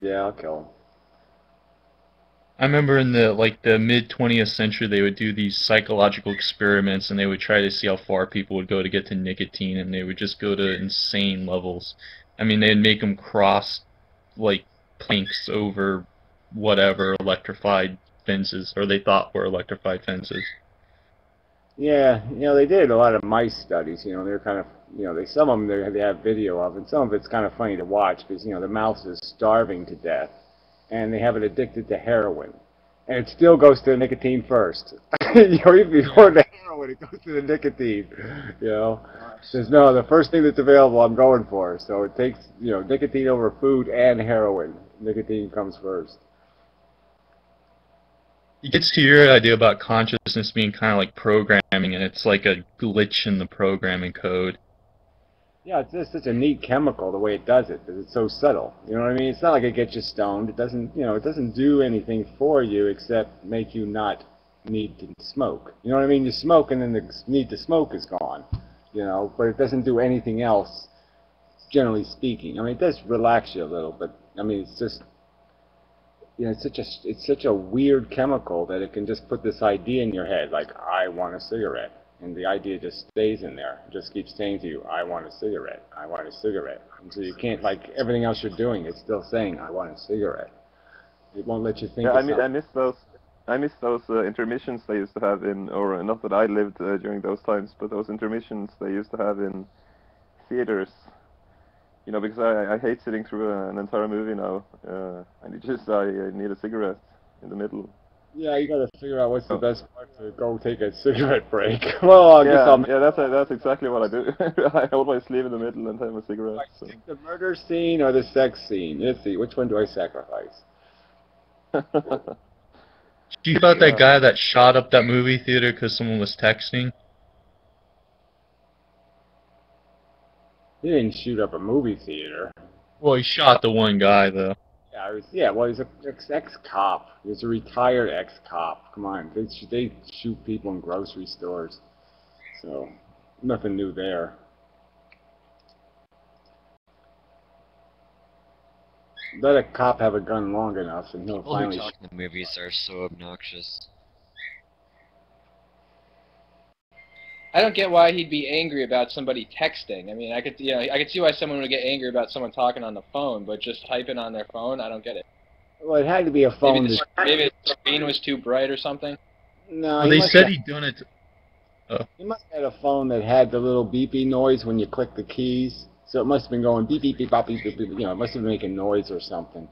Yeah, I'll kill him. I remember in the mid 20th century they would do these psychological experiments and they would try to see how far people would go to get to nicotine, and they would just go to insane levels. I mean, they'd make them cross like planks over whatever electrified fences, or they thought were electrified fences. Yeah, they did a lot of mice studies. They're kind of, some of them they have video of, and some of it's kind of funny to watch because the mouse is starving to death, and they have it addicted to heroin, and it still goes to the nicotine first. Even before the heroin, it goes to the nicotine. Says no, the first thing that's available, I'm going for. So it takes nicotine over food and heroin. Nicotine comes first. It gets to your idea about consciousness being kind of like programming, and it's like a glitch in the programming code. Yeah, it's just such a neat chemical the way it does it, because it's so subtle. You know what I mean? It's not like it gets you stoned. It doesn't, it doesn't do anything for you except make you not need to smoke. You know what I mean? You smoke and then the need to smoke is gone. But it doesn't do anything else, generally speaking. I mean, it does relax you a little, but I mean, it's just, it's such a weird chemical that it can just put this idea in your head, like I want a cigarette. And the idea just stays in there. It just keeps saying to you, I want a cigarette. I want a cigarette. And so you can't, like everything else you're doing, it's still saying, I want a cigarette. It won't let you think Yeah, of something. I miss those. I miss those intermissions they used to have in, or not that I lived during those times, but those intermissions they used to have in theaters. Because I hate sitting through an entire movie now, and I need a cigarette in the middle. Yeah, you gotta figure out what's the Oh. best part to go take a cigarette break. Well, I guess I'll make that's exactly what I do. I always leave in the middle and have a cigarette. like So. the murder scene or the sex scene. Let's see, which one do I sacrifice? Do you hear about that Yeah. guy that shot up that movie theater because someone was texting? He didn't shoot up a movie theater. Well, he shot the one guy, though. Yeah, well, he's a ex-cop. He's a retired ex-cop. Come on, they shoot people in grocery stores. So, nothing new there. Let a cop have a gun long enough and he'll People who finally... talk in the movies are so obnoxious. I don't get why he'd be angry about somebody texting. I mean, I could see why someone would get angry about someone talking on the phone, but just typing on their phone, I don't get it. Well, it had to be a phone. Maybe the screen was too bright or something. No, Well, they said he'd done it. He must have had a phone that had the little beepy noise when you click the keys. So it must have been going beep, beep, beep, bop, beep, beep, beep. It must have been making noise or something.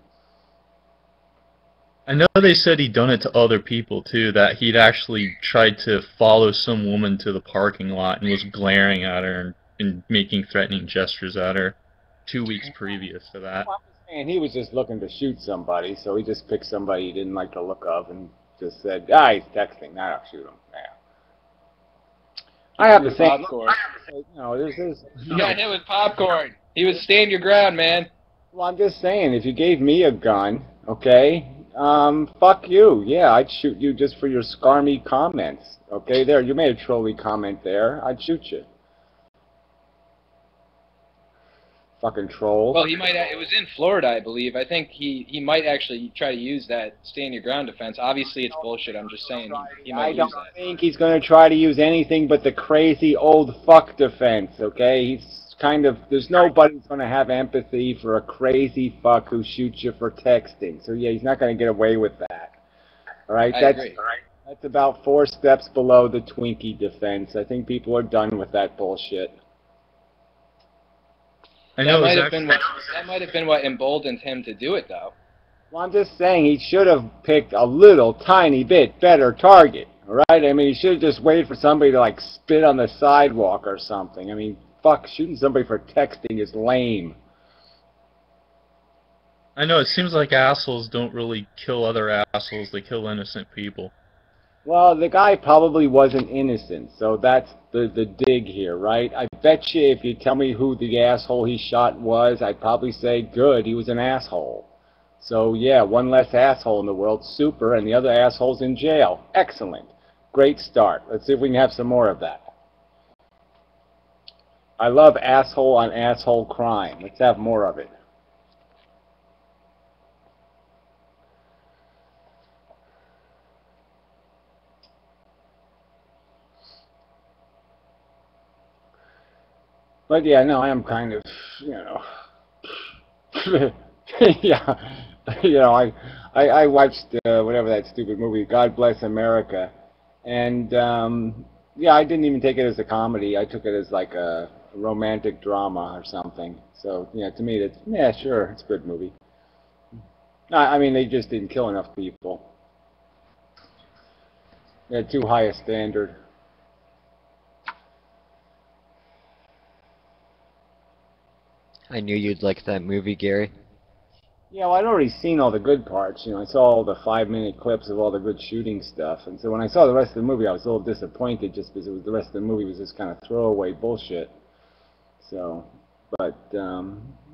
I know they said he'd done it to other people, too, that he'd actually tried to follow some woman to the parking lot and was glaring at her and making threatening gestures at her 2 weeks previous to that. Well, I'm he was just looking to shoot somebody, so he just picked somebody he didn't like the look of and just said, he's texting, now I'll shoot him. Yeah. I have the same. There's. You got hit with popcorn. He was stand your ground, man. Well, I'm just saying, if you gave me a gun, okay, fuck you. Yeah, I'd shoot you just for your scarmy comments. Okay, there, you made a trolly comment there. I'd shoot you. Fucking troll. Well, he might. It was in Florida, I believe. I think he might actually try to use that stand your ground defense. Obviously, it's bullshit. I'm just saying he might use that. I don't think he's going to try to use anything but the crazy old fuck defense. Okay, he's kind of. There's nobody who's going to have empathy for a crazy fuck who shoots you for texting. So yeah, he's not going to get away with that. All right, I agree. That's about 4 steps below the Twinkie defense. I think people are done with that bullshit. I know that might have been what emboldened him to do it, though. Well, I'm just saying he should have picked a little tiny bit better target, all right? I mean, he should have just waited for somebody to, like, spit on the sidewalk or something. I mean, fuck, shooting somebody for texting is lame. I know, it seems like assholes don't really kill other assholes, they kill innocent people. Well, the guy probably wasn't innocent, so that's the dig here, right? I bet you if you tell me who the asshole he shot was, I'd probably say, good, he was an asshole. So, yeah, one less asshole in the world, super, and the other asshole's in jail. Excellent. Great start. Let's see if we can have some more of that. I love asshole on asshole crime. Let's have more of it. But yeah, no, I am kind of, you know, yeah, you know, I watched whatever that stupid movie, God Bless America, and yeah, I didn't even take it as a comedy. I took it as like a romantic drama or something. So yeah, to me, that's yeah, sure, it's a good movie. I mean, they just didn't kill enough people. They had too high a standard. I knew you'd like that movie, Gary. Yeah, well, I'd already seen all the good parts. You know, I saw all the 5-minute clips of all the good shooting stuff, and so when I saw the rest of the movie, I was a little disappointed just because the rest of the movie was just kind of throwaway bullshit. So, but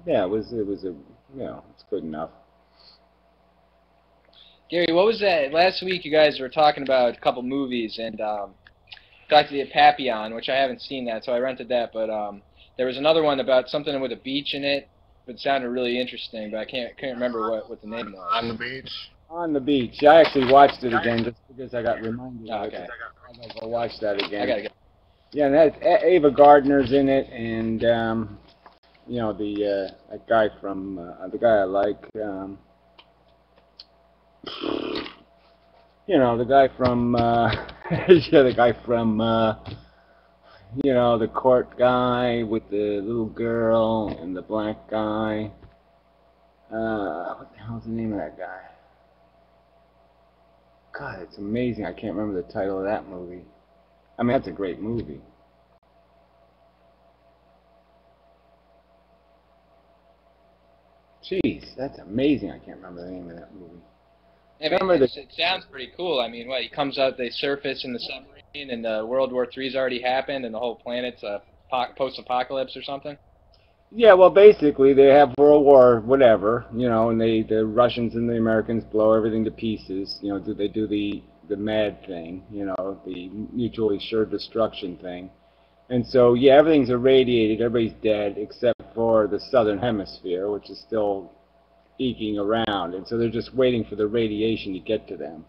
yeah, it was a you know, it's good enough. Gary, what was that? Last week you guys were talking about a couple movies and talked to the Papillon, which I haven't seen that, so I rented that. But there was another one about something with a beach in it. It sounded really interesting, but I can't remember what the name was. On the beach. On the beach. Yeah, I actually watched it again just because I got reminded of it. Okay. I gotta go watch that again. I gotta go. Yeah, and that's Ava Gardner's in it, and you know that guy from the guy I like. You know the guy from yeah, the guy from you know, the court guy with the little girl and the black guy. What the hell's the name of that guy? God, it's amazing. I can't remember the title of that movie. I mean, that's a great movie. Jeez, that's amazing. I can't remember the name of that movie. I mean, it sounds pretty cool. I mean, what, he comes out, they surface in the submarine, and World War III's already happened, and the whole planet's a post-apocalypse or something? Yeah, well, basically, they have World War whatever, you know, and the Russians and the Americans blow everything to pieces. You know, they do the MAD thing, you know, the mutually assured destruction thing. And so, yeah, everything's irradiated, everybody's dead, except for the southern hemisphere, which is still eking around, and so they're just waiting for the radiation to get to them.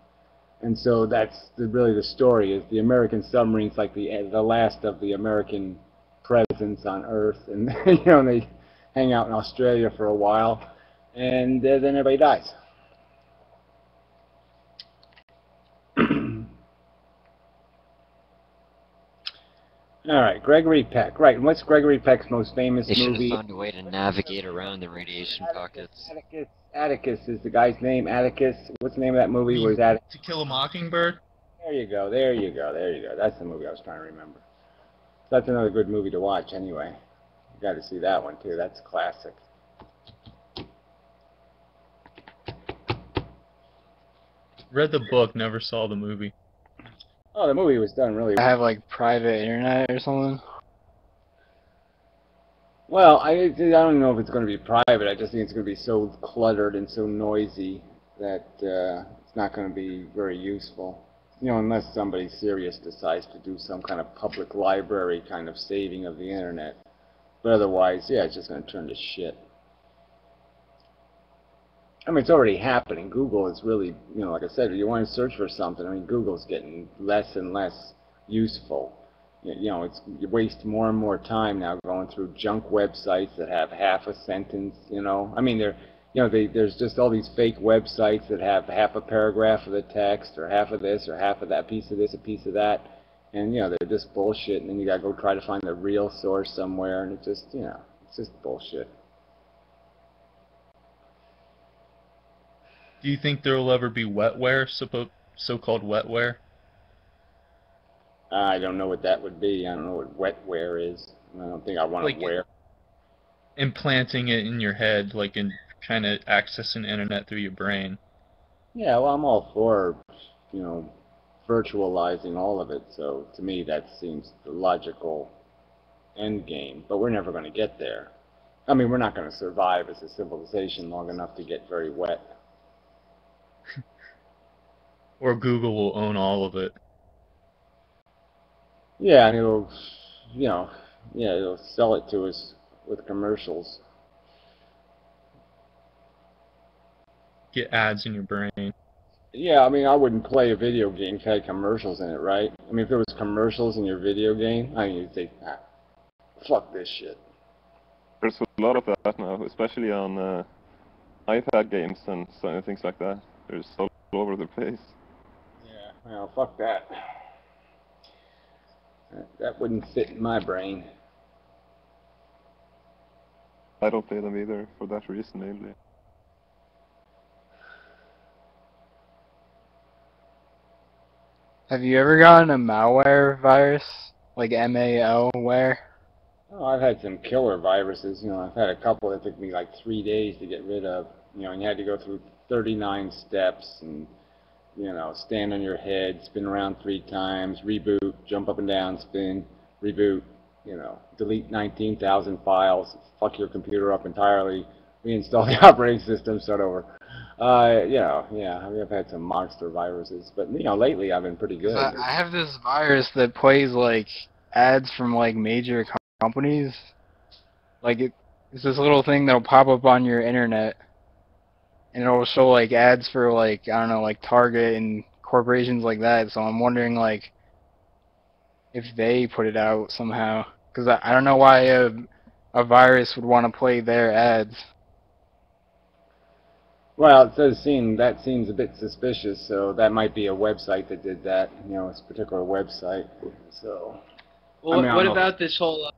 And so that's really the story, is the American submarine's like the last of the American presence on Earth, and you know, they hang out in Australia for a while, and then everybody dies. All right, Gregory Peck. Right, and what's Gregory Peck's most famous They should movie? have found a way to navigate around the radiation pockets. Atticus is the guy's name. Atticus. What's the name of that movie? Where he's Atticus? To Kill a Mockingbird? There you go. There you go. There you go. That's the movie I was trying to remember. That's another good movie to watch. Anyway, you got to see that one too. That's classic. Read the book, never saw the movie. Oh, the movie was done really I well. have like private internet or something. Well, I don't know if it's going to be private. I just think it's going to be so cluttered and so noisy that it's not going to be very useful. You know, unless somebody serious decides to do some kind of public library kind of saving of the internet. But otherwise, yeah, it's just going to turn to shit. I mean, it's already happening. Google is really, you know, like I said, if you want to search for something, I mean, Google's getting less and less useful. You know, you waste more and more time now going through junk websites that have half a sentence, you know. I mean, there's just all these fake websites that have half a paragraph of the text, or half of this, or half of that, piece of this, a piece of that. And, you know, they're just bullshit, and then you gotta go try to find the real source somewhere, and it's just, you know, it's just bullshit. Do you think there will ever be wetware, so-called wetware? I don't know what that would be. I don't know what wetware is. I don't think I want to wear. Implanting it in your head, like in trying to access an internet through your brain. Yeah, well, I'm all for, you know, virtualizing all of it. So to me, that seems the logical end game. But we're never going to get there. I mean, we're not going to survive as a civilization long enough to get very wet. Or Google will own all of it. Yeah, and it'll, you know, yeah, it'll sell it to us with commercials. Get ads in your brain. Yeah, I mean, I wouldn't play a video game if it had commercials in it, right? I mean, if there was commercials in your video game, I mean, you'd say, ah, fuck this shit. There's a lot of that now, especially on iPad games and things like that. There's all over the place. Yeah, well, fuck that. That wouldn't fit in my brain. I don't play them either, for that reason mainly. Have you ever gotten a malware virus? Like malware? Oh, I've had some killer viruses. You know, I've had a couple that took me like 3 days to get rid of. You know, and you had to go through 39 steps and, you know, stand on your head, spin around 3 times, reboot, jump up and down, spin, reboot, you know, delete 19,000 files, fuck your computer up entirely, reinstall the operating system, start over. You know, yeah, I mean, I've had some monster viruses, but, you know, lately I've been pretty good. I have this virus that plays like ads from like major companies. Like it's this little thing that'll pop up on your internet, and it'll show like ads for like, I don't know, like Target and corporations like that. So I'm wondering like if they put it out somehow, because I don't know why a virus would want to play their ads. Well, that seems a bit suspicious, so that might be a website that did that, you know, it's a particular website, so. Well, I mean, what about this whole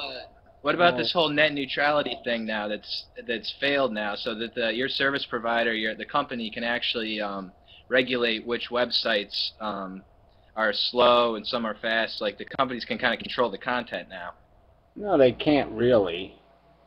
this whole net neutrality thing now that's failed now, so that your service provider, the company, can actually regulate which websites are slow and some are fast? Like the companies can kind of control the content now. No, they can't really.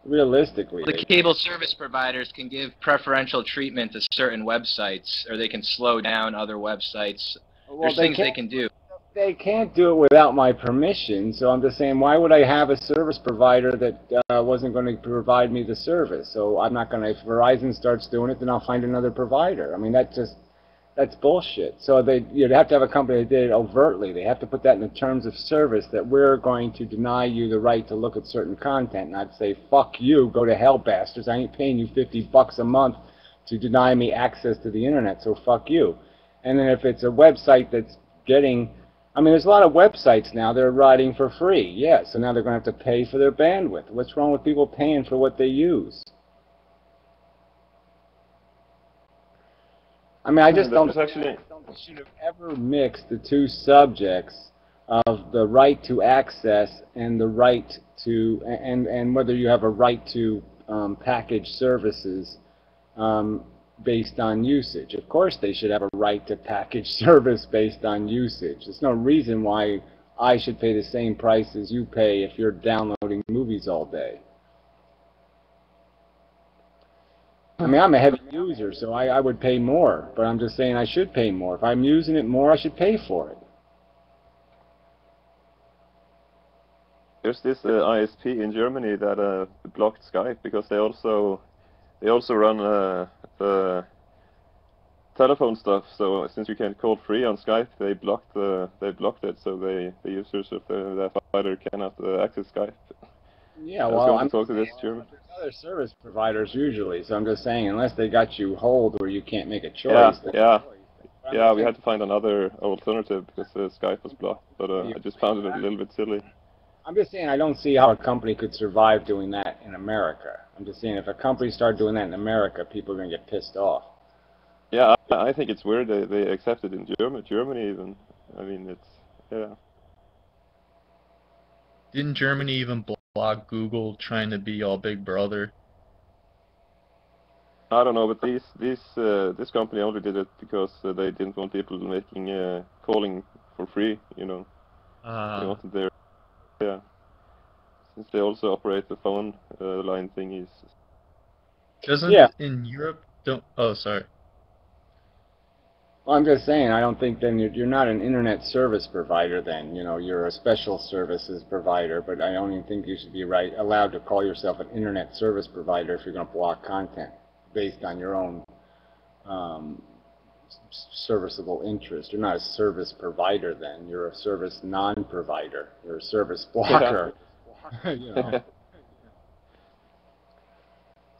Realistically, The cable service providers can give preferential treatment to certain websites, or they can slow down other websites. There's things they can do. They can't do it without my permission, so I'm just saying, why would I have a service provider that wasn't going to provide me the service? So I'm not going to, if Verizon starts doing it, then I'll find another provider. I mean, that's bullshit. So you'd have to have a company that did it overtly. They have to put that in the terms of service, that we're going to deny you the right to look at certain content. And I'd say, fuck you, go to hell, bastards. I ain't paying you $50 a month to deny me access to the internet, so fuck you. And then if it's a website that's getting, I mean, there's a lot of websites now that are writing for free. Yeah, so now they're going to have to pay for their bandwidth. What's wrong with people paying for what they use? I mean, I just don't think we should have ever mixed the two subjects of the right to access and the right to, and whether you have a right to package services based on usage. Of course they should have a right to package service based on usage. There's no reason why I should pay the same price as you pay if you're downloading movies all day. I mean, I'm a heavy user, so I would pay more, but I'm just saying I should pay more. If I'm using it more, I should pay for it. There's this ISP in Germany that blocked Skype because they also run the telephone stuff. So since you can't call free on Skype, they blocked it, so the users of that provider cannot access Skype. Yeah, well, I'm talk to this German. There's other service providers usually, so I'm just saying, unless they got you hold where you can't make a choice. Yeah, we had to find another alternative because Skype was blocked, but I just found it a little bit silly. I'm just saying I don't see how a company could survive doing that in America. I'm just saying if a company started doing that in America, people are going to get pissed off. Yeah, I think it's weird they accept it in Germany even. I mean, it's, yeah. Didn't Germany even block Google trying to be all Big Brother? I don't know, but this company only did it because they didn't want people making calling for free, you know. They wanted their, yeah. Since they also operate the phone line thingies. Doesn't in Europe oh, sorry. Well, I'm just saying, I don't think then you're not an internet service provider then, you know, you're a special services provider, but I don't even think you should be allowed to call yourself an internet service provider if you're going to block content based on your own serviceable interest. You're not a service provider then, you're a service non-provider, you're a service blocker. You know.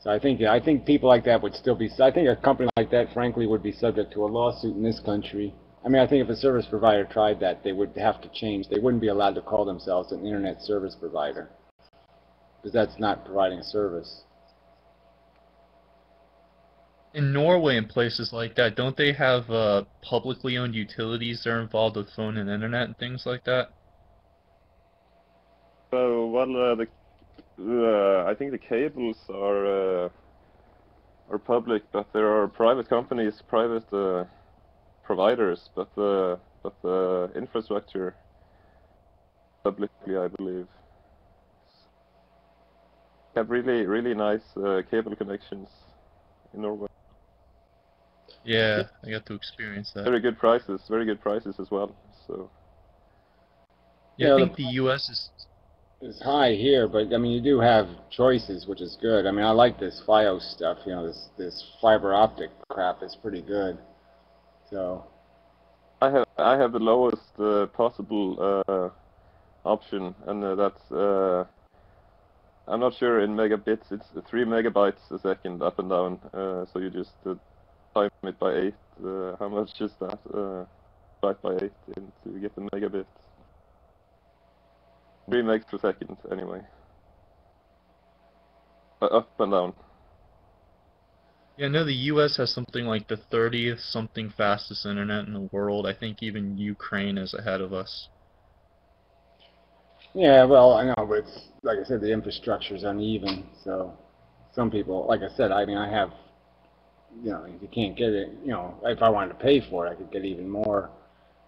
So I think people like that would still be, I think a company like that, frankly, would be subject to a lawsuit in this country. I mean, I think if a service provider tried that, they would have to change. They wouldn't be allowed to call themselves an internet service provider. because that's not providing a service. In Norway and places like that, don't they have publicly owned utilities that are involved with phone and internet and things like that? So, well, I think the cables are public, but there are private companies, private providers, but the infrastructure publicly, I believe. Have really nice cable connections in Norway. Yeah, I got to experience that. Very good prices as well. So yeah, I think the U.S. is high here, but I mean you do have choices, which is good. I mean I like this FiOS stuff. You know, this fiber optic crap is pretty good. So I have the lowest possible option, and that's I'm not sure in megabits. It's 3 megabytes a second up and down. So you just time it by 8. How much is that? Divide by 8 to get the megabit. 3 megs per second, anyway. Up and down. Yeah, I know the U.S. has something like the 30th something fastest internet in the world. I think even Ukraine is ahead of us. yeah, well I know, but it's, like I said, the infrastructure is uneven. So some people, like I said, I mean I have, you know, you can't get it. You know, if I wanted to pay for it, I could get even more.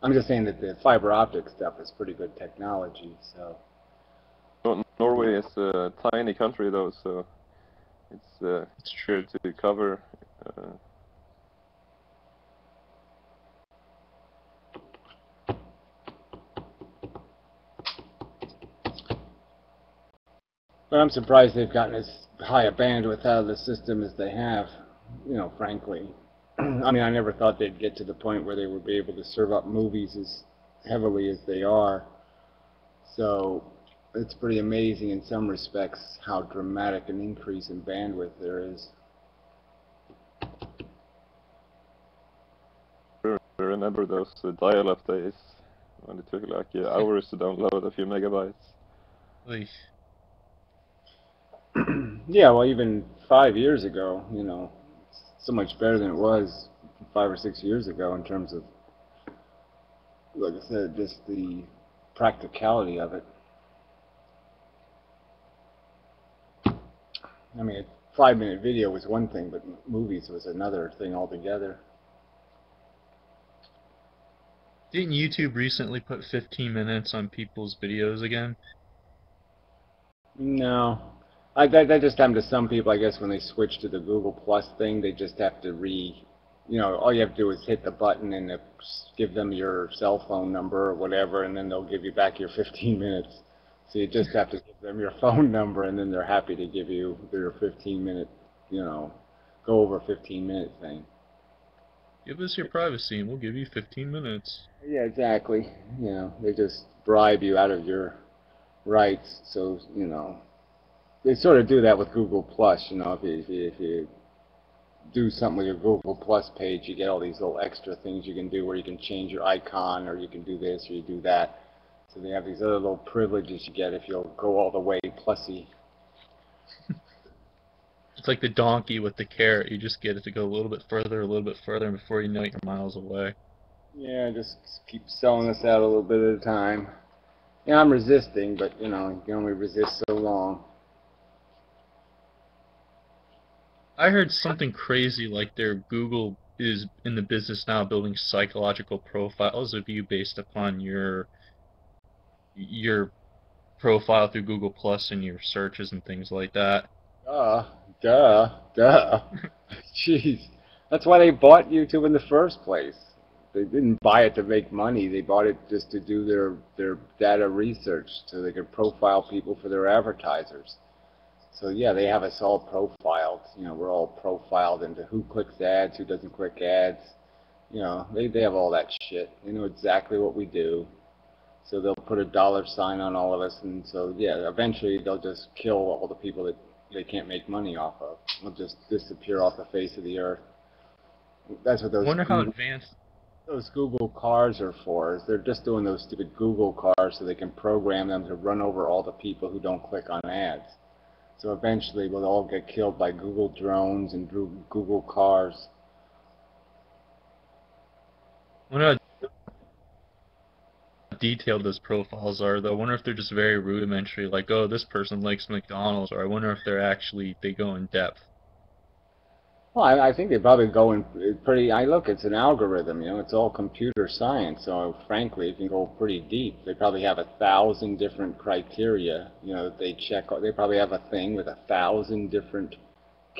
I'm just saying that the fiber optic stuff is pretty good technology. So. Norway is a tiny country, though, so it's true to cover. But I'm surprised they've gotten as high a bandwidth out of the system as they have. You know, frankly, I mean, I never thought they'd get to the point where they would be able to serve up movies as heavily as they are. So it's pretty amazing in some respects how dramatic an increase in bandwidth there is. I remember those dial-up days when it took like hours to download a few megabytes. Oy. Yeah, well, even 5 years ago, you know, so much better than it was 5 or 6 years ago in terms of, like I said, just the practicality of it. I mean, a 5-minute video was one thing, but movies was another thing altogether. Didn't YouTube recently put 15 minutes on people's videos again? No. That just happened to some people, I guess, when they switch to the Google Plus thing. They just have to you know, all you have to do is hit the button and give them your cell phone number or whatever, and then they'll give you back your 15 minutes. So you just have to give them your phone number, and then they're happy to give you their 15-minute, you know, go over 15-minute thing. Give us your privacy and we'll give you 15 minutes. Yeah, exactly. You know, they just bribe you out of your rights. So, you know, they sort of do that with Google Plus. You know, if you do something with your Google Plus page, you get all these little extra things you can do where you can change your icon, or you can do this or you do that. So they have these other little privileges you get if you'll go all the way Plusy. It's like the donkey with the carrot. You just get it to go a little bit further, and before you know it, you're miles away. Yeah, just keep selling us out a little bit at a time. Yeah, I'm resisting, but, you know, you can only resist so long. I heard something crazy like Google is in the business now of building psychological profiles of you based upon your profile through Google Plus and your searches and things like that. Duh. Jeez. That's why they bought YouTube in the first place. They didn't buy it to make money. They bought it just to do their data research so they could profile people for their advertisers. So yeah, they have us all profiled. You know, we're all profiled into who clicks ads, who doesn't click ads. You know, they have all that shit. They know exactly what we do. So they'll put a dollar sign on all of us, and so yeah, eventually they'll just kill all the people that they can't make money off of. They'll just disappear off the face of the earth. That's what I wonder how advanced those Google cars are for. Is they're just doing those stupid Google cars so they can program them to run over all the people who don't click on ads. So eventually we'll all get killed by Google drones and Google cars. I wonder how detailed those profiles are, though. I wonder if they're just very rudimentary, like, oh, this person likes McDonald's, or I wonder if they're actually, they go in depth. Well, I think they probably go in pretty. Look, it's an algorithm, you know. It's all computer science. So frankly, it can go pretty deep. They probably have 1,000 different criteria, you know, that they check. They probably have a thing with 1,000 different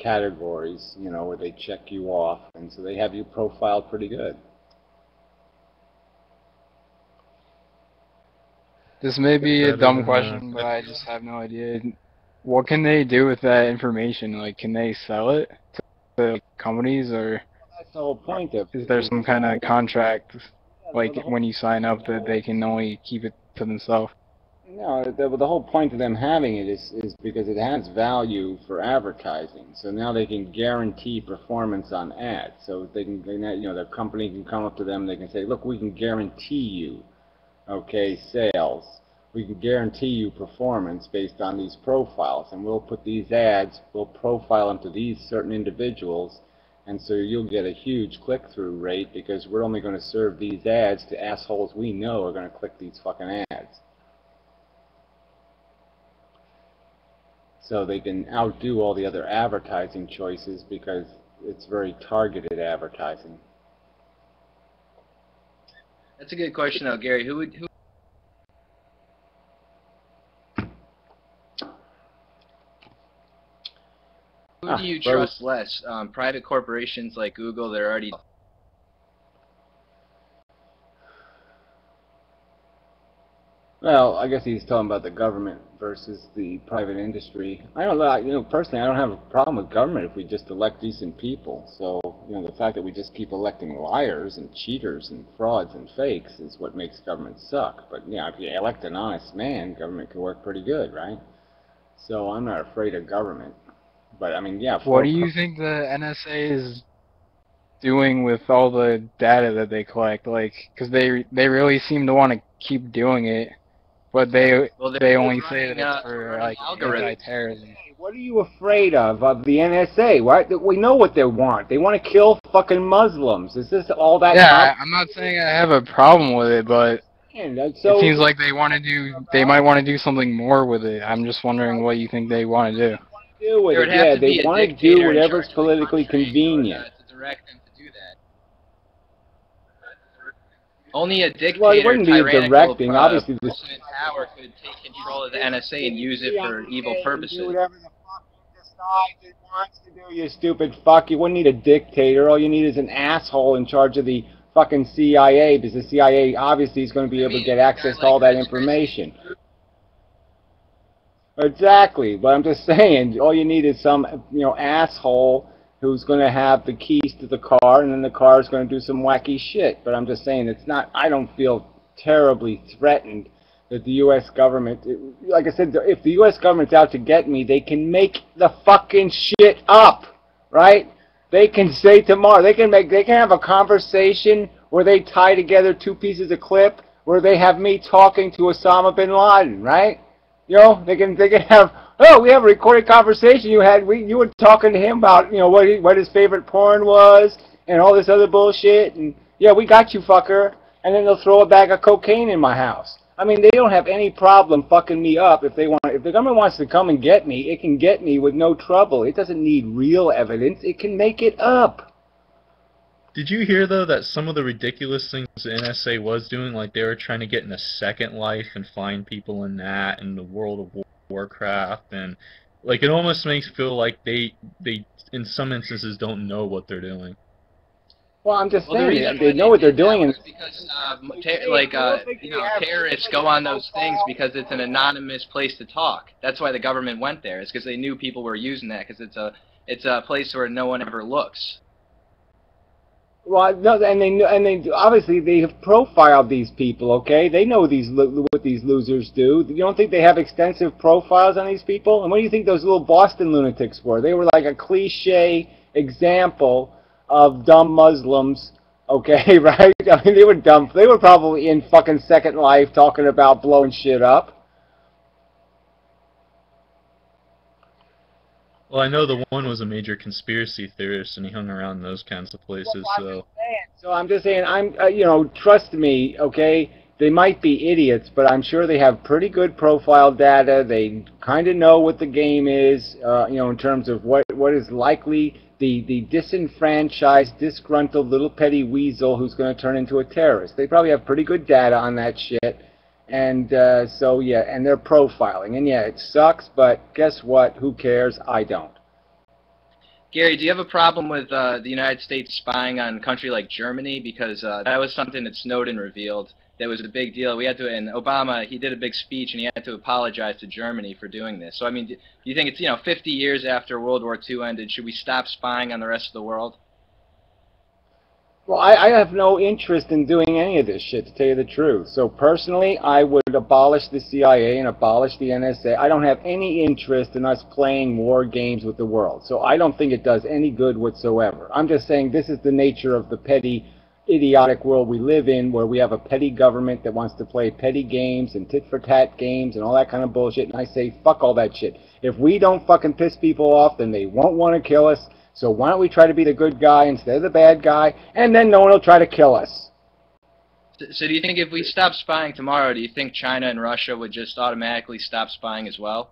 categories, you know, where they check you off, and so they have you profiled pretty good. This may be a Better dumb than, question, but I just have no idea. What can they do with that information? Like, can they sell it to companies, or That's the whole point of it. is there some kind of contract, like when you sign up, that they can only keep it to themselves? No, the whole point of them having it is because it has value for advertising. So now they can guarantee performance on ads. So they can, you know, the company can come up to them. They can say, look, we can guarantee you, okay, sales. We can guarantee you performance based on these profiles, and we'll put these ads, we'll profile them to these certain individuals, and so you'll get a huge click-through rate because we're only going to serve these ads to assholes we know are going to click these fucking ads. So they can outdo all the other advertising choices because it's very targeted advertising. That's a good question, though, Gary. Who do you trust less? Private corporations like Google, they're already... Well, I guess he's talking about the government versus the private industry. I don't know, you know, personally, I don't have a problem with government if we just elect decent people. So, you know, the fact that we just keep electing liars and cheaters and frauds and fakes is what makes government suck. But, yeah, if you elect an honest man, government can work pretty good, right? So I'm not afraid of government. But, I mean, yeah. What do you think the NSA is doing with all the data that they collect? Like, because they really seem to want to keep doing it, but they only say that it's for like anti-terrorism. What are you afraid of the NSA? What? We know what they want. They want to kill fucking Muslims. Is this all that? Yeah, I'm not saying I have a problem with it, but it seems like they might want to do something more with it. I'm just wondering what you think they want to do. Yeah, they want to do whatever's politically convenient. To direct them to do that. Only a dictator, well, it wouldn't be directing. Obviously, the power could take control of the NSA and use it for evil purposes. Do whatever the fuck he decides it wants to do, you stupid fuck. You wouldn't need a dictator. All you need is an asshole in charge of the fucking CIA, because the CIA obviously is going to be able to get access to all that information. Exactly, but I'm just saying, all you need is some, you know, asshole who's going to have the keys to the car, and then the car is going to do some wacky shit. But I'm just saying, it's not, I don't feel terribly threatened that the U.S. government, like I said, if the U.S. government's out to get me, they can make the fucking shit up, right? They can say tomorrow, they can have a conversation where they tie together two pieces of clip, where they have me talking to Osama bin Laden, right? You know, they can have, oh, we have a recorded conversation you were talking to him about, you know, what his favorite porn was and all this other bullshit, and yeah, we got you, fucker. And then they'll throw a bag of cocaine in my house. I mean, they don't have any problem fucking me up if they want. If the government wants to come and get me, it can get me with no trouble. It doesn't need real evidence. It can make it up. Did you hear, though, that some of the ridiculous things the NSA was doing, like they were trying to get in a Second Life and find people in that, and the World of Warcraft, and like it almost makes feel like they in some instances don't know what they're doing. Well, I'm just saying they know what they're doing, and because terrorists go on those things because it's an anonymous place to talk. That's why the government went there. It's because they knew people were using that, because it's a place where no one ever looks. Well, no, and they obviously they have profiled these people. Okay, they know what these losers do. You don't think they have extensive profiles on these people? And what do you think those little Boston lunatics were? They were like a cliche example of dumb Muslims. Okay, right? I mean, they were dumb. They were probably in fucking Second Life talking about blowing shit up. Well, I know the one was a major conspiracy theorist, and he hung around those kinds of places. So So I'm just saying, you know, trust me, okay? They might be idiots, but I'm sure they have pretty good profile data. They kind of know what the game is, you know, in terms of what is likely the disenfranchised, disgruntled little petty weasel who's going to turn into a terrorist. They probably have pretty good data on that shit. And so, yeah, and they're profiling. And yeah, it sucks, but guess what? Who cares? I don't. Gary, do you have a problem with the United States spying on a country like Germany? Because that was something that Snowden revealed. That was a big deal. We had to, and Obama, he did a big speech, and he had to apologize to Germany for doing this. So, I mean, do you think it's, 50 years after World War II ended, should we stop spying on the rest of the world? Well, I have no interest in doing any of this shit, to tell you the truth. So personally, I would abolish the CIA and abolish the NSA. I don't have any interest in us playing war games with the world. So I don't think it does any good whatsoever. I'm just saying this is the nature of the petty, idiotic world we live in, where we have a petty government that wants to play petty games and tit-for-tat games and all that kind of bullshit. And I say, fuck all that shit. If we don't fucking piss people off, then they won't want to kill us. So why don't we try to be the good guy instead of the bad guy, and then no one will try to kill us. So do you think if we stop spying tomorrow, do you think China and Russia would just automatically stop spying as well?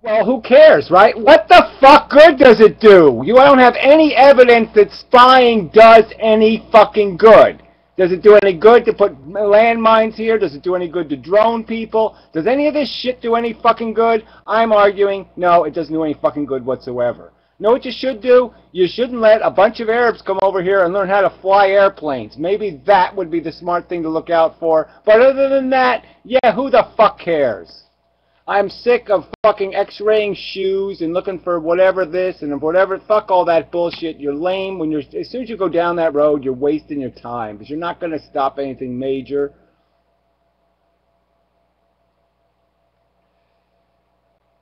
Well, who cares, right? What the fuck good does it do? I don't have any evidence that spying does any fucking good. Does it do any good to put landmines here? Does it do any good to drone people? Does any of this shit do any fucking good? I'm arguing, no, it doesn't do any fucking good whatsoever. Know what you should do? You shouldn't let a bunch of Arabs come over here and learn how to fly airplanes. Maybe that would be the smart thing to look out for. But other than that, yeah, who the fuck cares? I'm sick of fucking x-raying shoes and looking for whatever this and whatever. Fuck all that bullshit. You're lame. As soon as you go down that road, you're wasting your time because you're not going to stop anything major.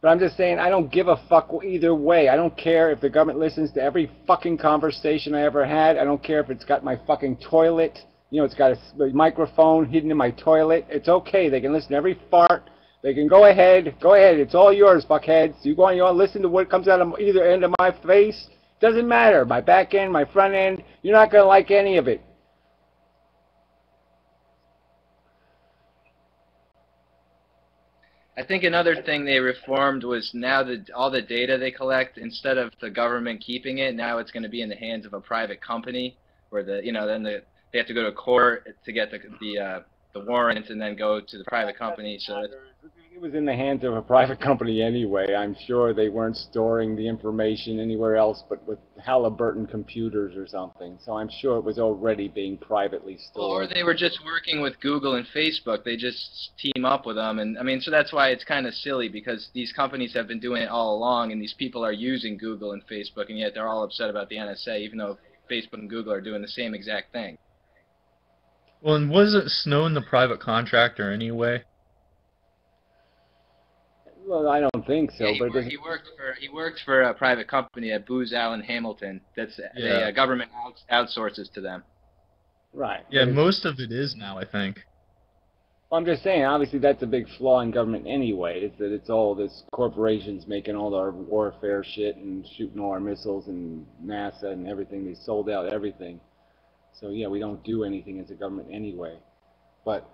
But I'm just saying, I don't give a fuck either way. I don't care if the government listens to every fucking conversation I ever had. I don't care if it's got my fucking toilet. You know, it's got a microphone hidden in my toilet. It's okay. They can listen to every fart. They can go ahead. Go ahead. It's all yours, fuckheads. You want to listen to what comes out of either end of my face? Doesn't matter. My back end, my front end. You're not going to like any of it. I think another thing they reformed was now that all the data they collect, instead of the government keeping it, now it's going to be in the hands of a private company, where they have to go to court to get the warrant and then go to the private company. So it was in the hands of a private company anyway. I'm sure they weren't storing the information anywhere else but with Halliburton computers or something. So I'm sure it was already being privately stored. Or they were just working with Google and Facebook. They just team up with them. And I mean, so that's why it's kind of silly, because these companies have been doing it all along, and these people are using Google and Facebook, and yet they're all upset about the NSA, even though Facebook and Google are doing the same exact thing. well, and wasn't Snowden the private contractor anyway? Well, I don't think so, Yeah, but it doesn't... he worked for a private company at Booz Allen Hamilton. That's the government outsources to them. Right. Yeah, most of it is now, I think. Well, I'm just saying, obviously that's a big flaw in government anyway, is that it's all this corporations making all our warfare shit and shooting all our missiles, and NASA and everything. They sold out everything. So yeah, we don't do anything as a government anyway. But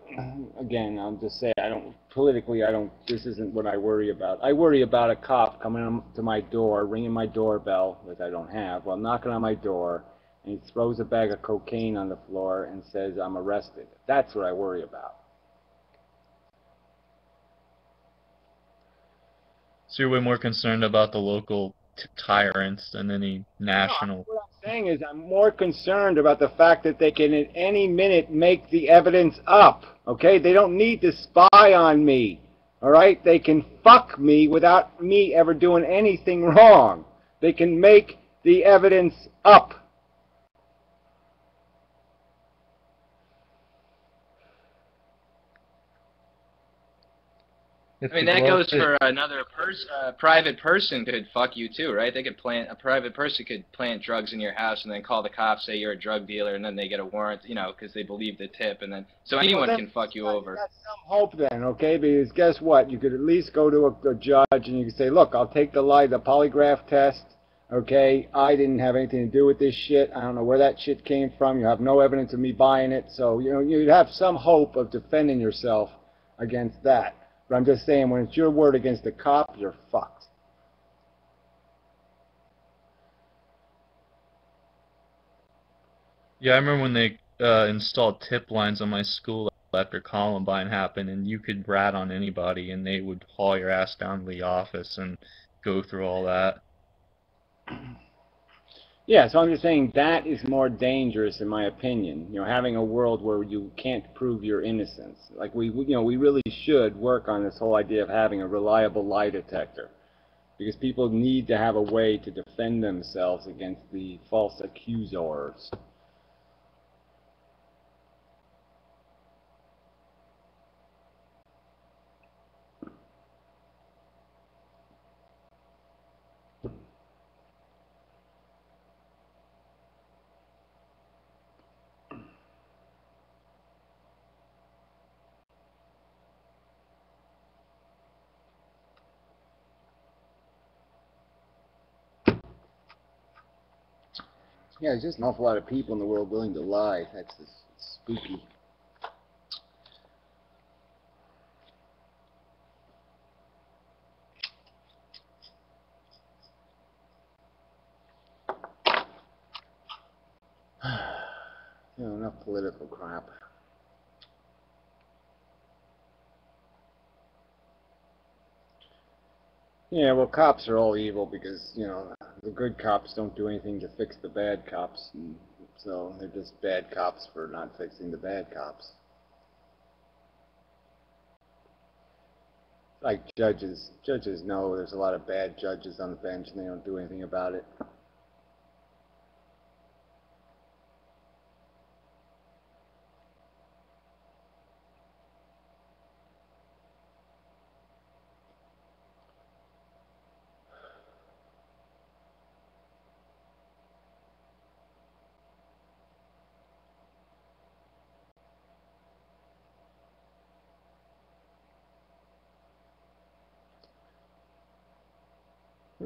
again, I'll just say, this isn't what I worry about. I worry about a cop coming to my door, ringing my doorbell, which I don't have, while knocking on my door, and he throws a bag of cocaine on the floor and says I'm arrested. That's what I worry about. So you're way more concerned about the local tyrants than any national. No, what I'm saying is I'm more concerned about the fact that they can at any minute make the evidence up. Okay? They don't need to spy on me. All right? They can fuck me without me ever doing anything wrong. They can make the evidence up. If I mean, the that glove goes fit, for another private person could fuck you too, right? A private person could plant drugs in your house and then call the cops, say you're a drug dealer, and then they get a warrant, you know, because they believe the tip, and then so Well, anyone then can fuck you you over. got some hope then, okay? Because guess what? You could at least go to a judge and you could say, look, I'll take the polygraph test, okay? I didn't have anything to do with this shit. I don't know where that shit came from. You have no evidence of me buying it. So, you know, you'd have some hope of defending yourself against that. But I'm just saying, when it's your word against the cop, you're fucked. yeah, I remember when they installed tip lines on my school after Columbine happened, and you could rat on anybody, and they would haul your ass down to the office and go through all that. Yeah, so I'm just saying that is more dangerous, in my opinion. You know, having a world where you can't prove your innocence. Like you know, we really should work on this whole idea of having a reliable lie detector, because people need to have a way to defend themselves against the false accusers. Yeah, there's just an awful lot of people in the world willing to lie. That's just spooky. You know, enough political crap. Yeah, well, cops are all evil because, you know, the good cops don't do anything to fix the bad cops, and so they're just bad cops for not fixing the bad cops. Like judges. Judges know there's a lot of bad judges on the bench and they don't do anything about it.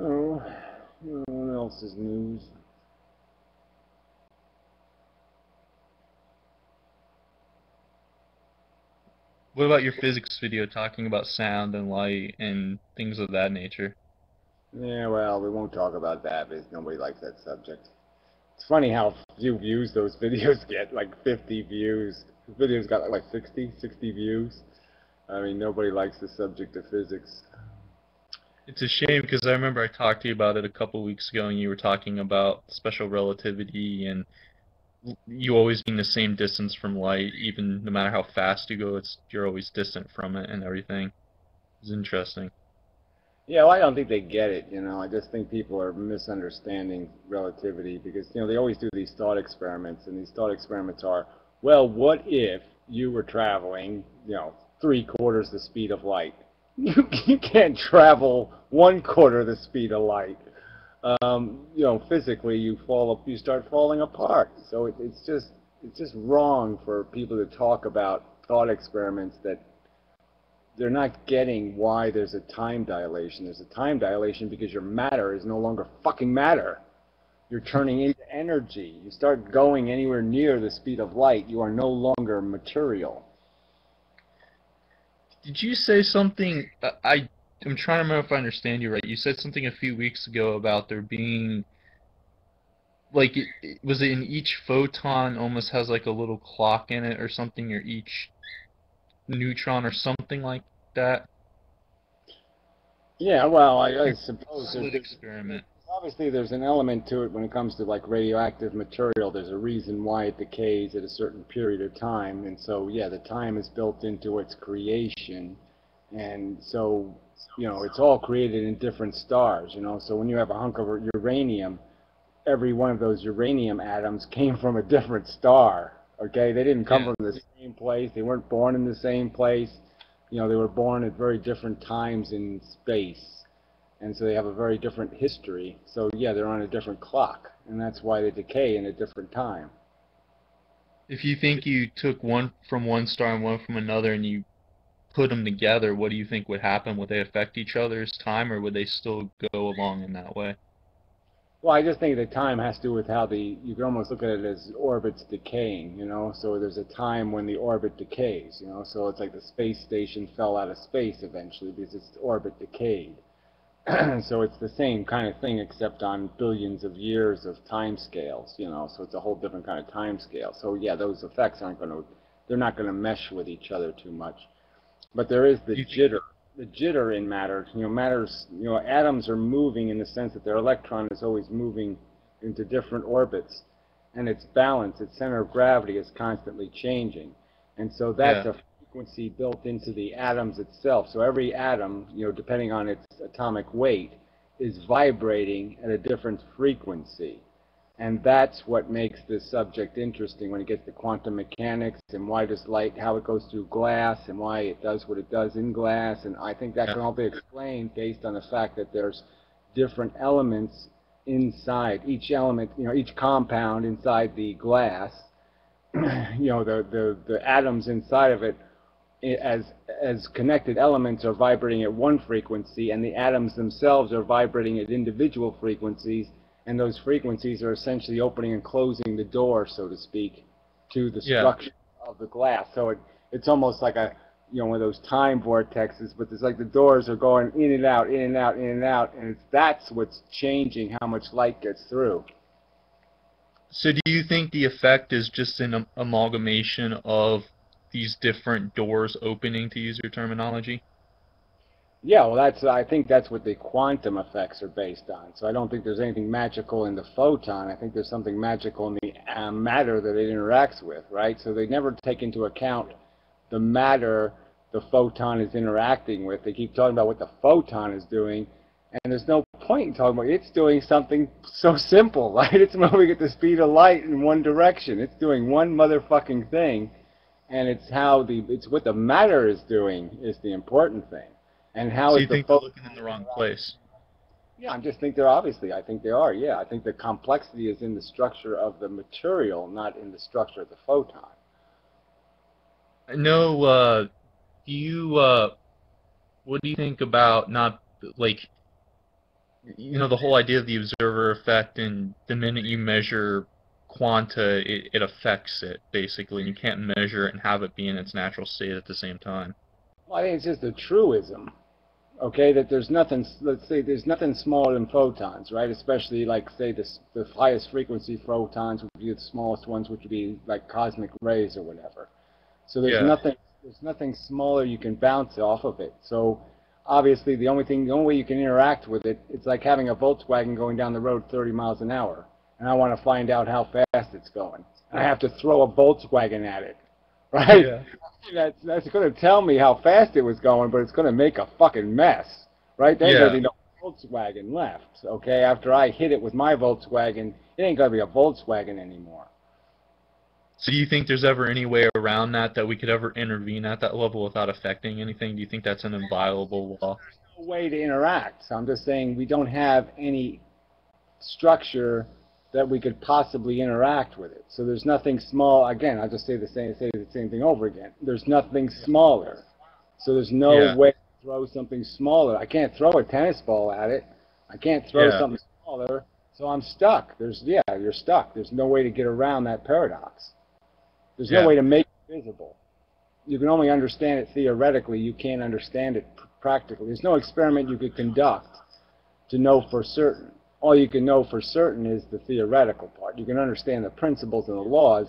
Oh, what else is news? What about your physics video talking about sound and light and things of that nature? Yeah, well, we won't talk about that because nobody likes that subject. It's funny how few views those videos get, like 50 views. The video's got like 60 views. I mean, nobody likes the subject of physics. It's a shame because I remember I talked to you about it a couple weeks ago, and you were talking about special relativity and you always being the same distance from light, even no matter how fast you go, you're always distant from it and everything. It's interesting. Yeah, well, I don't think they get it, you know. I just think people are misunderstanding relativity because, you know, they always do these thought experiments, and these thought experiments are, well, what if you were traveling, you know, 3/4 the speed of light? You can't travel 1/4 the speed of light. You know, physically you start falling apart. So it's just wrong for people to talk about thought experiments that they're not getting why there's a time dilation. There's a time dilation because your matter is no longer fucking matter. You're turning into energy. You start going anywhere near the speed of light, you are no longer material. Did you say something? I'm trying to remember if I understand you right. You said something a few weeks ago about there being like was it in each photon almost has like a little clock in it or something, or each neutron or something like that? Yeah, well, I Like suppose slit experiment. obviously there's an element to it when it comes to like radioactive material. There's a reason why it decays at a certain period of time, and so yeah, the time is built into its creation, and so you know it's all created in different stars. You know, so when you have a hunk of uranium, every one of those uranium atoms came from a different star. Okay, they didn't come Yeah. from the same place. They weren't born in the same place. You know, they were born at very different times in space, and so they have a very different history. So yeah, they're on a different clock, and that's why they decay in a different time. If you think you took one from one star and one from another and you put them together, what do you think would happen? Would they affect each other's time, or would they still go along in that way? Well, I just think that time has to do with how you can almost look at it as orbits decaying, you know? So there's a time when the orbit decays, you know? So it's like the space station fell out of space eventually because its orbit decayed. So it's the same kind of thing except on billions of years of time scales, you know? So it's a whole different kind of time scale. So yeah, those effects they're not going to mesh with each other too much. But there is the jitter. The jitter in matter, atoms are moving in the sense that their electron is always moving into different orbits, and its balance, its center of gravity is constantly changing. And so that's a frequency built into the atoms itself. So every atom, depending on its atomic weight, is vibrating at a different frequency. And that's what makes this subject interesting when it gets to quantum mechanics and why does light, how it goes through glass and why it does what it does in glass. And I think that can all be explained based on the fact that there's different elements inside each element, each compound inside the glass, the atoms inside of it as connected elements are vibrating at one frequency, and the atoms themselves are vibrating at individual frequencies. And those frequencies are essentially opening and closing the door, so to speak, to the structure of the glass. So it's almost like one of those time vortexes, but it's like the doors are going in and out, in and out, in and out, and that's what's changing how much light gets through. So do you think the effect is just an amalgamation of these different doors opening, to use your terminology? Yeah, well, I think that's what the quantum effects are based on. So I don't think there's anything magical in the photon. I think there's something magical in the matter that it interacts with, right? So they never take into account the matter the photon is interacting with. They keep talking about what the photon is doing, and there's no point in talking about it's doing something so simple, right? It's moving at the speed of light in one direction. It's doing one motherfucking thing, and it's what the matter is doing is the important thing. And how so is you think they're looking in the wrong place? Yeah, I think they are, yeah. I think the complexity is in the structure of the material, not in the structure of the photon. No, what do you think about not, like, the whole idea of the observer effect, and the minute you measure quanta, it affects it, basically, and you can't measure it and have it be in its natural state at the same time? Well, I think it's just a truism. Okay, that there's nothing, let's say there's nothing smaller than photons, right? Especially like, say, the highest frequency photons would be the smallest ones, which would be like cosmic rays or whatever. So there's nothing smaller you can bounce off of it. So obviously the only way you can interact with it, it's like having a Volkswagen going down the road 30 miles an hour. And I want to find out how fast it's going. I have to throw a Volkswagen at it, right? Yeah. That's going to tell me how fast it was going, but it's going to make a fucking mess, right? There's going to be no Volkswagen left, okay? After I hit it with my Volkswagen, it ain't going to be a Volkswagen anymore. So do you think there's ever any way around that we could ever intervene at that level without affecting anything? Do you think that's an inviolable law? There's no way to interact. So I'm just saying we don't have any structure that we could possibly interact with it. So there's nothing small. Again, I'll just say the same thing over again. There's nothing smaller. So there's no way to throw something smaller. I can't throw a tennis ball at it. I can't throw something smaller. So I'm stuck. You're stuck. There's no way to get around that paradox. There's no way to make it visible. You can only understand it theoretically. You can't understand it practically. There's no experiment you could conduct to know for certain. All you can know for certain is the theoretical part. You can understand the principles and the laws.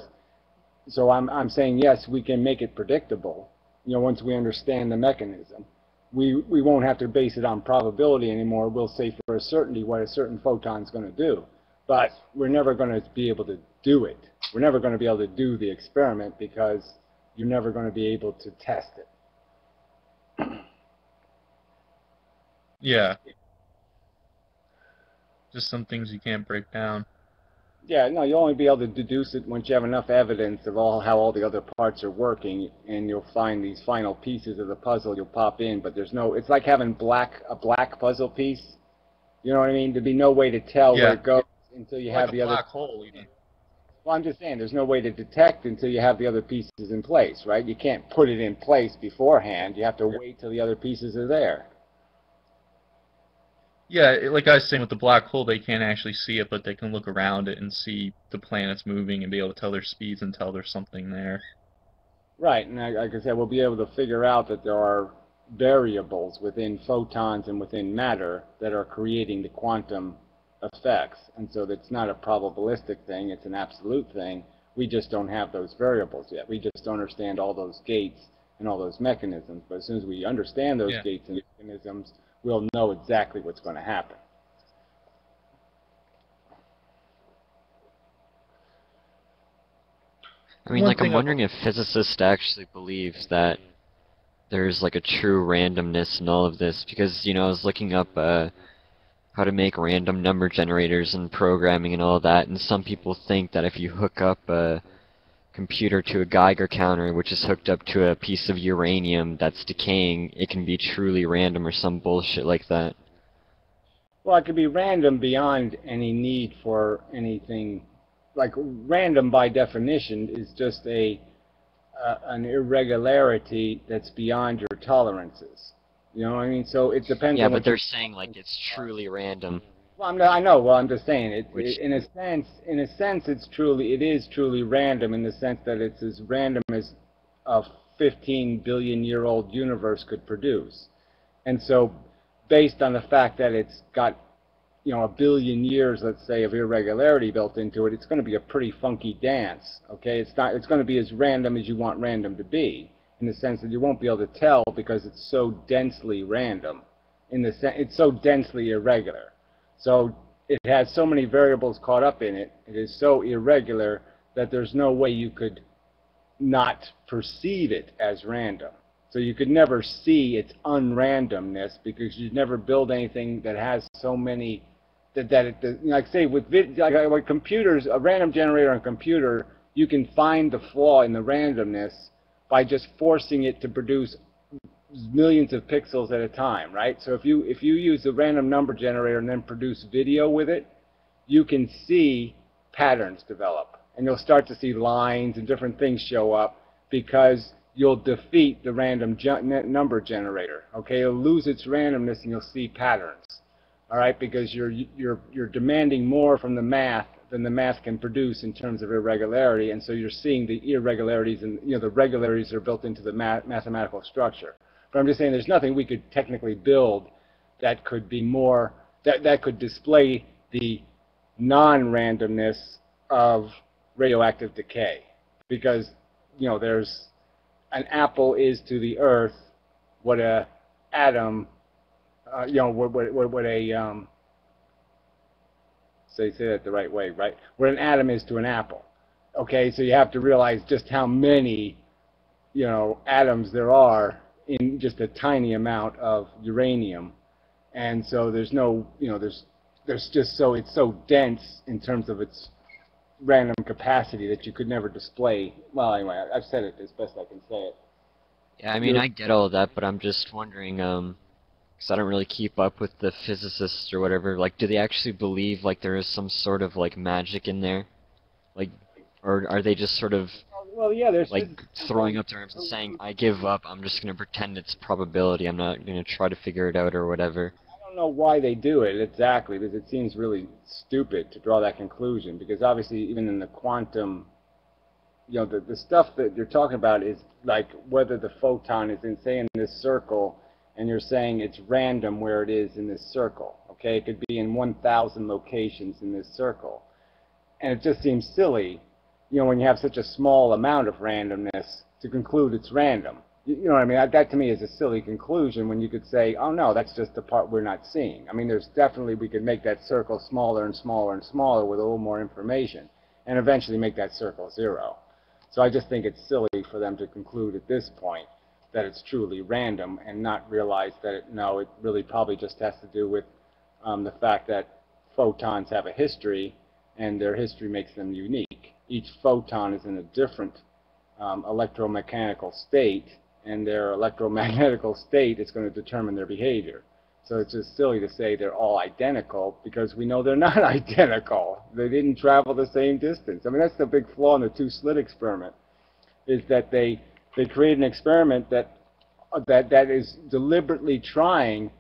So I'm saying, yes, we can make it predictable, once we understand the mechanism. We won't have to base it on probability anymore. We'll say for a certainty what a certain photon is going to do. But we're never going to be able to do it. We're never going to be able to do the experiment because you're never going to be able to test it. Yeah. Just some things you can't break down. Yeah, no, you'll only be able to deduce it once you have enough evidence of how all the other parts are working, and you'll find these final pieces of the puzzle you'll pop in, but there's no, it's like having a black puzzle piece. You know what I mean? There'd be no way to tell where Yeah, it goes until you like have a the other. black hole, even. Well, I'm just saying, there's no way to detect until you have the other pieces in place, right? You can't put it in place beforehand. You have to wait till the other pieces are there. Yeah, like I was saying with the black hole, they can't actually see it, but they can look around it and see the planets moving and be able to tell their speeds and tell there's something there. Right, and like I said, we'll be able to figure out that there are variables within photons and within matter that are creating the quantum effects. And so it's not a probabilistic thing, it's an absolute thing. We just don't have those variables yet. We just don't understand all those gates and all those mechanisms. But as soon as we understand those gates and mechanisms, we'll know exactly what's going to happen. I mean, like, I'm wondering if physicists actually believe that there's like a true randomness in all of this, because, you know, I was looking up how to make random number generators and programming and all of that, and some people think that if you hook up a computer to a Geiger counter, which is hooked up to a piece of uranium that's decaying, it can be truly random or some bullshit like that. Well, it could be random beyond any need for anything. Like, random by definition is just an irregularity that's beyond your tolerances. You know what I mean? So it depends Yeah, on but what they're saying like it's truly random. Well, I know. Well, I'm just saying Which- in a sense, it is truly random in the sense that it's as random as a 15 billion year old universe could produce. And so, based on the fact that it's got, you know, a billion years, let's say, of irregularity built into it, it's going to be a pretty funky dance. Okay, it's going to be as random as you want random to be, in the sense that you won't be able to tell because it's so densely random. It's so densely irregular. So it has so many variables caught up in it. It is so irregular that there's no way you could not perceive it as random. So you could never see its unrandomness because you'd never build anything that has so many like say with computers, a random generator on a computer, you can find the flaw in the randomness by just forcing it to produce millions of pixels at a time, right? So if you use a random number generator and then produce video with it, you can see patterns develop, and you'll start to see lines and different things show up because you'll defeat the random number generator. Okay, it'll lose its randomness and you'll see patterns. All right, because you're demanding more from the math than the math can produce in terms of irregularity, and so you're seeing the irregularities and, you know, the regularities that are built into the mathematical structure. But I'm just saying there's nothing we could technically build that could be more, that could display the non-randomness of radioactive decay. Because, you know, there's, an apple is to the earth what a atom, you know, what a, say that the right way, right? What an atom is to an apple. Okay, so you have to realize just how many, you know, atoms there are in just a tiny amount of uranium, and so there's no, you know, there's just so it's so dense in terms of its random capacity that you could never display. Well, anyway, I've said it as best I can say it. Yeah, I mean, I get all of that, but I'm just wondering, because I don't really keep up with the physicists or whatever, like, do they actually believe, like, there is some sort of, like, magic in there? Like, or are they just sort of, well, yeah, there's like, throwing up their arms and saying, I give up, I'm just going to pretend it's probability, I'm not going to try to figure it out or whatever? I don't know why they do it exactly, because it seems really stupid to draw that conclusion, because obviously even in the quantum, you know, the stuff that you're talking about is like whether the photon is in, say, in this circle, and you're saying it's random where it is in this circle. Okay, it could be in 1,000 locations in this circle, and it just seems silly, you know, when you have such a small amount of randomness to conclude it's random. You know what I mean? That to me is a silly conclusion when you could say, oh no, that's just the part we're not seeing. I mean, there's definitely, we could make that circle smaller and smaller and smaller with a little more information, and eventually make that circle zero. So I just think it's silly for them to conclude at this point that it's truly random and not realize that it really probably just has to do with the fact that photons have a history and their history makes them unique. Each photon is in a different electromechanical state, and their electromagnetical state is going to determine their behavior. So it's just silly to say they're all identical, because we know they're not identical. They didn't travel the same distance. I mean, that's the big flaw in the two-slit experiment, is that they create an experiment that is deliberately trying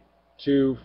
to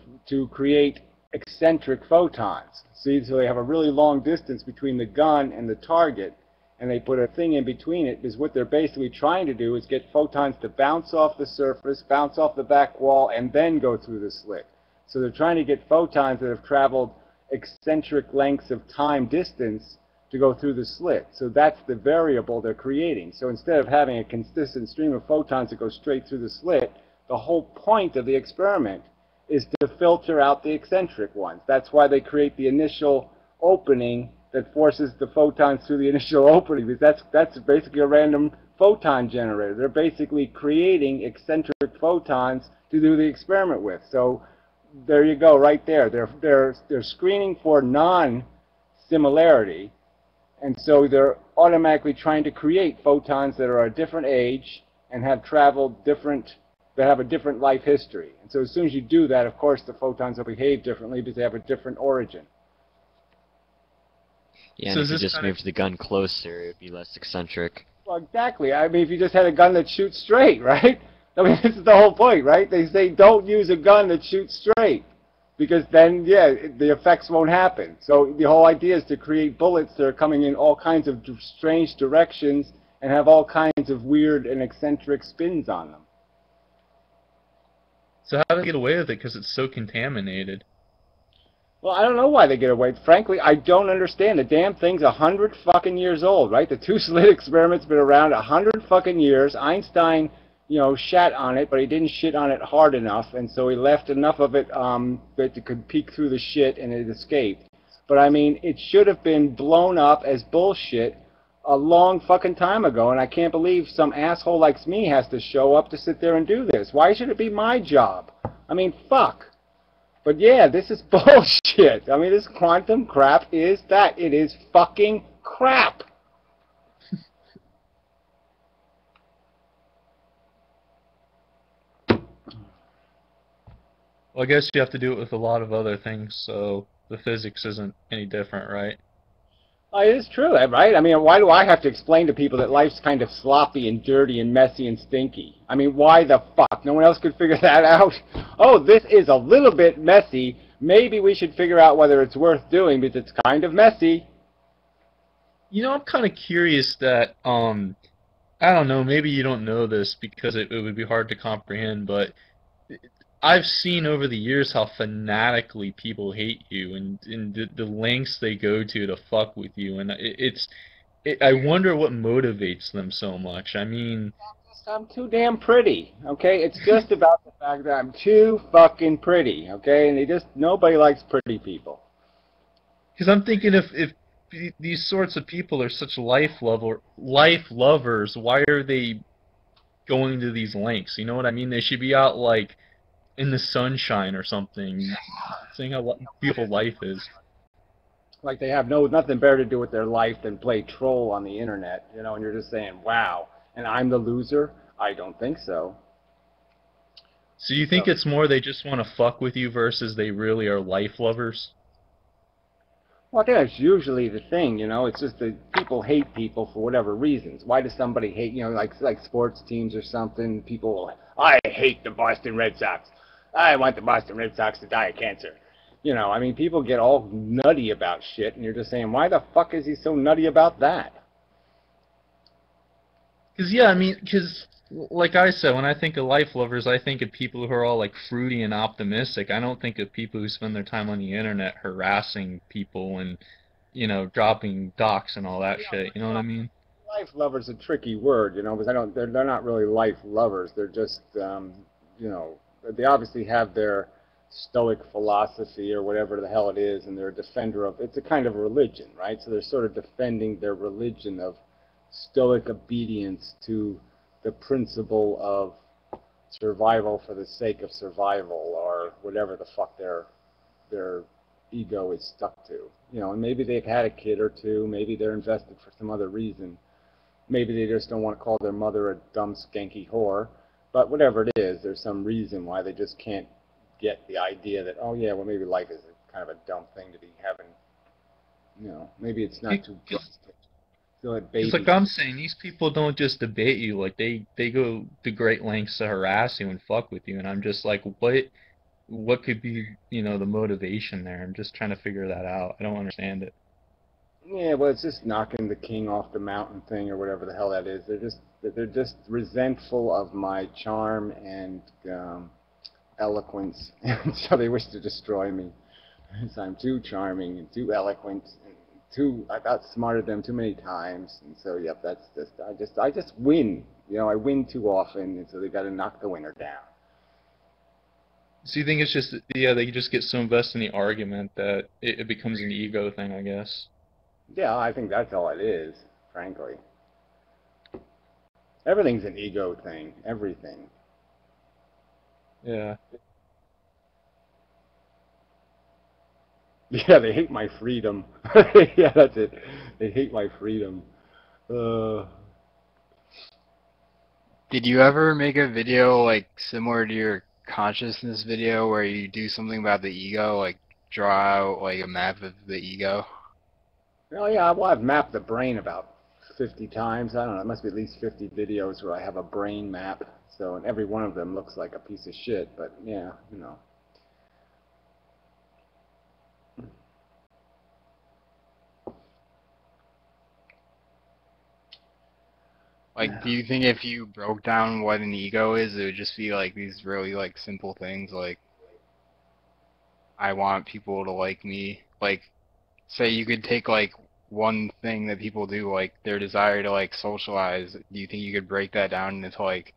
create eccentric photons. See, so they have a really long distance between the gun and the target, and they put a thing in between it, because what they're basically trying to do is get photons to bounce off the surface, bounce off the back wall, and then go through the slit. So they're trying to get photons that have traveled eccentric lengths of time distance to go through the slit. So that's the variable they're creating. So instead of having a consistent stream of photons that go straight through the slit, the whole point of the experiment is to filter out the eccentric ones. That's why they create the initial opening that forces the photons through the initial opening, because that's basically a random photon generator. They're basically creating eccentric photons to do the experiment with. So there you go, right there. They're screening for non-similarity, and so they're automatically trying to create photons that are a different age and have traveled different, that have a different life history. And so as soon as you do that, of course, the photons will behave differently because they have a different origin. Yeah, So and is if you this just kind of- moved the gun closer, it would be less eccentric. Well, exactly. I mean, if you just had a gun that shoots straight, right? I mean, this is the whole point, right? They say don't use a gun that shoots straight, because then, yeah, the effects won't happen. So the whole idea is to create bullets that are coming in all kinds of strange directions and have all kinds of weird and eccentric spins on them. So how do they get away with it? Because it's so contaminated. Well, I don't know why they get away. Frankly, I don't understand. The damn thing's 100 fucking years old, right? The two-slit experiment's been around 100 fucking years. Einstein, you know, shat on it, but he didn't shit on it hard enough, and so he left enough of it that it could peek through the shit and it escaped. But I mean, it should have been blown up as bullshit a long fucking time ago, and I can't believe some asshole like me has to show up to sit there and do this. Why should it be my job? I mean, fuck. But yeah, this is bullshit. I mean, this quantum crap is that. It is fucking crap. Well, I guess you have to do it with a lot of other things, so the physics isn't any different, right? It is true, right? I mean, why do I have to explain to people that life's kind of sloppy and dirty and messy and stinky? I mean, why the fuck? No one else could figure that out? Oh, this is a little bit messy. Maybe we should figure out whether it's worth doing because it's kind of messy. You know, I'm kind of curious that, I don't know, maybe you don't know this because it would be hard to comprehend, but I've seen over the years how fanatically people hate you and the lengths they go to fuck with you, and I wonder what motivates them so much. I mean, I'm too damn pretty, okay? It's just about the fact that I'm too fucking pretty, okay? And nobody likes pretty people. because I'm thinking if these sorts of people are such life lovers, why are they going to these lengths? You know what I mean? They should be out like in the sunshine or something, seeing how beautiful life is. Like they have nothing better to do with their life than play troll on the internet, you know, and you're just saying, wow, and I'm the loser? I don't think so. So you think it's more they just want to fuck with you versus they really are life lovers? Well, I think that's usually the thing, you know. It's just that people hate people for whatever reasons. Why does somebody hate, you know, like sports teams or something? People, I hate the Boston Red Sox. I want the Boston Red Sox to die of cancer. You know, I mean, people get all nutty about shit, and you're just saying, why the fuck is he so nutty about that? Because, yeah, I mean, because, like I said, when I think of life lovers, I think of people who are all, like, fruity and optimistic. I don't think of people who spend their time on the internet harassing people and, you know, dropping docs and all that shit. You know what I mean? Life lover's a tricky word, you know, because they're not really life lovers. They're just, you know, they obviously have their Stoic philosophy or whatever the hell it is, and they're a defender of, it's a kind of religion, right? So they're sort of defending their religion of Stoic obedience to the principle of survival for the sake of survival, or whatever the fuck their ego is stuck to. You know, and maybe they've had a kid or two, maybe they're invested for some other reason. Maybe they just don't want to call their mother a dumb, skanky whore. But whatever it is, there's some reason why they just can't get the idea that, oh yeah, well maybe life is kind of a dumb thing to be having. You know, maybe it's not too drastic. It's like I'm saying, these people don't just debate you, like they go to great lengths to harass you and fuck with you, and I'm just like, what could be, you know, the motivation there? I'm just trying to figure that out. I don't understand it. Yeah, well, it's just knocking the king off the mountain thing or whatever the hell that is. They're just resentful of my charm and eloquence, and so they wish to destroy me. Because I'm too charming and too eloquent and I've outsmarted them too many times, and so yep, that's just I just win. You know, I win too often, and so they got to knock the winner down. So you think it's just, yeah, they just get so invested in the argument that it becomes an ego thing, I guess. Yeah, I think that's all it is, frankly. Everything's an ego thing. Everything. Yeah. Yeah, they hate my freedom. Yeah, that's it. They hate my freedom. Did you ever make a video like similar to your consciousness video where you do something about the ego, like draw out like a map of the ego? Oh yeah, well, I've mapped the brain about 50 times. I don't know, it must be at least 50 videos where I have a brain map. So, and every one of them looks like a piece of shit, but yeah, you know. Like, do you think if you broke down what an ego is, it would just be like these really like simple things like, I want people to like me? Like, say you could take like one thing that people do, like their desire to like socialize. Do you think you could break that down into like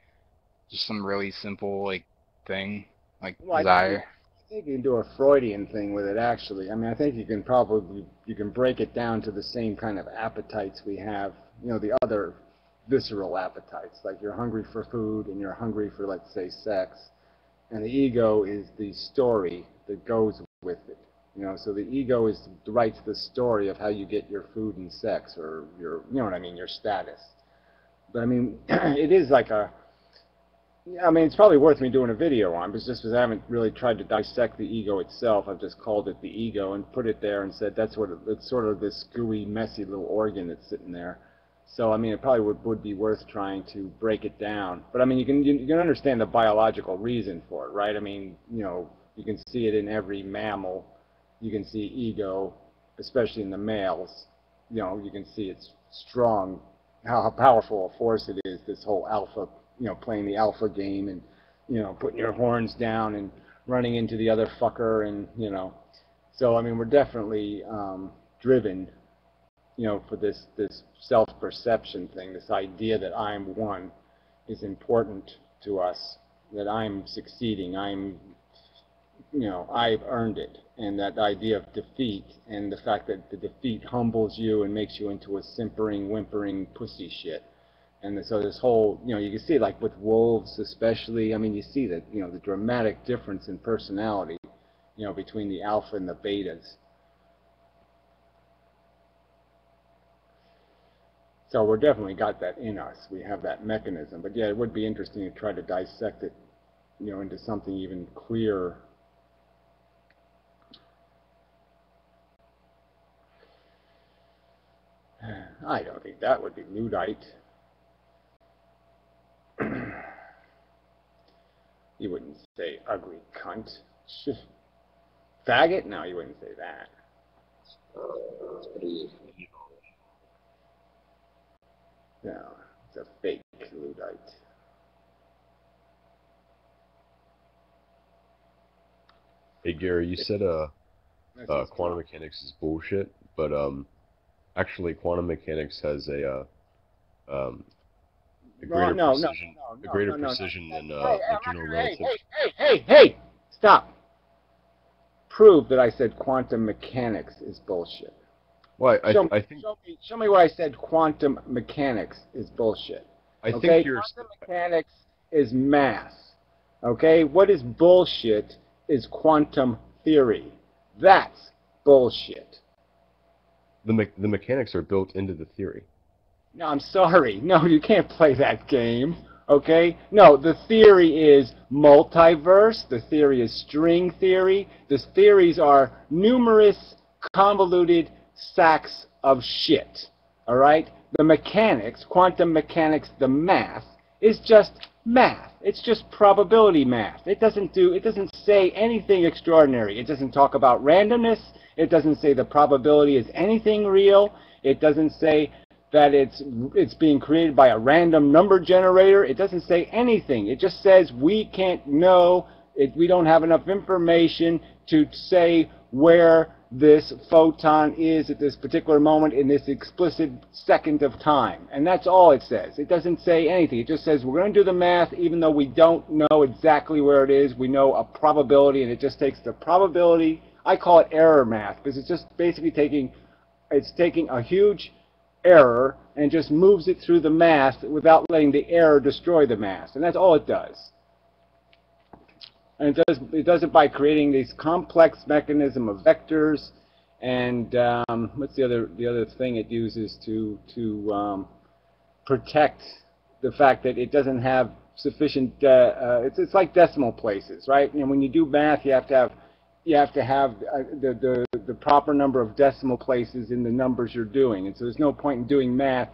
just some really simple like thing, like Well, desire? I think you can do a Freudian thing with it, actually. I mean, I think you can break it down to the same kind of appetites we have, you know, the other visceral appetites, like you're hungry for food and you're hungry for, let's say, sex, and the ego is the story that goes with it. You know, so the ego writes the story of how you get your food and sex, or your, you know what I mean, your status. But I mean, it is like a, I mean, it's probably worth me doing a video on, but just because I haven't really tried to dissect the ego itself. I've just called it the ego and put it there and said that's what it's sort of this gooey, messy little organ that's sitting there. So I mean, it probably would be worth trying to break it down. But I mean, you can understand the biological reason for it, right? I mean, you know, you can see it in every mammal. You can see ego, especially in the males. You know, you can see it's strong, how powerful a force it is. This whole alpha, you know, playing the alpha game and, you know, putting your horns down and running into the other fucker, and, you know. So I mean, we're definitely driven, you know, for this self-perception thing, this idea that I'm one is important to us, that I'm succeeding, I'm, you know, I've earned it, and that idea of defeat, and the fact that the defeat humbles you and makes you into a simpering, whimpering pussy shit. And so this whole, you know, you can see it like with wolves especially. I mean, you see that, you know, the dramatic difference in personality, you know, between the alpha and the betas. So we're definitely got that in us. We have that mechanism. But yeah, it would be interesting to try to dissect it, you know, into something even clearer. I don't think that would be Luddite. You wouldn't say ugly cunt. Faggot? No, you wouldn't say that. No, it's a fake Luddite. Hey Gary, you said quantum mechanics is bullshit, but actually quantum mechanics has a greater precision than the general relativity. Hey! Stop. Prove that I said quantum mechanics is bullshit. Well, I think... Show me where I said quantum mechanics is bullshit. I think you're... Quantum mechanics is math. Okay? What is bullshit is quantum theory. That's bullshit. The mechanics are built into the theory. No, I'm sorry. No, you can't play that game. Okay? No, the theory is multiverse. The theory is string theory. The theories are numerous, convoluted sacks of shit. All right? The mechanics, quantum mechanics, the math, is just math. It's just probability math. It doesn't say anything extraordinary. It doesn't talk about randomness. It doesn't say the probability is anything real. It doesn't say that it's being created by a random number generator. It doesn't say anything. It just says we can't know, we don't have enough information to say where this photon is at this particular moment in this explicit second of time. And that's all it says. It doesn't say anything. It just says we're going to do the math even though we don't know exactly where it is. We know a probability, and it just takes the probability. I call it error math because it's just basically taking a huge error and just moves it through the math without letting the error destroy the math. And that's all it does. And it does it by creating this complex mechanism of vectors, and what's the other thing it uses to protect the fact that it doesn't have sufficient. It's like decimal places, right? And when you do math, you have to have the proper number of decimal places in the numbers you're doing, and so there's no point in doing math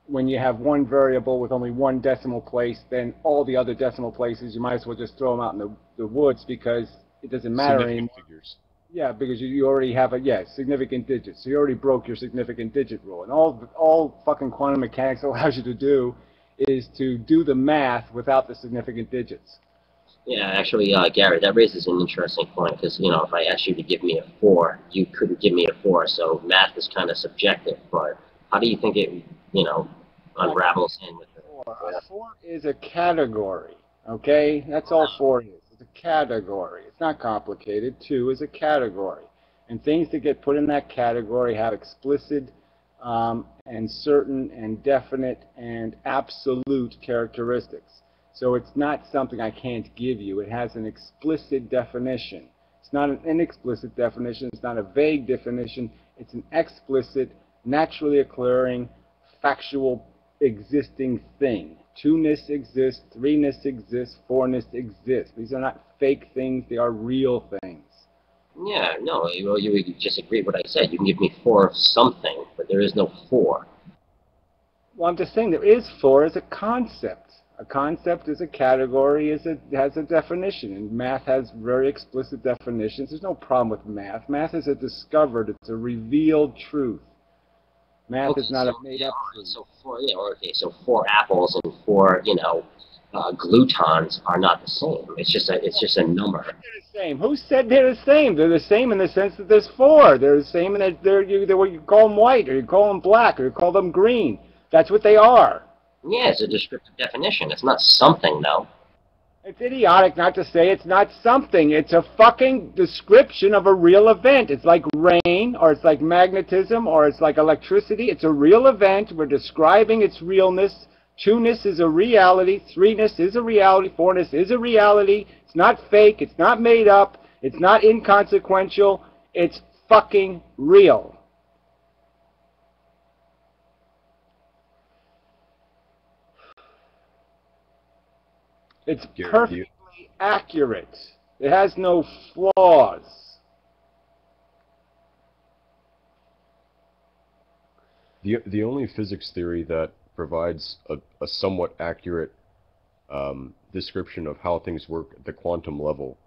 when you have one variable with only one decimal place. Then all the other decimal places, you might as well just throw them out in the woods because it doesn't matter anymore. Figures. Yeah, because you already have significant digits. So you already broke your significant digit rule. And all fucking quantum mechanics allows you to do is to do the math without the significant digits. Yeah, actually, Gary, that raises an interesting point because, if I asked you to give me a 4, you couldn't give me a 4, so math is kind of subjective. But how do you think it, unravels in with the 4? 4 is a category, okay? That's all 4 is. It's a category. It's not complicated. 2 is a category. And things that get put in that category have explicit and certain and definite and absolute characteristics. So it's not something I can't give you. It has an explicit definition. It's not an inexplicit definition. It's not a vague definition. It's an explicit, naturally occurring, factual, existing thing. 2-ness exists, 3-ness exists, 4-ness exists. These are not fake things. They are real things. Yeah, no, you just agree with what I said. You can give me 4 of something, but there is no 4. Well, I'm just saying there is 4 as a concept. A concept is a category, has a definition, and math has very explicit definitions. There's no problem with math. Math is a discovered, it's a revealed truth. Math is not a made-up truth. So 4 apples and 4, glutons are not the same. It's just a number. They're the same. Who said they're the same? They're the same in the sense that there's 4. They're the same in that you call them white, or you call them black, or you call them green. That's what they are. Yeah, it's a descriptive definition. It's not something, though. It's idiotic not to say it's not something. It's a fucking description of a real event. It's like rain, or it's like magnetism, or it's like electricity. It's a real event. We're describing its realness. 2-ness is a reality. 3-ness is a reality. 4-ness is a reality. It's not fake. It's not made up. It's not inconsequential. It's fucking real. It's perfectly accurate. It has no flaws. The only physics theory that provides a somewhat accurate description of how things work at the quantum level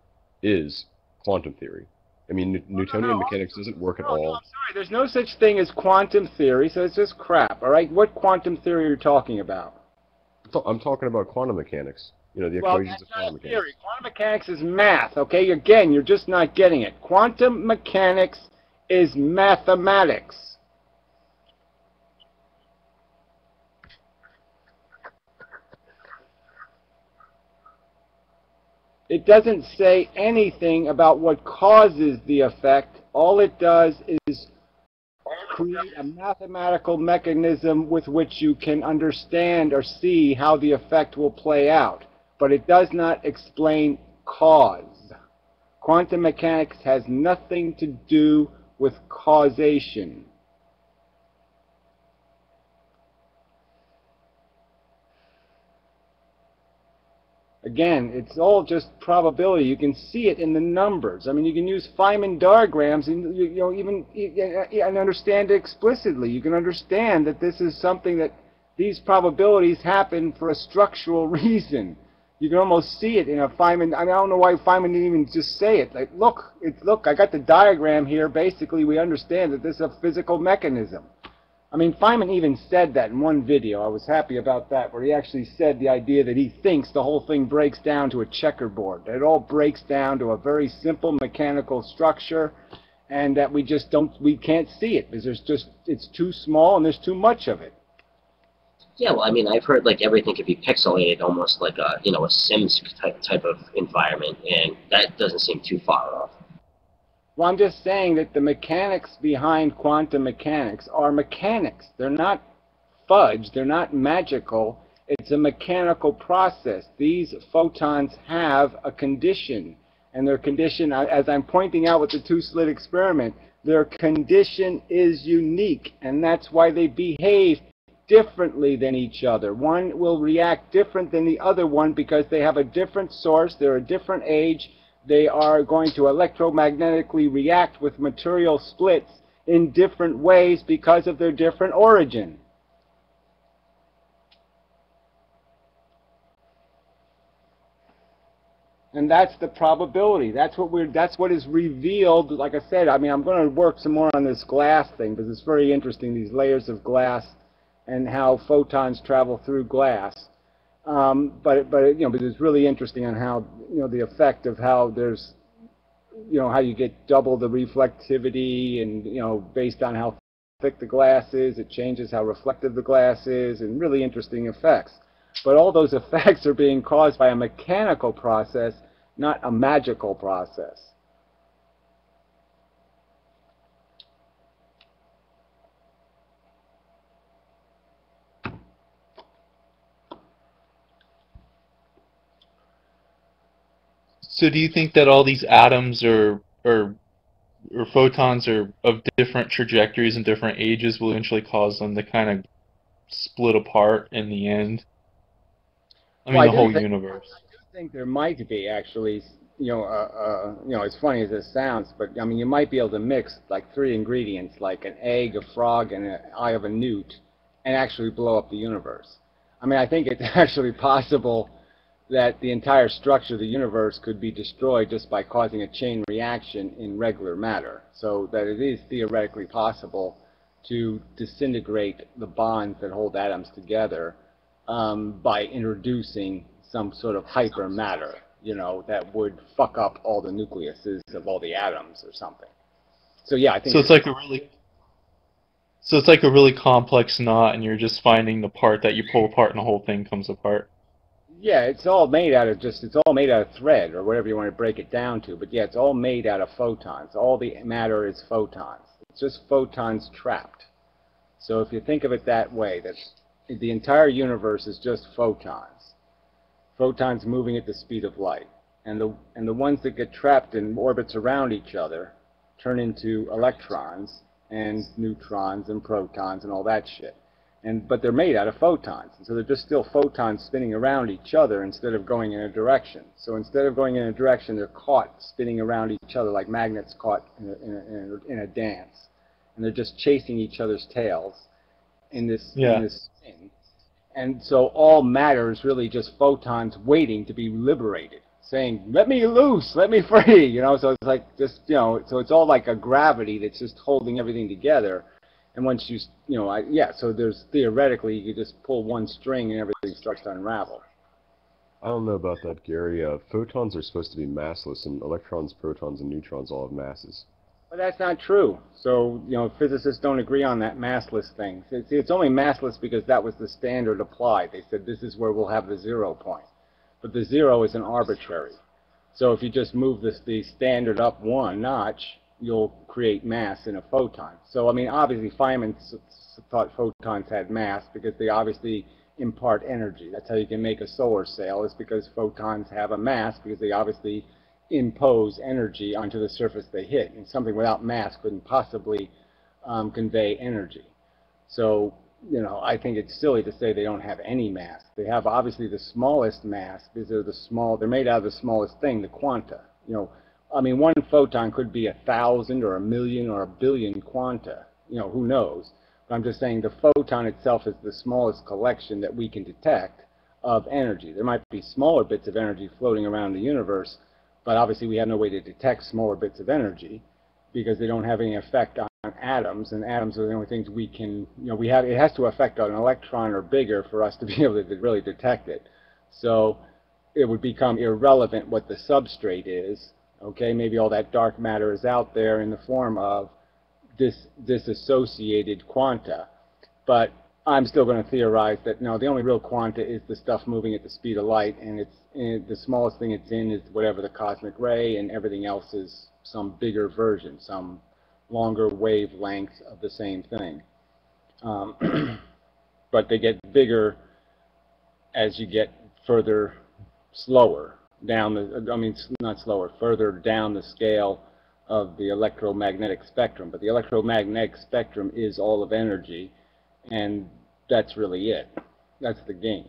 is quantum theory. I mean, Newtonian mechanics doesn't work at all. I'm sorry, there's no such thing as quantum theory, so it's just crap, all right? What quantum theory are you talking about? I'm talking about quantum mechanics. The equations of quantum mechanics. Theory. Quantum mechanics is math, okay? Again, you're just not getting it. Quantum mechanics is mathematics. It doesn't say anything about what causes the effect. All it does is create a mathematical mechanism with which you can understand or see how the effect will play out. But it does not explain cause. Quantum mechanics has nothing to do with causation. Again, it's all just probability. You can see it in the numbers. I mean, you can use Feynman diagrams and and understand it explicitly. You can understand that this is something that these probabilities happen for a structural reason. You can almost see it in a Feynman. I mean, I don't know why Feynman didn't even just say it. Like, look, I got the diagram here. Basically, we understand that this is a physical mechanism. I mean, Feynman even said that in one video. I was happy about that, where he actually said the idea that he thinks the whole thing breaks down to a checkerboard. That it all breaks down to a very simple mechanical structure, and that we can't see it because it's too small and there's too much of it. Yeah, well, I mean, I've heard like everything could be pixelated, almost like a a Sims type of environment, and that doesn't seem too far off. Well, I'm just saying that the mechanics behind quantum mechanics are mechanics. They're not fudge. They're not magical. It's a mechanical process. These photons have a condition, and their condition, as I'm pointing out with the two-slit experiment, their condition is unique, and that's why they behave differently than each other. One will react different than the other one because they have a different source, they're a different age, they are going to electromagnetically react with material splits in different ways because of their different origin. And that's the probability. That's what is revealed. Like I said, I mean, I'm going to work some more on this glass thing because it's very interesting, these layers of glass and how photons travel through glass. But because it's really interesting on how, the effect of how there's, how you get double the reflectivity, and, based on how thick the glass is, it changes how reflective the glass is, and really interesting effects. But all those effects are being caused by a mechanical process, not a magical process. So do you think that all these atoms or photons are of different trajectories and different ages will eventually cause them to kind of split apart in the end? I mean, Well, the whole universe. I do think there might be actually, as funny as this sounds, but I mean, you might be able to mix like 3 ingredients, like an egg, a frog, and an eye of a newt, and actually blow up the universe. I mean, I think it's actually possible that the entire structure of the universe could be destroyed just by causing a chain reaction in regular matter. So that it is theoretically possible to disintegrate the bonds that hold atoms together by introducing some sort of hypermatter, that would fuck up all the nucleuses of all the atoms or something. So yeah, I think. So it's like a really complex knot, and you're just finding the part that you pull apart, and the whole thing comes apart. Yeah, it's all made out of thread, or whatever you want to break it down to. But yeah, it's all made out of photons. All the matter is photons. It's just photons trapped. So if you think of it that way, that the entire universe is just photons. Photons moving at the speed of light. And the ones that get trapped in orbits around each other turn into electrons and neutrons and protons and all that shit. But they're made out of photons, and so they're just still photons spinning around each other instead of going in a direction. So instead of going in a direction, they're caught spinning around each other like magnets caught in a dance, and they're just chasing each other's tails in this spin. And so all matter is really just photons waiting to be liberated, saying, "Let me loose, let me free." So it's like just so it's all like a gravity that's just holding everything together. And once so there's theoretically you could just pull one string and everything starts to unravel. I don't know about that, Gary. Photons are supposed to be massless, and electrons, protons, and neutrons all have masses. But that's not true. So, physicists don't agree on that massless thing. It's only massless because that was the standard applied. They said this is where we'll have the 0 point. But the 0 is an arbitrary. So if you just move the standard up 1 notch, you'll create mass in a photon. So, I mean, obviously Feynman thought photons had mass because they obviously impart energy. That's how you can make a solar sail, is because photons have a mass, because they obviously impose energy onto the surface they hit, and something without mass couldn't possibly convey energy. So, you know, I think it's silly to say they don't have any mass. They have obviously the smallest mass because they're made out of the smallest thing, the quanta. You know, I mean, one photon could be 1,000 or 1,000,000 or 1,000,000,000 quanta. You know, who knows? But I'm just saying the photon itself is the smallest collection that we can detect of energy. There might be smaller bits of energy floating around the universe, but obviously we have no way to detect smaller bits of energy because they don't have any effect on atoms, and atoms are the only things we can, you know, it has to affect an electron or bigger for us to be able to really detect it. So it would become irrelevant what the substrate is. Okay, maybe all that dark matter is out there in the form of disassociated quanta, but I'm still going to theorize that no, the only real quanta is the stuff moving at the speed of light, and the smallest thing it's in is whatever the cosmic ray, and everything else is some bigger version, some longer wavelength of the same thing. But they get bigger as you get further slower down the, I mean, not slower, further down the scale of the electromagnetic spectrum. But the electromagnetic spectrum is all of energy, and that's really it. That's the game.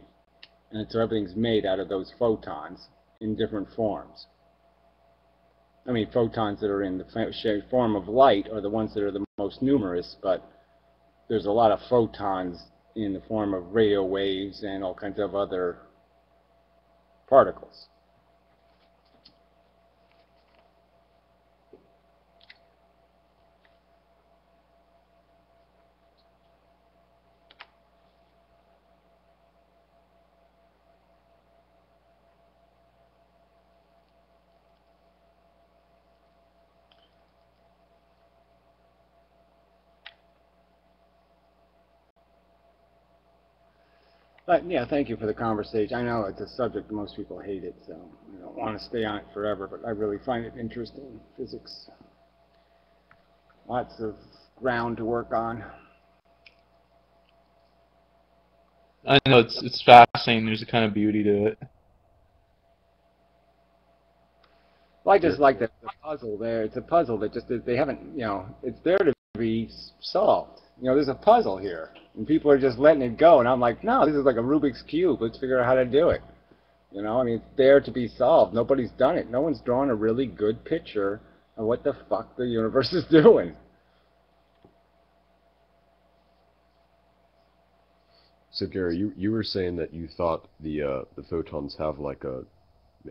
And so everything's made out of those photons in different forms. I mean, photons that are in the form of light are the ones that are the most numerous, but there's a lot of photons in the form of radio waves and all kinds of other particles. But yeah, thank you for the conversation. I know it's a subject that most people hate it, so I don't want to stay on it forever, but I really find it interesting, physics. Lots of ground to work on. I know it's fascinating. There's a kind of beauty to it. Well, I just like the puzzle there. It's a puzzle that just, they haven't, you know, it's there to be solved. You know, there's a puzzle here, and people are just letting it go, and I'm like, no, this is like a Rubik's Cube. Let's figure out how to do it. You know, I mean, it's there to be solved. Nobody's done it. No one's drawn a really good picture of what the fuck the universe is doing. So Gary, you were saying that you thought the photons have like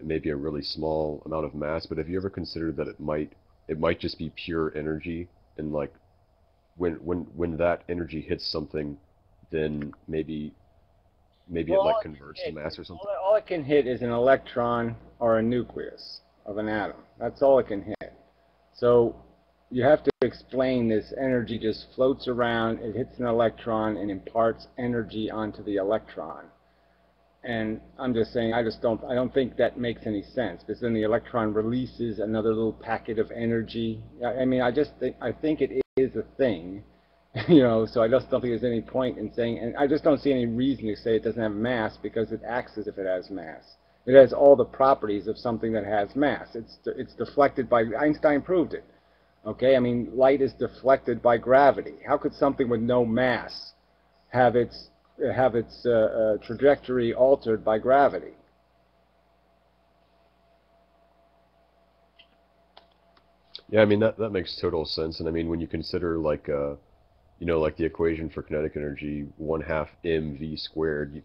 maybe a really small amount of mass, but have you ever considered that it might just be pure energy, and like when that energy hits something, then maybe it like converts to mass or something? All it can hit is an electron or a nucleus of an atom. That's all it can hit. So you have to explain this energy just floats around, it hits an electron and imparts energy onto the electron. And I'm just saying, I don't think that makes any sense, because then the electron releases another little packet of energy. I mean, I think it is a thing, you know, so I just don't think there's any point in saying, and I just don't see any reason to say it doesn't have mass, because it acts as if it has mass. It has all the properties of something that has mass. It's deflected by, Einstein proved it. Okay, I mean, light is deflected by gravity. How could something with no mass have its trajectory altered by gravity? Yeah, I mean that makes total sense. And I mean, when you consider like you know, like the equation for kinetic energy, 1/2 mv squared,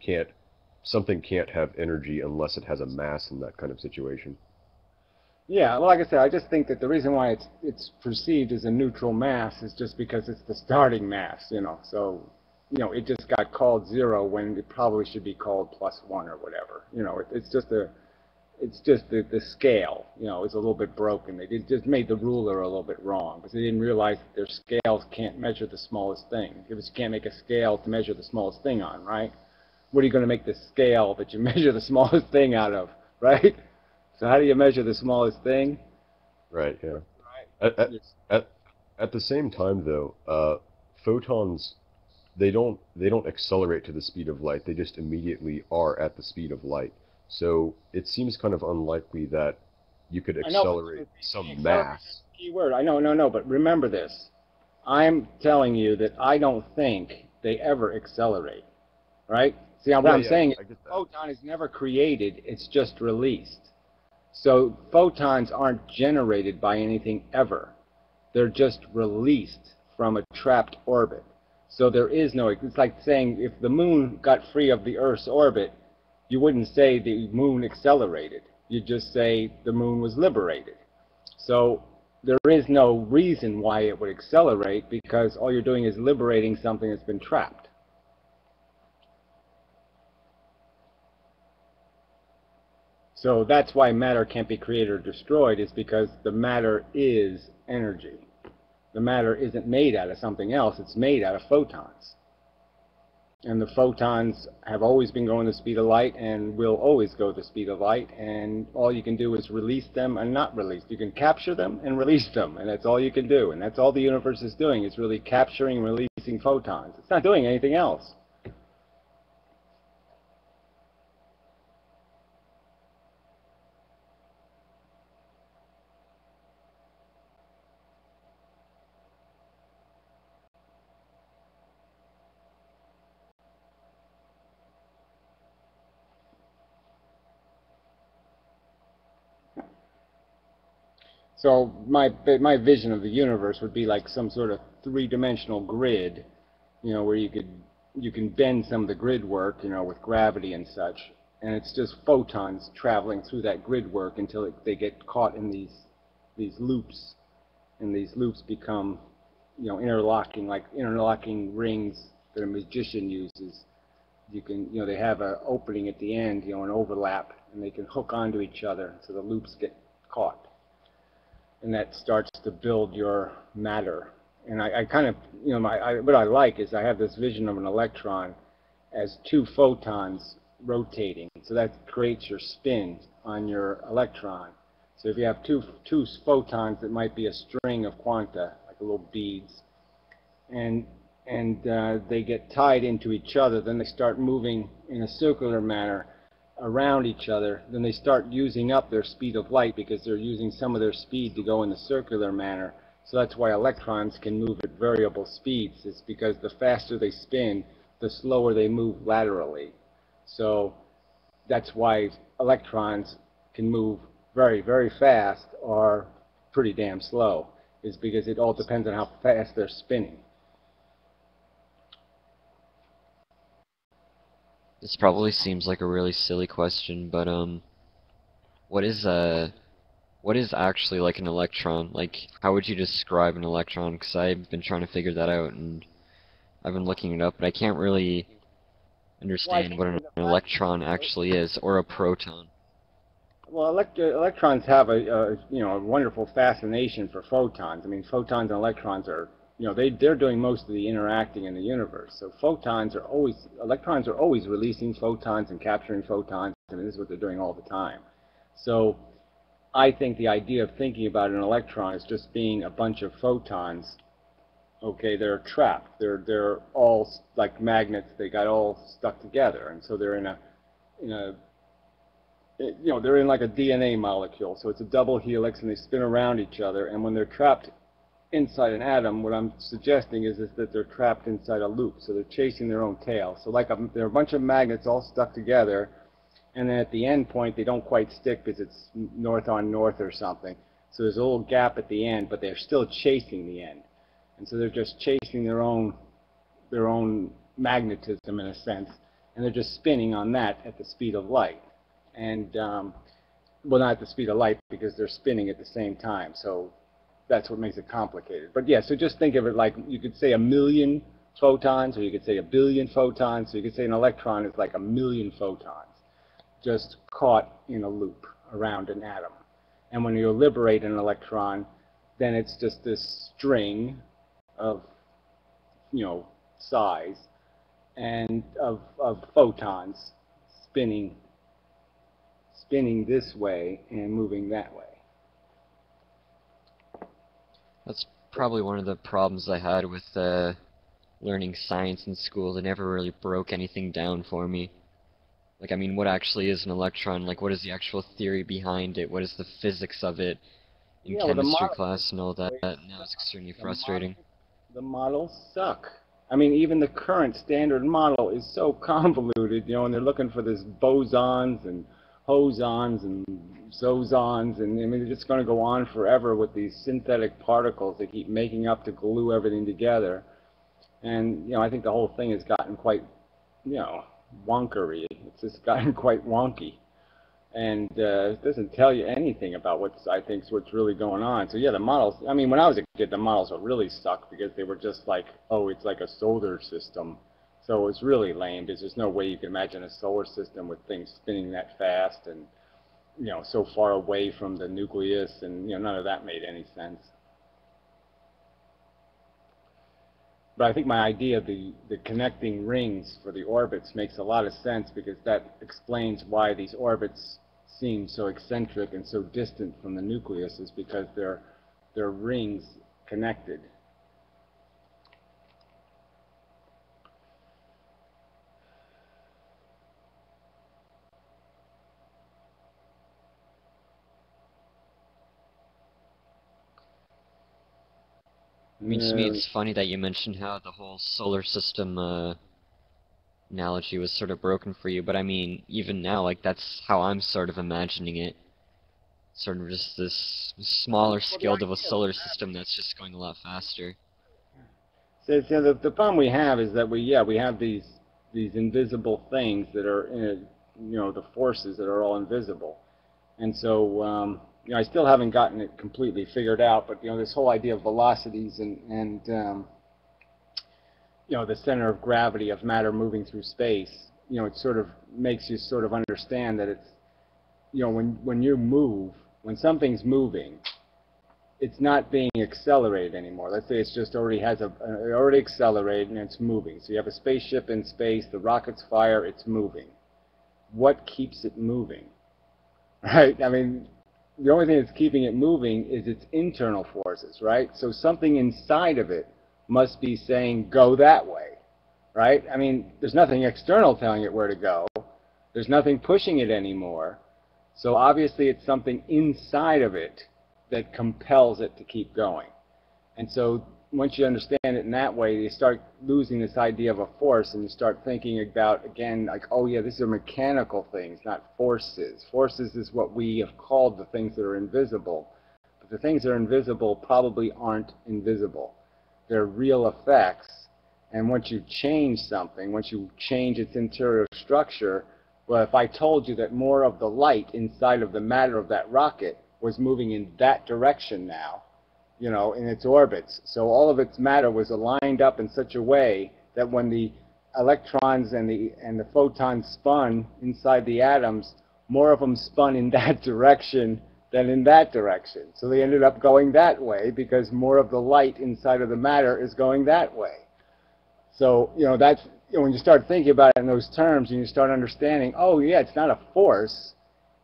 something can't have energy unless it has a mass in that kind of situation. Yeah, well, like I said, I just think that the reason why it's perceived as a neutral mass is just because it's the starting mass, you know. So, you know, it just got called 0 when it probably should be called +1 or whatever. You know, it's just the scale, you know, is a little bit broken. They just made the ruler a little bit wrong, because they didn't realize that their scales can't measure the smallest thing. Because you can't make a scale to measure the smallest thing on, right? What are you going to make the scale that you measure the smallest thing out of, right? So how do you measure the smallest thing? Right, yeah. Right. At the same time, though, photons, they don't accelerate to the speed of light. They just immediately are at the speed of light. So it seems kind of unlikely that you could I know, but accelerate the some acceleration is mass. the key word. I know, no, but remember this. I'm telling you that I don't think they ever accelerate, right? See, what Yeah, I'm yeah, saying is I get the that. photon is never created, it's just released. So photons aren't generated by anything ever. They're just released from a trapped orbit. So there is no, it's like saying if the moon got free of the Earth's orbit, you wouldn't say the moon accelerated. You'd just say the moon was liberated. So there is no reason why it would accelerate because all you're doing is liberating something that's been trapped. So that's why matter can't be created or destroyed, is because the matter is energy. The matter isn't made out of something else, it's made out of photons. And the photons have always been going the speed of light and will always go the speed of light, and all you can do is release them and not release. You can capture them and release them, and that's all you can do. And that's all the universe is doing, is really capturing and releasing photons. It's not doing anything else. So my vision of the universe would be like some sort of three-dimensional grid, where you can bend some of the grid work, with gravity and such, and it's just photons traveling through that grid work until they get caught in these loops, and these loops become, interlocking, like interlocking rings that a magician uses. You can, they have an opening at the end, an overlap, and they can hook onto each other so the loops get caught. And that starts to build your matter. And I kind of, what I like is I have this vision of an electron as two photons rotating. So that creates your spin on your electron. So if you have two photons that might be a string of quanta, like little beads, and they get tied into each other, then they start moving in a circular manner around each other, then they start using up their speed of light because they're using some of their speed to go in the circular manner. So that's why electrons can move at variable speeds. It's because the faster they spin, the slower they move laterally. So that's why electrons can move very, very fast or pretty damn slow, is because it all depends on how fast they're spinning. This probably seems like a really silly question, but what is actually like an electron? Like, how would you describe an electron? Because I've been trying to figure that out, and I've been looking it up, but I can't really Well, I understand think what an the fact, electron actually is, or a proton. well, electrons have a wonderful fascination for photons. I mean, photons and electrons are, they're doing most of the interacting in the universe. So electrons are always releasing photons and capturing photons, and this is what they're doing all the time. So I think the idea of thinking about an electron as just being a bunch of photons, okay, they're trapped. They're all like magnets. They got all stuck together, and so they're in a they're in like a DNA molecule, so it's a double helix, and they spin around each other. And when they're trapped inside an atom, what I'm suggesting is that they're trapped inside a loop, so they're chasing their own tail. So like they're a bunch of magnets all stuck together, and then at the end point, they don't quite stick because it's north on north or something. So there's a little gap at the end, but they're still chasing the end, and so they're just chasing their own magnetism in a sense, and they're just spinning on that at the speed of light. And well, not at the speed of light because they're spinning at the same time. So that's what makes it complicated. But yeah, so just think of it like you could say 1,000,000 photons, or you could say 1,000,000,000 photons. So you could say an electron is like 1,000,000 photons just caught in a loop around an atom. And when you liberate an electron, then it's just this string of, size and of photons spinning this way and moving that way. That's probably one of the problems I had with learning science in school. They never really broke anything down for me. Like, I mean, what actually is an electron? Like, what is the actual theory behind it? What is the physics of it in Yeah, well, the chemistry model, class and all that? the Now it's extremely model, frustrating. the models suck. I mean, even the current standard model is so convoluted, you know, and they're looking for this bosons and hosons and zosons, and I mean, they're just going to go on forever with these synthetic particles they keep making up to glue everything together. And, you know, I think the whole thing has gotten quite, you know, wonkery. It's just gotten quite wonky. And it doesn't tell you anything about what's really going on. So yeah, the models, I mean, when I was a kid, the models would really suck because they were just like, oh, it's like a solar system. So it's really lame because there's no way you can imagine a solar system with things spinning that fast and, you know, so far away from the nucleus, and, you know, none of that made any sense. But I think my idea of the connecting rings for the orbits makes a lot of sense, because that explains why these orbits seem so eccentric and so distant from the nucleus, is because they're rings connected. I mean, to me, it's funny that you mentioned how the whole solar system analogy was sort of broken for you, but I mean, even now, like, that's how I'm sort of imagining it. Sort of just this smaller scale of a solar system that's just going a lot faster. So the problem we have is that we have these invisible things that are in it, you know, the forces that are all invisible. And so you know, I still haven't gotten it completely figured out, but, you know, this whole idea of velocities and you know, the center of gravity of matter moving through space, you know, it sort of makes you sort of understand that it's, you know, when you move, when something's moving, it's not being accelerated anymore. Let's say it's just already accelerated and it's moving. So you have a spaceship in space, the rockets fire, it's moving. What keeps it moving? Right? I mean, the only thing that's keeping it moving is its internal forces, right? So something inside of it must be saying, go that way, right? I mean, there's nothing external telling it where to go. There's nothing pushing it anymore. So obviously it's something inside of it that compels it to keep going. And so once you understand it in that way, you start losing this idea of a force, and you start thinking about, again, like, oh yeah, these are mechanical things, not forces. Forces is what we have called the things that are invisible. But the things that are invisible probably aren't invisible. They're real effects. And once you change something, once you change its interior structure, well, if I told you that more of the light inside of the matter of that rocket was moving in that direction now, you know, in its orbits, so all of its matter was aligned up in such a way that when the electrons and the photons spun inside the atoms, more of them spun in that direction than in that direction. So they ended up going that way because more of the light inside of the matter is going that way. So, you know, that's, you know, when you start thinking about it in those terms and you start understanding, oh yeah, it's not a force,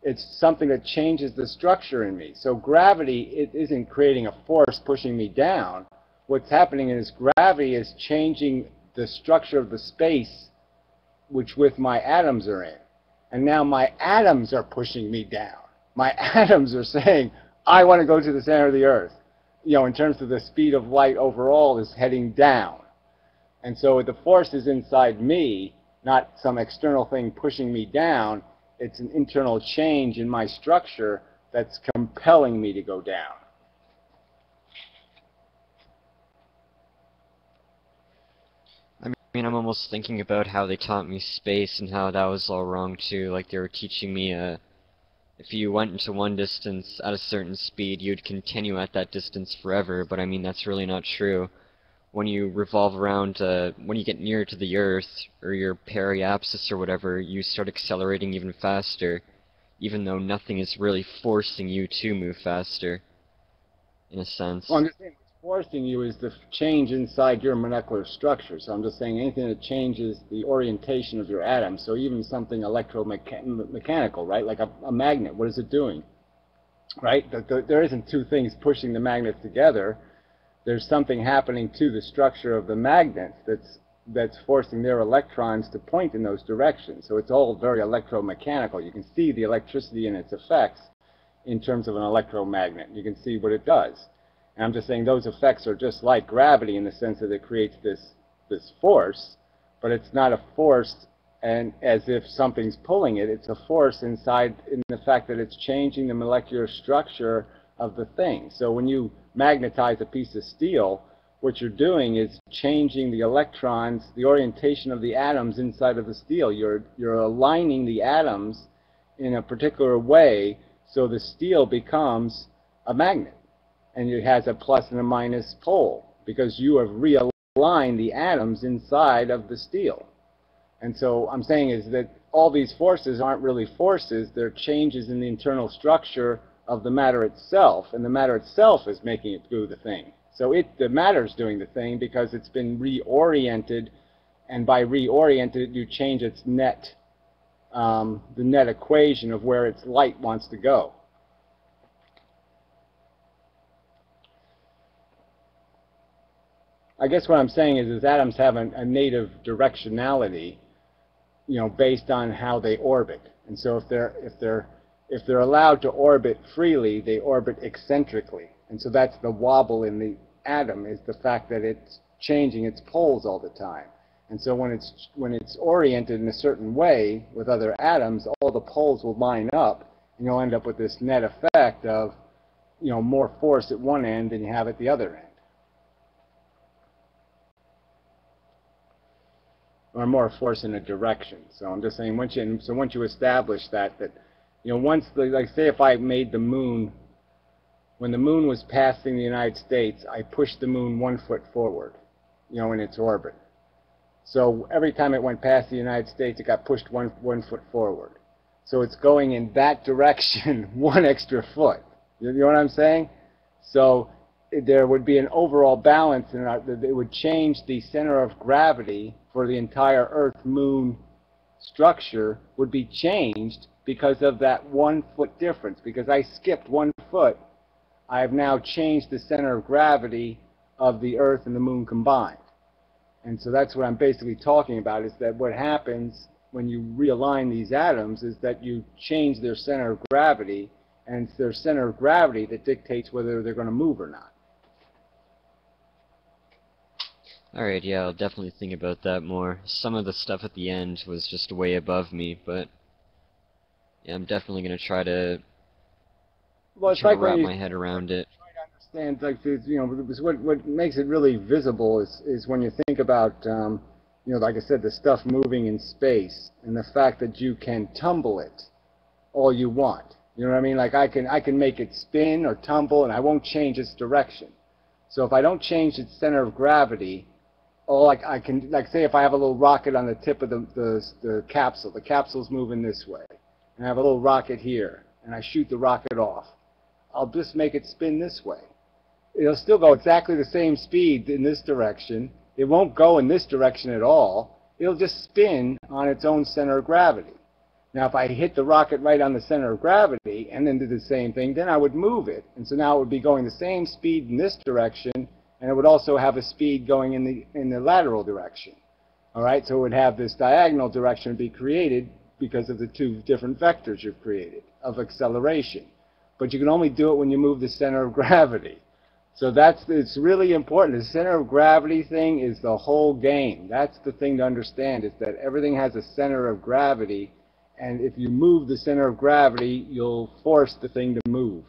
it's something that changes the structure in me. So gravity, it isn't creating a force pushing me down. What's happening is gravity is changing the structure of the space with my atoms are in. And now my atoms are pushing me down. My atoms are saying, I want to go to the center of the Earth. You know, in terms of the speed of light overall is heading down. And so the force is inside me, not some external thing pushing me down. It's an internal change in my structure that's compelling me to go down. I mean, I'm almost thinking about how they taught me space and how that was all wrong too. Like, they were teaching me if you went into one distance at a certain speed, you'd continue at that distance forever, but I mean, that's really not true. When you revolve around, when you get near to the Earth, or your periapsis or whatever, you start accelerating even faster, even though nothing is really forcing you to move faster, in a sense. Well, I'm just saying what's forcing you is the change inside your molecular structure. So I'm just saying anything that changes the orientation of your atoms. So even something electromechanical, right? Like a magnet, what is it doing? Right? There isn't two things pushing the magnets together. There's something happening to the structure of the magnets that's that's forcing their electrons to point in those directions. So it's all very electromechanical. You can see the electricity and its effects in terms of an electromagnet. You can see what it does. And I'm just saying those effects are just like gravity in the sense that it creates this force, but it's not a force and as if something's pulling it. It's a force inside in the fact that it's changing the molecular structure of the thing. So when you magnetize a piece of steel, what you're doing is changing the electrons, the orientation of the atoms inside of the steel. You're aligning the atoms in a particular way so the steel becomes a magnet. And it has a plus and a minus pole because you have realigned the atoms inside of the steel. And so I'm saying is that all these forces aren't really forces, they're changes in the internal structure of the matter itself, and the matter itself is making it do the thing. So the matter's doing the thing because it's been reoriented, and by reoriented you change its net, the net equation of where its light wants to go. I guess what I'm saying is atoms have a native directionality, you know, based on how they orbit. And so if they're allowed to orbit freely, they orbit eccentrically. And so that's the wobble in the atom, is the fact that it's changing its poles all the time. And so when it's oriented in a certain way with other atoms, all the poles will line up, and you'll end up with this net effect of, you know, more force at one end than you have at the other end. Or more force in a direction. So I'm just saying, once you establish that, you know, once like say if I made the moon, when the moon was passing the United States, I pushed the moon 1 foot forward, you know, in its orbit. So every time it went past the United States, it got pushed one foot forward. So it's going in that direction 1 extra foot. You know what I'm saying? So there would be an overall balance, and it would change the center of gravity for the entire Earth-Moon structure would be changed because of that 1 foot difference. Because I skipped 1 foot, I have now changed the center of gravity of the Earth and the Moon combined. And so that's what I'm basically talking about, is that what happens when you realign these atoms is that you change their center of gravity, and it's their center of gravity that dictates whether they're going to move or not. Alright, yeah, I'll definitely think about that more. Some of the stuff at the end was just way above me, but yeah, I'm definitely going to try to wrap my head around it. Understand, like, you know, what makes it really visible is when you think about, you know, like I said, the stuff moving in space, and the fact that you can tumble it all you want. You know what I mean? Like I can make it spin or tumble, and I won't change its direction. So if I don't change its center of gravity, I can, like, say if I have a little rocket on the tip of the capsule's moving this way, and I have a little rocket here, and I shoot the rocket off, I'll just make it spin this way. It'll still go exactly the same speed in this direction. It won't go in this direction at all. It'll just spin on its own center of gravity. Now, if I hit the rocket right on the center of gravity and then did the same thing, then I would move it. And so now it would be going the same speed in this direction, and it would also have a speed going in the lateral direction. All right, so it would have this diagonal direction be created because of the two different vectors you've created of acceleration. But you can only do it when you move the center of gravity. So it's really important. The center of gravity thing is the whole game. That's the thing to understand, is that everything has a center of gravity, and if you move the center of gravity, you'll force the thing to move.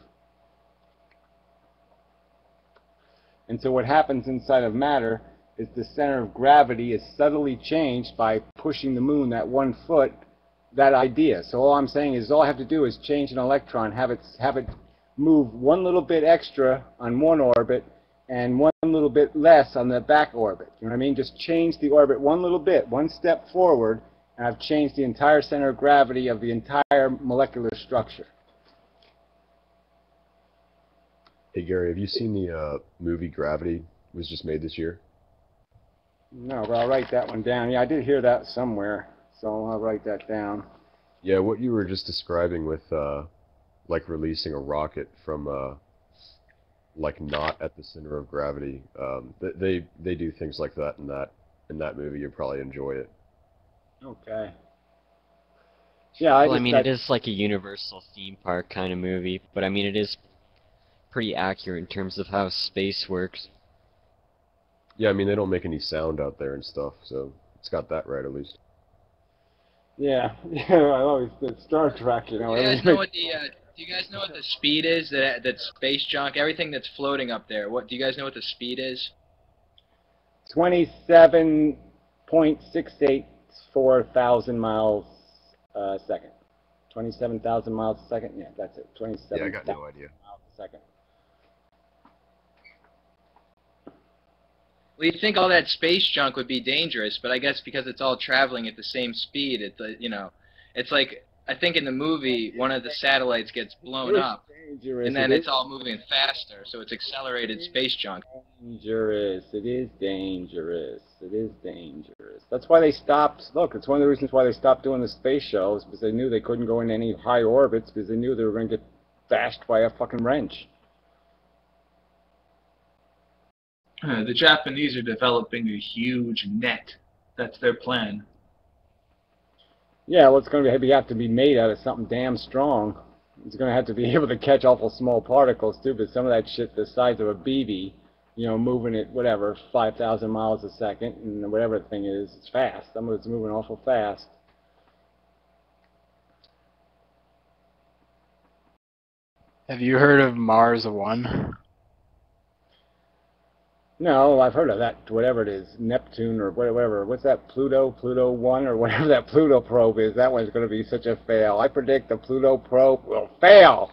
And so what happens inside of matter is the center of gravity is subtly changed by pushing the moon that 1 foot, that idea. So all I'm saying is all I have to do is change an electron, have it move 1 little bit extra on one orbit and 1 little bit less on the back orbit. You know what I mean? Just change the orbit 1 little bit, 1 step forward, and I've changed the entire center of gravity of the entire molecular structure. Hey Gary, have you seen the movie Gravity? It was just made this year. No, but I'll write that one down. Yeah, I did hear that somewhere, so I'll write that down. Yeah, what you were just describing with like releasing a rocket from like not at the center of gravity, they do things like that in that in that movie. You'll probably enjoy it. Okay. Yeah, Well, I mean, it is like a universal theme park kind of movie, but I mean, it is pretty accurate in terms of how space works. Yeah, I mean, they don't make any sound out there and stuff, so it's got that right at least. Yeah, yeah. I always did Star Trek. You know. Do you guys know what the do you guys know what the speed is? That space junk, everything that's floating up there. What do you guys know what the speed is? 27.684 miles a second. 27,000 miles a second. Yeah, that's it. 27,000 Yeah, I got no idea. miles a second. Well, you'd think all that space junk would be dangerous, but I guess because it's all traveling at the same speed, you know, it's like, I think in the movie, one of the satellites gets blown up, and then it's all moving faster, so it's accelerated space junk. Dangerous. It is dangerous. It is dangerous. That's why they stopped. Look, it's one of the reasons why they stopped doing the space shows, because they knew they couldn't go in any high orbits, because they knew they were going to get bashed by a fucking wrench. The Japanese are developing a huge net. That's their plan. Yeah, well, it's going to have to be made out of something damn strong. It's going to have to be able to catch awful small particles, too, but some of that shit the size of a BB, you know, moving at, whatever, 5,000 miles a second, and whatever the thing is, it's fast. Some of it's moving awful fast. Have you heard of Mars One? No, I've heard of that, whatever it is, Neptune or whatever. What's that, Pluto 1 or whatever that Pluto probe is. That one's going to be such a fail. I predict the Pluto probe will fail.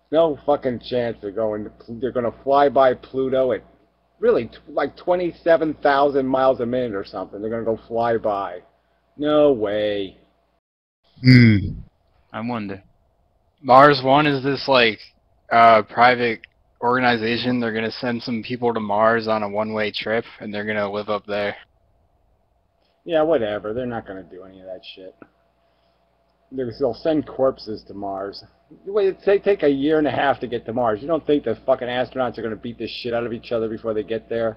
No fucking chance they're going to fly by Pluto at really like 27,000 miles a minute or something. They're going to go fly by. No way. I wonder. Mars One is this like private organization. They're gonna send some people to Mars on a one-way trip, and they're gonna live up there. Yeah, whatever. They're not going to do any of that shit. They'll send corpses to Mars. Wait, take a year and a half to get to Mars. You don't think the fucking astronauts are going to beat the shit out of each other before they get there?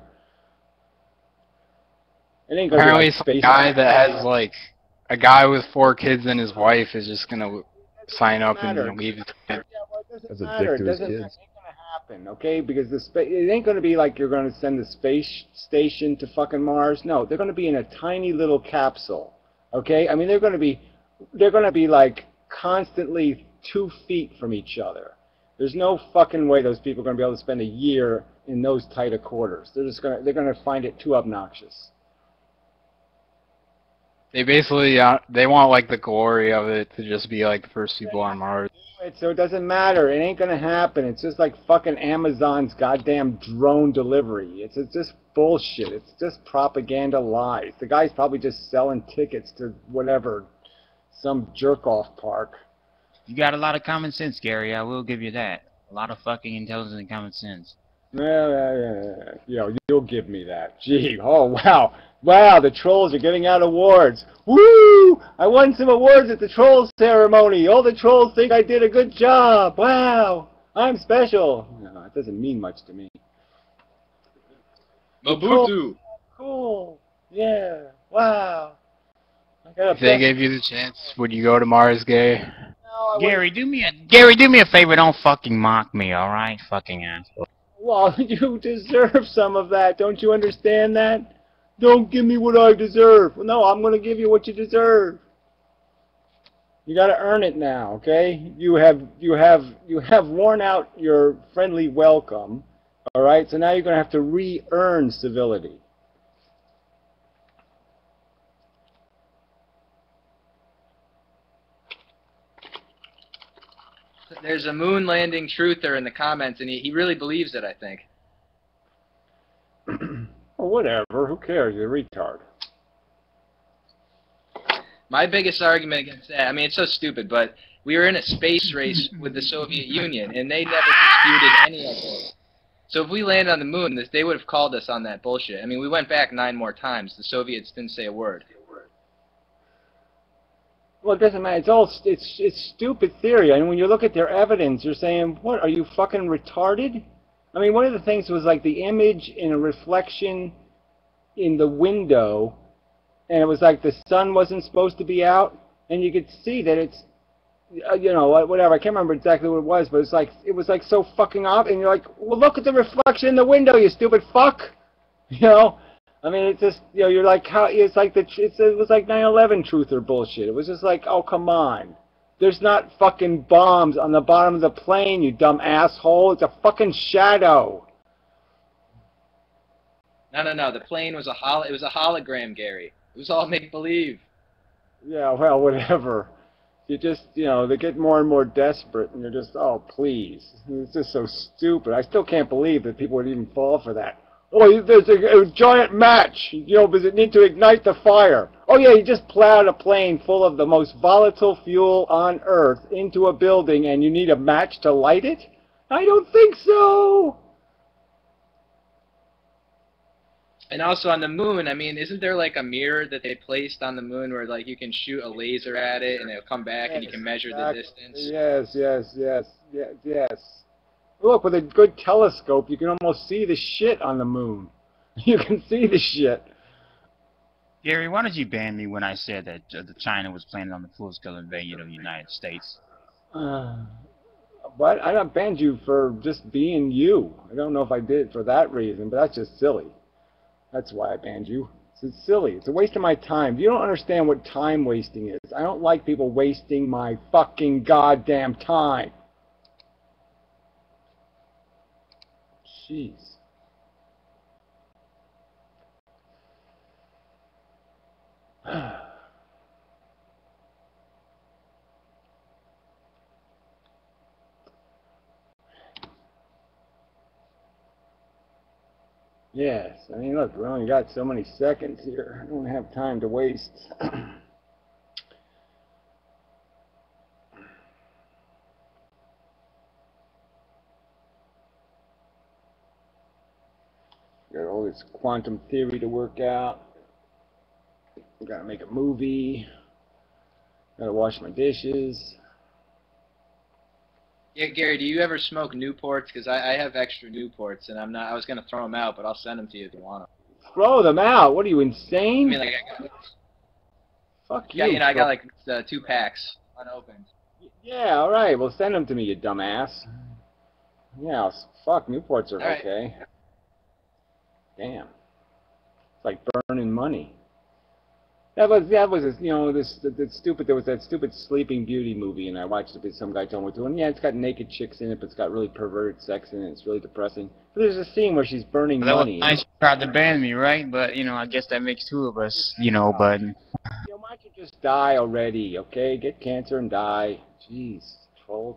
It ain't going to be Apparently, like some space. guy that has like a guy with 4 kids and his wife is just gonna sign up and leave his kids. Yeah, well, it doesn't That's a matter. dick to his It kids. ain't gonna happen, okay? Because it ain't gonna be like you're gonna send the space station to fucking Mars. No, they're gonna be in a tiny little capsule, okay? I mean, they're gonna be like constantly 2 feet from each other. There's no fucking way those people are gonna be able to spend a year in those tight of quarters. They're gonna find it too obnoxious. They basically they want like the glory of it to just be like the first people on Mars. So it doesn't matter. It ain't gonna happen. It's just like fucking Amazon's goddamn drone delivery. It's just bullshit. It's just propaganda lies. The guy's probably just selling tickets to whatever, some jerk-off park. You got a lot of common sense, Gary. I will give you that. A lot of fucking intelligence and common sense. Yeah. You'll give me that. Gee, oh wow. Wow, the trolls are giving out awards. Woo! I won some awards at the troll ceremony. All the trolls think I did a good job. Wow, I'm special. No, it doesn't mean much to me. Mobutu! Cool. Yeah. Wow. If they gave you the chance, would you go to Mars, Gary? No, Gary, do me a favor. Don't fucking mock me, all right? Fucking asshole. well, you deserve some of that. Don't you understand that? Don't give me what I deserve. Well, no, I'm going to give you what you deserve. You got to earn it now, okay? You have worn out your friendly welcome, all right? So now you're going to have to re-earn civility. There's a moon landing truther in the comments, and he really believes it, I think. Well, whatever. Who cares? You're a retard. My biggest argument against that, I mean, it's so stupid, but we were in a space race with the Soviet Union, and they never disputed any of it. So if we land on the moon, they would have called us on that bullshit. I mean, we went back 9 more times. The Soviets didn't say a word. Well, it doesn't matter. It's stupid theory. I mean, when you look at their evidence, you're saying, what, are you fucking retarded? I mean, one of the things was like the image in a reflection in the window, and it was like the sun wasn't supposed to be out, and you could see that it's, you know, whatever. I can't remember exactly what it was, but it was like so fucking off, and you're like, well, look at the reflection in the window, you stupid fuck. You know, I mean, it's just, you know, you're like, how? It's like it was like 9/11 truth or bullshit. It was just like, oh, come on. There's not fucking bombs on the bottom of the plane, you dumb asshole. It's a fucking shadow. No. The plane was it was a hologram, Gary. It was all make believe. Yeah, well, whatever. You just, you know, they get more and more desperate, and you're just, oh, please. It's just so stupid. I still can't believe that people would even fall for that. Oh, there's a giant match. You know, does it need to ignite the fire? Oh, yeah, you just plowed a plane full of the most volatile fuel on Earth into a building, and you need a match to light it? I don't think so. And also on the moon, I mean, isn't there like a mirror that they placed on the moon where like you can shoot a laser at it and it'll come back and you can measure the distance? Yes. Look, with a good telescope, you can almost see the shit on the moon. You can see the shit. Gary, why did you ban me when I said that China was planning on the full-scale invasion of the United States? But I not banned you for just being you. I don't know if I did it for that reason, but that's just silly. That's why I banned you. It's silly. It's a waste of my time. You don't understand what time wasting is. I don't like people wasting my fucking goddamn time. Jeez. Yes, I mean, look, we only got so many seconds here. I don't have time to waste. Got all this quantum theory to work out. Gotta make a movie. Gotta wash my dishes. Yeah, Gary, do you ever smoke Newports? Because I have extra Newports, and I was gonna throw them out, but I'll send them to you if you want them. Throw them out? What are you, insane? I mean, like, Fuck you. yeah, you know, I got like 2 packs unopened. Yeah, all right. Well, send them to me, you dumbass. Yeah, fuck. Newports are All okay. right. Damn. It's like burning money. That was you know, there was that stupid Sleeping Beauty movie, and I watched it. Some guy told me to, and yeah, it's got naked chicks in it, but it's got really perverted sex in it. It's really depressing. But there's a scene where she's burning money. That was nice. You tried to ban me, right? But you know, I guess that makes 2 of us. You know, but. You know, why don't you just die already? Okay, get cancer and die. Jeez, troll.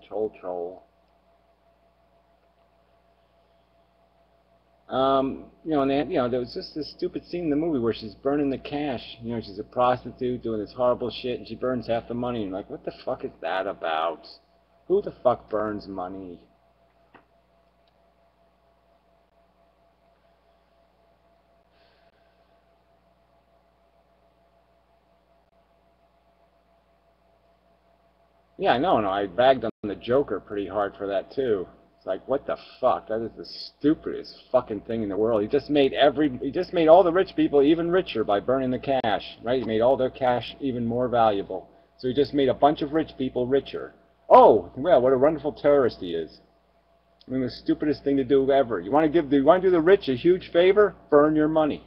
You know, and then, you know, there was just this stupid scene in the movie where she's burning the cash. You know, she's a prostitute doing this horrible shit, and she burns half the money. And like, what the fuck is that about? Who the fuck burns money? Yeah, I know. No, I bagged on the Joker pretty hard for that too. It's like, what the fuck? That is the stupidest fucking thing in the world. He just made all the rich people even richer by burning the cash, right? He made all their cash even more valuable. So he just made a bunch of rich people richer. Oh, well, what a wonderful terrorist he is. I mean, the stupidest thing to do ever. You want to do the rich a huge favor? Burn your money.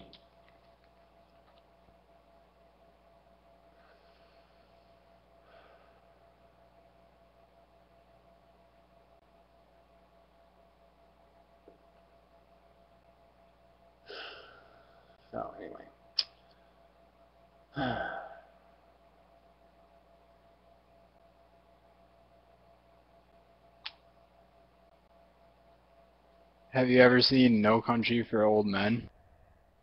So, anyway. Have you ever seen No Country for Old Men?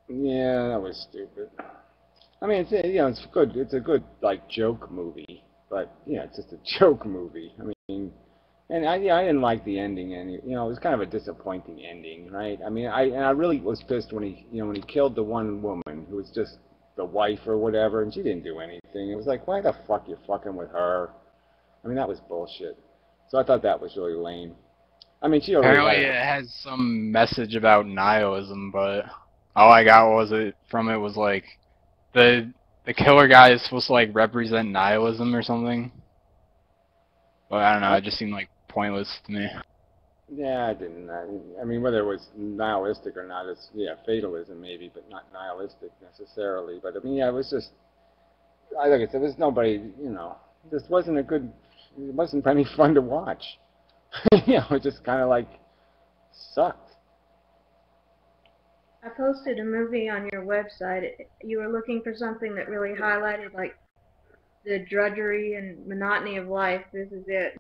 Yeah, that was stupid. I mean, it's, you know, it's good. It's a good like joke movie, but yeah, it's just a joke movie. I mean, and I didn't like the ending, and you know, it was kind of a disappointing ending, right? I mean, I really was pissed when he killed the one woman who was just the wife or whatever, and she didn't do anything. It was like, why the fuck you fucking with her? I mean, that was bullshit. So I thought that was really lame. I mean, she already Apparently it has some message about nihilism, but all I got from it was like the killer guy is supposed to like represent nihilism or something. But I don't know, it just seemed like pointless to me. Yeah, I didn't. I mean, whether it was nihilistic or not, it's, yeah, fatalism maybe, but not nihilistic necessarily. But I mean, yeah, it was just, like I said, there was nobody, you know, this wasn't a good, it wasn't any fun to watch. You know, it just kind of like sucked. I posted a movie on your website. You were looking for something that really highlighted like the drudgery and monotony of life. This is it.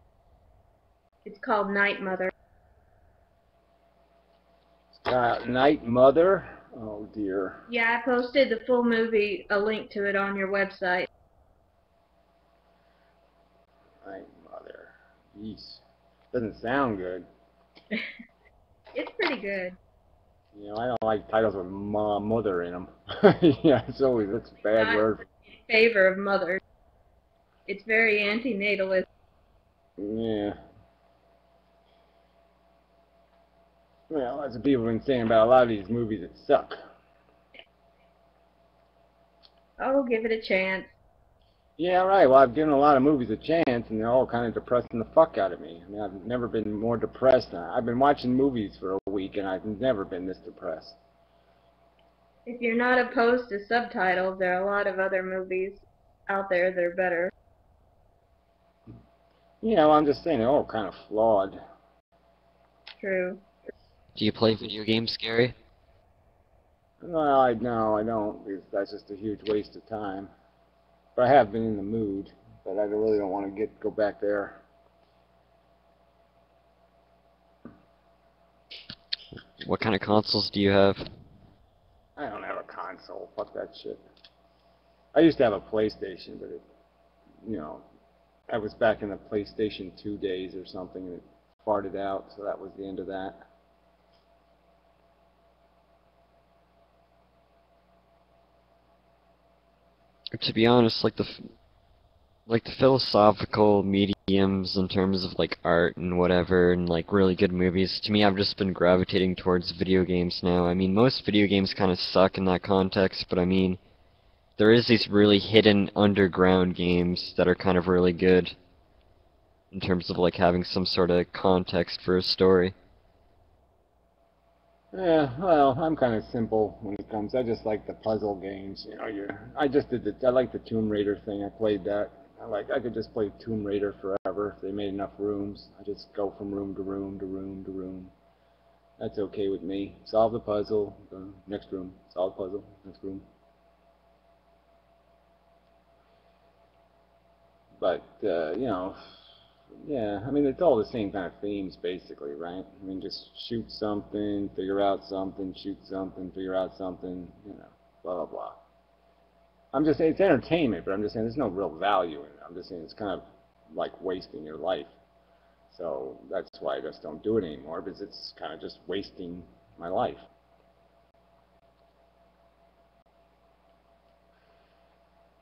It's called Night Mother. Night Mother? Oh dear. Yeah, I posted the full movie, a link to it on your website. Night Mother. Jeez. Doesn't sound good. It's pretty good. You know, I don't like titles with mother in them. Yeah, it's always, that's a bad word. In favor of mothers. It's very antinatalist. Yeah. Well, that's what people have been saying about a lot of these movies that suck. Oh, give it a chance. Yeah, right. Well, I've given a lot of movies a chance, and they're all kind of depressing the fuck out of me. I mean, I've never been more depressed. I've been watching movies for a week, and I've never been this depressed. If you're not opposed to subtitles, there are a lot of other movies out there that are better. You know, I'm just saying they're all kind of flawed. True. Do you play video games, Gary? Well, no, I don't, because that's just a huge waste of time. But I have been in the mood, but I really don't want to go back there. What kind of consoles do you have? I don't have a console. Fuck that shit. I used to have a PlayStation, but it, you know, I was back in the PlayStation 2 days or something, and it farted out, so that was the end of that. To be honest, like the philosophical mediums in terms of like art and whatever, and like really good movies, to me I've just been gravitating towards video games now. I mean, most video games kind of suck in that context, but I mean, there is these really hidden underground games that are kind of really good in terms of like having some sort of context for a story. Yeah, well, I'm kind of simple when it comes. I just like the puzzle games. You know, I just did I like the Tomb Raider thing. I played that. I could just play Tomb Raider forever if they made enough rooms. I just go from room to room to room to room. That's okay with me. Solve the puzzle, next room. Solve the puzzle, next room. But, you know, yeah, I mean, it's all the same kind of themes, basically, right? I mean, just shoot something, figure out something, shoot something, figure out something, you know, blah, blah, blah. I'm just saying, it's entertainment, but I'm just saying there's no real value in it. I'm just saying it's kind of like wasting your life. So that's why I just don't do it anymore, because it's kind of just wasting my life.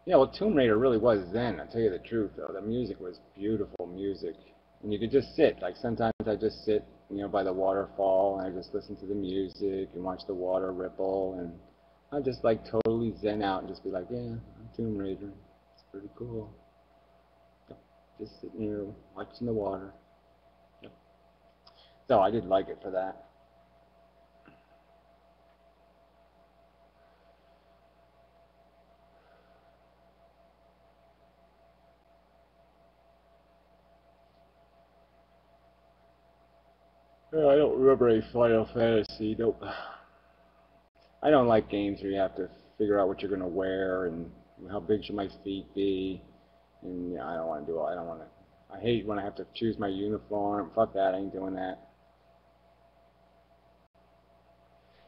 Yeah, well, Tomb Raider really was zen, I'll tell you the truth, though. The music was beautiful music. And you could just sit. Like, sometimes I just sit, you know, by the waterfall, and I just listen to the music and watch the water ripple, and I just, like, totally zen out and just be like, yeah, I'm Tomb Raider. It's pretty cool. Yep. Just sitting here watching the water. Yep. So I did like it for that. I don't remember any Final Fantasy. Nope. I don't like games where you have to figure out what you're going to wear and how big should my feet be. And yeah, I don't want to do all. I don't want to. I hate when I have to choose my uniform. Fuck that. I ain't doing that.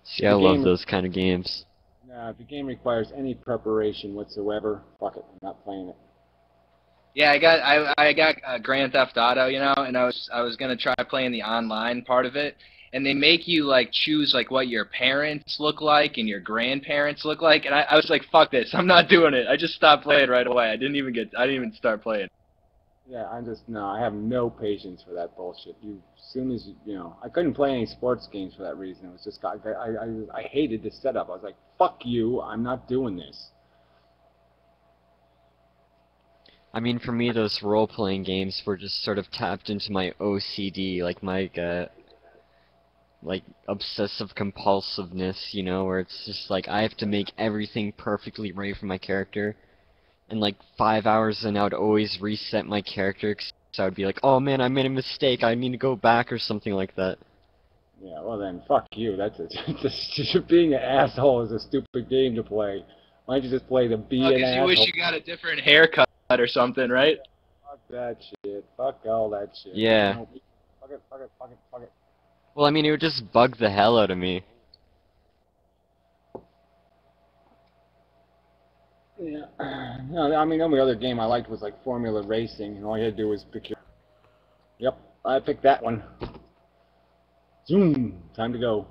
See, I love those kind of games. If the game requires any preparation whatsoever, fuck it. I'm not playing it. Yeah, I got Grand Theft Auto, you know, and I was gonna try playing the online part of it, and they make you like choose like what your parents look like and your grandparents look like, and I was like, fuck this, I'm not doing it. I just stopped playing right away. I didn't even start playing. Yeah, I'm just, no, I have no patience for that bullshit. As soon as, I couldn't play any sports games for that reason. It was just, I hated the setup. I was like, fuck you, I'm not doing this. I mean, for me, those role-playing games were just sort of tapped into my OCD, like my, like, obsessive compulsiveness, where it's just like, I have to make everything perfectly right for my character. And like 5 hours in, I would always reset my character, so I would be like, oh man, I made a mistake, I need to go back, or something like that. Yeah, well then, fuck you. Being an asshole is a stupid game to play. Why don't you just play the be an asshole? You wish you got a different haircut or something, right? Fuck that shit. Fuck all that shit. Yeah. Fuck it, fuck it, fuck it, fuck it. Well, I mean, it would just bug the hell out of me. Yeah. No, I mean, the only other game I liked was like Formula Racing, and all you had to do was pick your... Yep, I picked that one. Zoom! Time to go.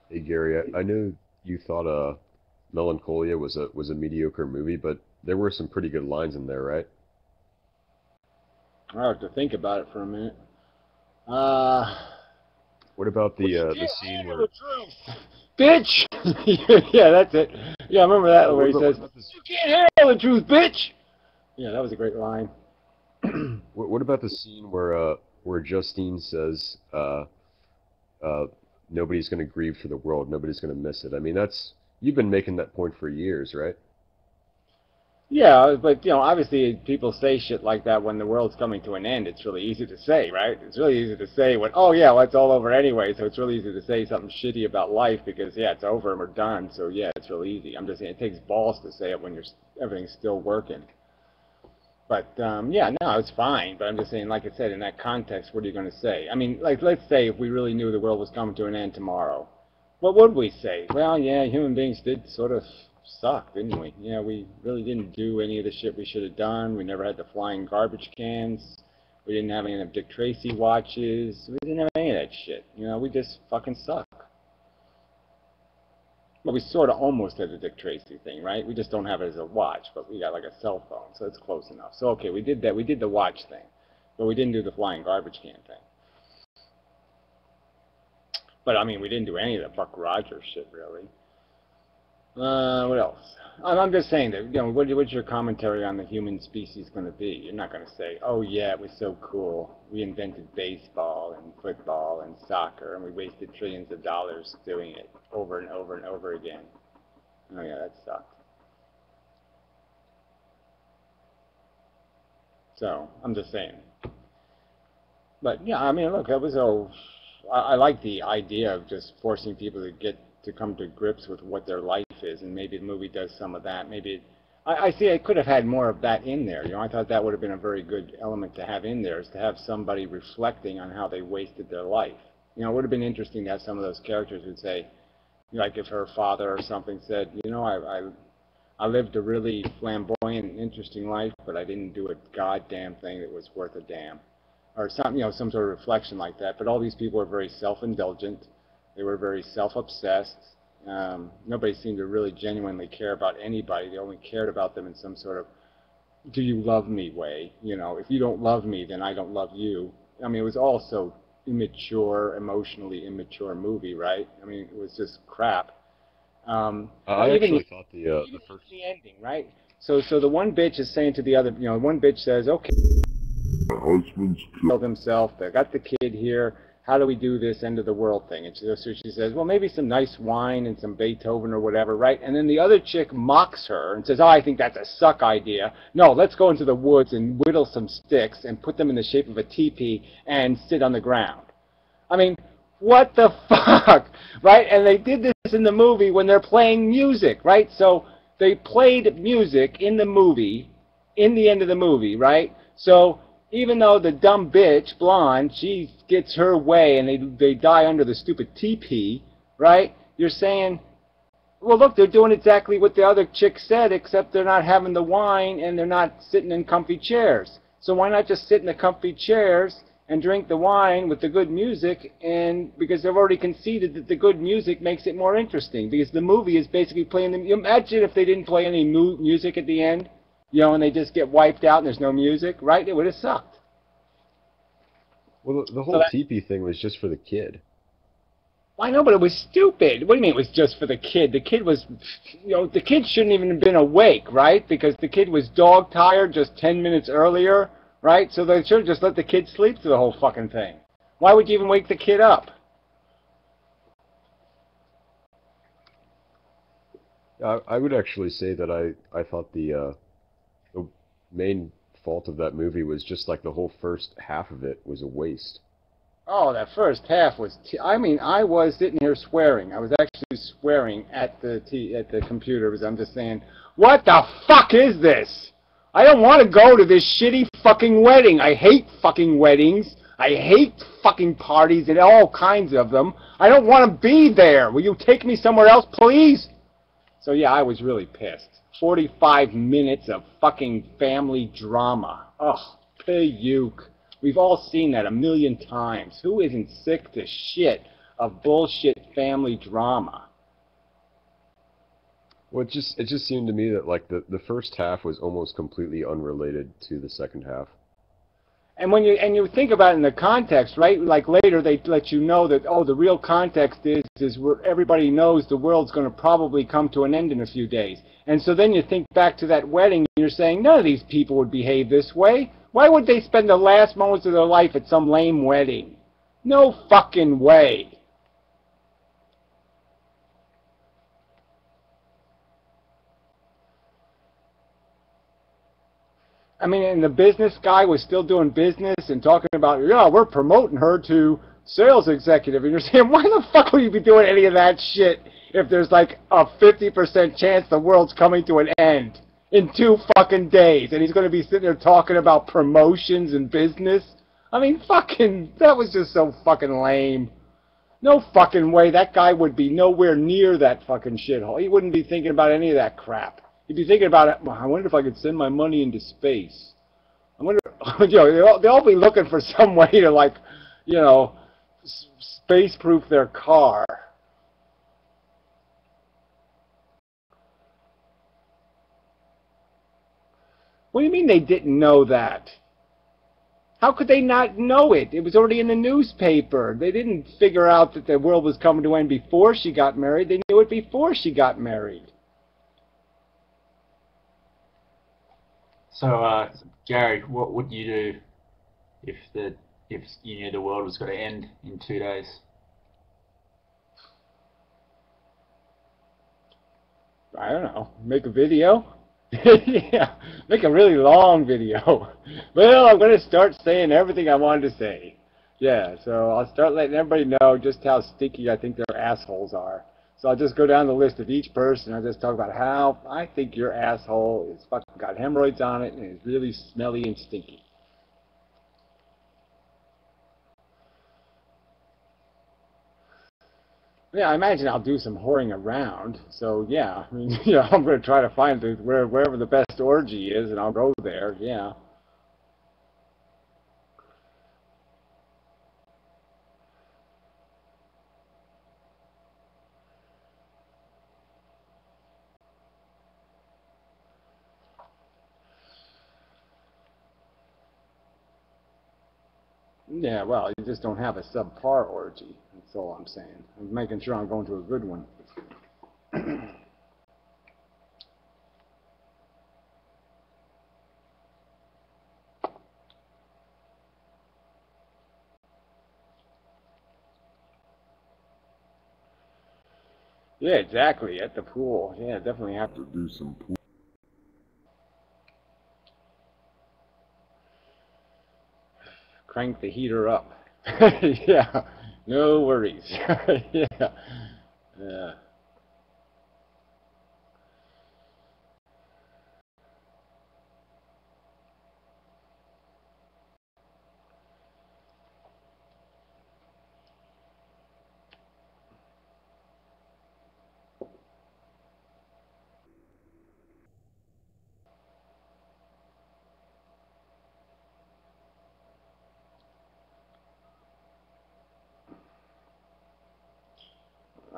Hey Gary, I know you thought Melancholia was a mediocre movie, but there were some pretty good lines in there, right? I'll have to think about it for a minute. What about the scene where... Bitch! Yeah, that's it. Yeah, I remember that where he says, "You can't handle the truth, bitch!" Yeah, that was a great line. What about the scene where Justine says, nobody's going to grieve for the world, nobody's going to miss it? I mean, you've been making that point for years, right? Yeah, but, obviously people say shit like that when the world's coming to an end. It's really easy to say, right? It's really easy to say when, oh yeah, well, it's all over anyway, so it's really easy to say something shitty about life because, yeah, it's over and we're done, so yeah, it's really easy. I'm just saying it takes balls to say it when everything's still working. But, yeah, no, it's fine, but I'm just saying, like I said, in that context, what are you going to say? I mean, like, let's say if we really knew the world was coming to an end tomorrow, what would we say? Well, yeah, human beings did sort of suck, didn't we? Yeah, we really didn't do any of the shit we should have done. We never had the flying garbage cans. We didn't have any of Dick Tracy watches. We didn't have any of that shit. We just fucking suck. Well, we sort of almost had the Dick Tracy thing, right? We just don't have it as a watch, but we got like a cell phone, so it's close enough. So, okay, we did that. We did the watch thing, but we didn't do the flying garbage can thing. But, I mean, we didn't do any of the Buck Rogers shit, really. What else? I'm just saying that, what's your commentary on the human species going to be? You're not going to say, oh yeah, it was so cool. We invented baseball and football and soccer, and we wasted trillions of dollars doing it over and over and over again. Oh yeah, that sucked. So, I'm just saying. But, yeah, I mean, look, it was I like the idea of just forcing people to come to grips with what their life is, and maybe the movie does some of that. Maybe I see it could have had more of that in there. I thought that would have been a very good element to have in there, is to have somebody reflecting on how they wasted their life. It would have been interesting to have some of those characters who'd say, like if her father or something said, I lived a really flamboyant and interesting life, but I didn't do a goddamn thing that was worth a damn. Or some sort of reflection like that. But all these people are very self-indulgent. They were very self-obsessed. Nobody seemed to really genuinely care about anybody. They only cared about them in some sort of, do you love me way. If you don't love me, then I don't love you. I mean, it was all so immature, emotionally immature movie, right? I mean, it was just crap. I actually thought the first... the ending, right? So the one bitch is saying to the other, one bitch says, okay, my husband's killed himself, they got the kid here, how do we do this end of the world thing? And so she says, well, maybe some nice wine and some Beethoven or whatever, right? And then the other chick mocks her and says, oh, I think that's a suck idea. No, let's go into the woods and whittle some sticks and put them in the shape of a teepee and sit on the ground. I mean, what the fuck, right? And they did this in the movie when they're playing music, right? So they played music in the movie, in the end of the movie, right? So even though the dumb bitch, blonde, she gets her way and they die under the stupid teepee, right? You're saying, Well, look, they're doing exactly what the other chick said, except they're not having the wine and they're not sitting in comfy chairs. So why not just sit in the comfy chairs and drink the wine with the good music? And because they've already conceded that the good music makes it more interesting, because the movie is basically playing them. Imagine if they didn't play any music at the end, you know, and they just get wiped out and there's no music, right? It would have sucked. Well, the whole teepee thing was just for the kid. I know, but it was stupid. What do you mean it was just for the kid? The kid was, you know, the kid shouldn't even have been awake, right? Because the kid was dog tired just 10 minutes earlier, right? So they should have just let the kid sleep through the whole fucking thing. Why would you even wake the kid up? I would actually say that I thought the main fault of that movie was just like the whole first half of it was a waste. Oh, that first half was... I mean, I was sitting here swearing. I was actually swearing at the computer because I'm just saying, what the fuck is this? I don't want to go to this shitty fucking wedding. I hate fucking weddings. I hate fucking parties and all kinds of them. I don't want to be there. Will you take me somewhere else, please? So yeah, I was really pissed. 45 minutes of fucking family drama. Ugh, puke. We've all seen that a million times. Who isn't sick to shit of bullshit family drama? Well, it just seemed to me that like the first half was almost completely unrelated to the second half. And when you think about it in the context, right? Like later they let you know that, oh, the real context is where everybody knows the world's going to probably come to an end in a few days. And so then you think back to that wedding and you're saying none of these people would behave this way. Why would they spend the last moments of their life at some lame wedding? No fucking way. I mean, and the business guy was still doing business and talking about, yeah, we're promoting her to sales executive. And you're saying, why the fuck would you be doing any of that shit if there's like a 50% chance the world's coming to an end in 2 fucking days? And he's going to be sitting there talking about promotions and business? I mean, fucking, that was just so fucking lame. No fucking way that guy would be nowhere near that fucking shithole. He wouldn't be thinking about any of that crap. He'd be thinking about it, well, I wonder if I could send my money into space. I wonder, you know, they'll all be looking for some way to, like, you know, space-proof their car. What do you mean they didn't know that? How could they not know it? It was already in the newspaper. They didn't figure out that the world was coming to an end before she got married. They knew it before she got married. So, Gary, what would you do if you knew the world was going to end in 2 days? I don't know. Make a video? Yeah, make a really long video. Well, I'm going to start saying everything I wanted to say. Yeah, so I'll start letting everybody know just how stinky I think their assholes are. So I'll just go down the list of each person. I'll just talk about how I think your asshole is fucking got hemorrhoids on it and is really smelly and stinky. Yeah, I imagine I'll do some whoring around. So yeah, I mean, you know, I'm going to try to find wherever the best orgy is, and I'll go there. Yeah. Yeah, well, you just don't have a subpar orgy. That's all I'm saying. I'm making sure I'm going to a good one. Yeah, exactly. At the pool. Yeah, definitely have to do some pool. Crank the heater up. Yeah, no worries. Yeah. Yeah.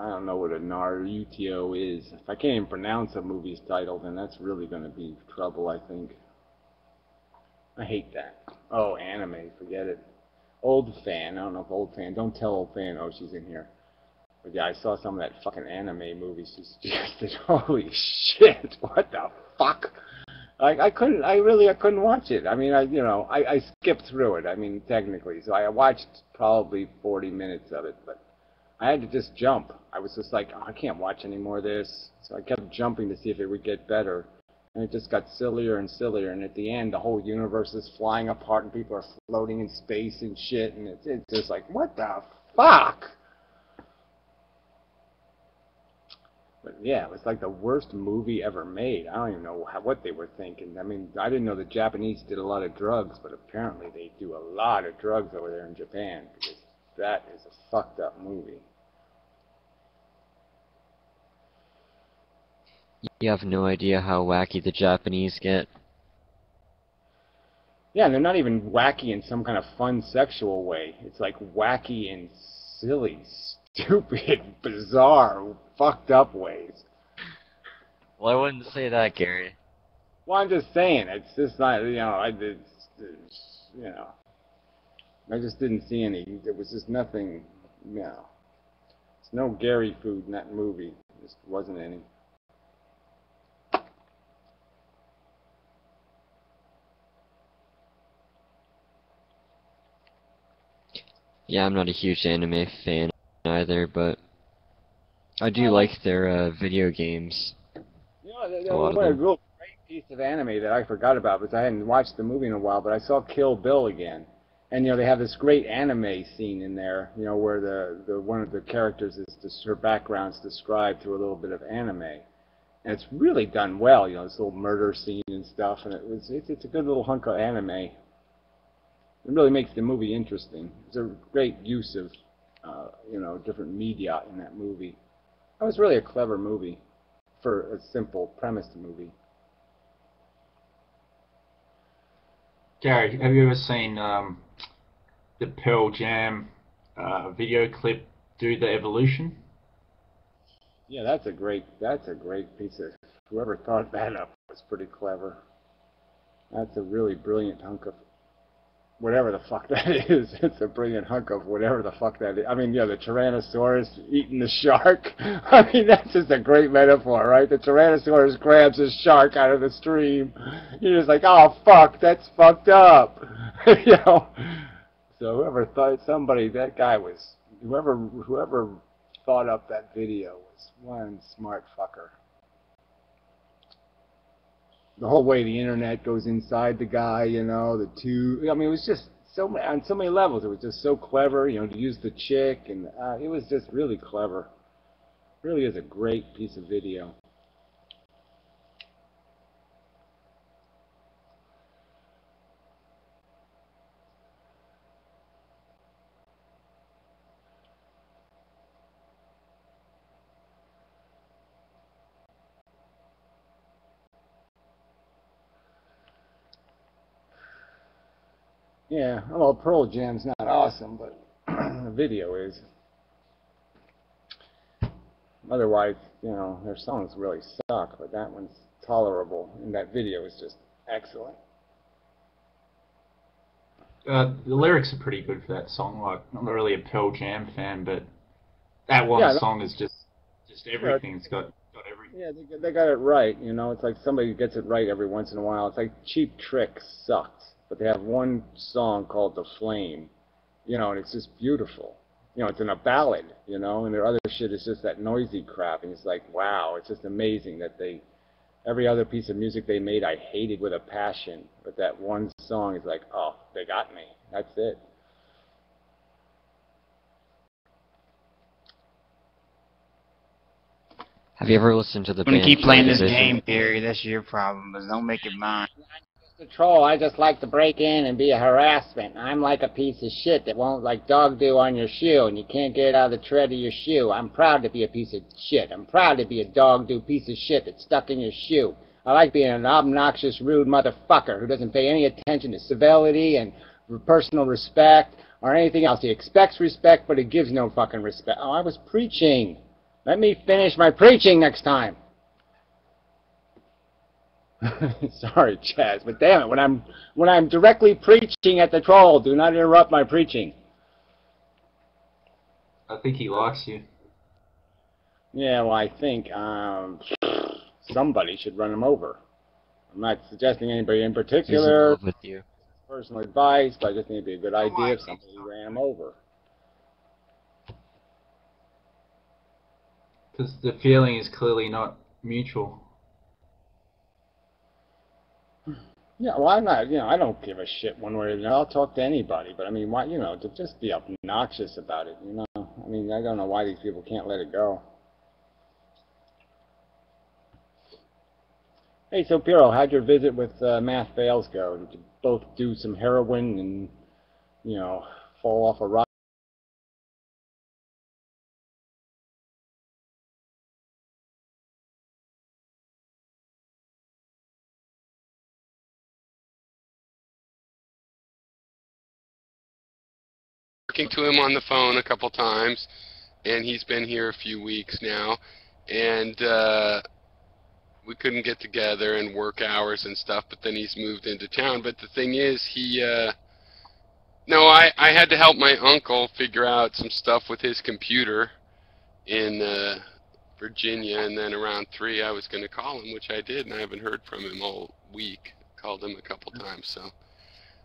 I don't know what a Naruto is. If I can't even pronounce a movie's title, then that's really going to be trouble, I think. I hate that. Oh, anime, forget it. Old fan, I don't know if old fan, don't tell old fan, oh, she's in here. But yeah, I saw some of that fucking anime movie she suggested. Holy shit, what the fuck? I couldn't watch it. I mean, I skipped through it, I mean, technically. So I watched probably 40 minutes of it, but I had to just jump. I was just like, oh, I can't watch any more of this. So I kept jumping to see if it would get better. And it just got sillier and sillier. And at the end, the whole universe is flying apart and people are floating in space and shit. And it's just like, what the fuck? But yeah, it was like the worst movie ever made. I don't even know what they were thinking. I mean, I didn't know the Japanese did a lot of drugs, but apparently they do a lot of drugs over there in Japan. Because that is a fucked up movie. You have no idea how wacky the Japanese get. Yeah, and they're not even wacky in some kind of fun sexual way. It's like wacky in silly, stupid, bizarre, fucked up ways. Well, I wouldn't say that, Gary. Well, I'm just saying, it's just not, I just didn't see any, there was just nothing, there's no Gary food in that movie. There just wasn't any. Yeah, I'm not a huge anime fan either, but I do like their video games. One real great piece of anime that I forgot about because I hadn't watched the movie in a while, but I saw Kill Bill again. And they have this great anime scene in there, where the one of the characters is her background's described through a little bit of anime. And it's really done well, this little murder scene and stuff, and it's a good little hunk of anime. It really makes the movie interesting. It's a great use of, different media in that movie. That was really a clever movie for a simple premised movie. Gary, have you ever seen the Pearl Jam video clip, Do the Evolution? Yeah, that's a great piece of, whoever thought that up was pretty clever. That's a really brilliant hunk of whatever the fuck that is. It's a brilliant hunk of whatever the fuck that is. I mean, the Tyrannosaurus eating the shark. I mean, that's just a great metaphor, right? The Tyrannosaurus grabs a shark out of the stream. You're just like, oh fuck, that's fucked up. So whoever thought, that guy was, whoever thought up that video was one smart fucker. The whole way the internet goes inside the guy, the two, I mean, it was just on so many levels, it was just so clever, to use the chick, and it was just really clever. Really is a great piece of video. Yeah, well, Pearl Jam's not awesome, but the video is. Otherwise, their songs really suck, but that one's tolerable, and that video is just excellent. The lyrics are pretty good for that song. Like, I'm not really a Pearl Jam fan, but that one song is just everything. It's got everything. Yeah, they got it right. It's like somebody gets it right every once in a while. It's like Cheap Trick sucks, but they have one song called The Flame, and it's just beautiful. It's in a ballad, and their other shit is just that noisy crap, and it's like, wow, it's just amazing that every other piece of music they made I hated with a passion, but that one song is like, oh, they got me. That's it. Have you ever listened to the band? I'm gonna keep playing this game, Gary. That's your problem, but don't make it mine. The troll, I just like to break in and be a harassment. I'm like a piece of shit that won't like dog do on your shoe and you can't get it out of the tread of your shoe. I'm proud to be a piece of shit. I'm proud to be a dog do piece of shit that's stuck in your shoe. I like being an obnoxious, rude motherfucker who doesn't pay any attention to civility and personal respect or anything else. He expects respect, but he gives no fucking respect. Oh, I was preaching. Let me finish my preaching next time. Sorry, Chaz, but damn it, when I'm directly preaching at the troll, do not interrupt my preaching. I think he likes you. Yeah, well, I think somebody should run him over. I'm not suggesting anybody in particular. He's in love with you. Personal advice, but I just think it'd be a good idea if somebody ran him over. Because the feeling is clearly not mutual. Yeah, well, I'm not, I don't give a shit one way or the other. I'll talk to anybody, but I mean, why, to just be obnoxious about it, I mean, I don't know why these people can't let it go. Hey, so Piero, how'd your visit with Math Fails go? Did you both do some heroin and, fall off a rock? Talking to him on the phone a couple times, and he's been here a few weeks now, and we couldn't get together and work hours and stuff, but then he's moved into town. But the thing is, I had to help my uncle figure out some stuff with his computer in Virginia, and then around 3 I was going to call him, which I did, and I haven't heard from him all week. Called him a couple times, so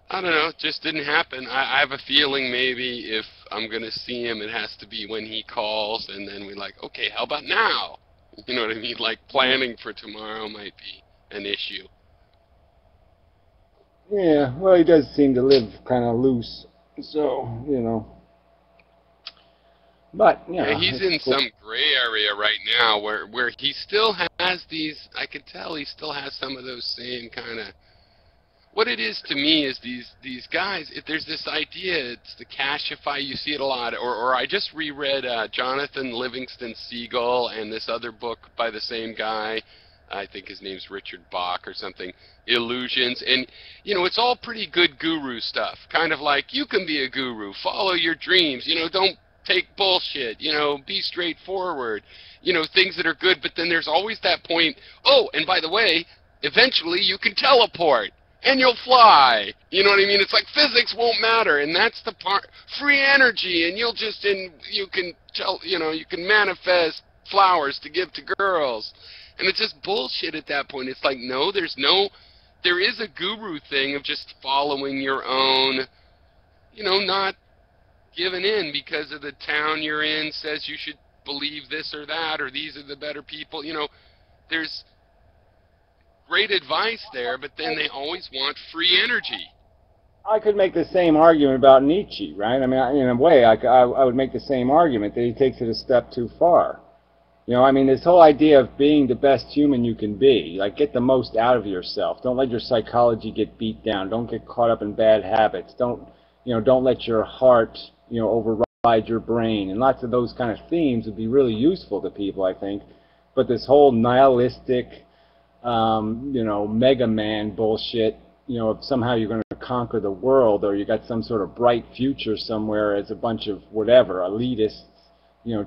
I don't know, it just didn't happen. I have a feeling maybe if I'm going to see him, it has to be when he calls, and then we're like, okay, how about now? You know what I mean? Like, planning for tomorrow might be an issue. Yeah, well, he does seem to live kind of loose, so, But, yeah, he's in some gray area right now where he still has these, I can tell he still has some of those same kind of, what it is to me is these guys, if there's this idea, it's the Cashify, you see it a lot, or I just reread Jonathan Livingston Seagull and this other book by the same guy, I think his name's Richard Bach or something, Illusions, and, it's all pretty good guru stuff, kind of like, you can be a guru, follow your dreams, don't take bullshit, be straightforward, things that are good, but then there's always that point, oh, and by the way, eventually you can teleport. And you'll fly. You know what I mean? It's like physics won't matter, and that's the part. Free energy, and you can manifest flowers to give to girls. And it's just bullshit at that point. It's like, no, there is a guru thing of just following your own, not giving in because of the town you're in says you should believe this or that, or these are the better people. There's great advice there, but then they always want free energy. I could make the same argument about Nietzsche, right? I mean, in a way, I would make the same argument that he takes it a step too far. I mean, this whole idea of being the best human you can be, like get the most out of yourself. Don't let your psychology get beat down. Don't get caught up in bad habits. Don't let your heart, override your brain. And lots of those kind of themes would be really useful to people, I think. But this whole nihilistic, Mega Man bullshit, if somehow you're going to conquer the world, or you got some sort of bright future somewhere as a bunch of whatever, elitists,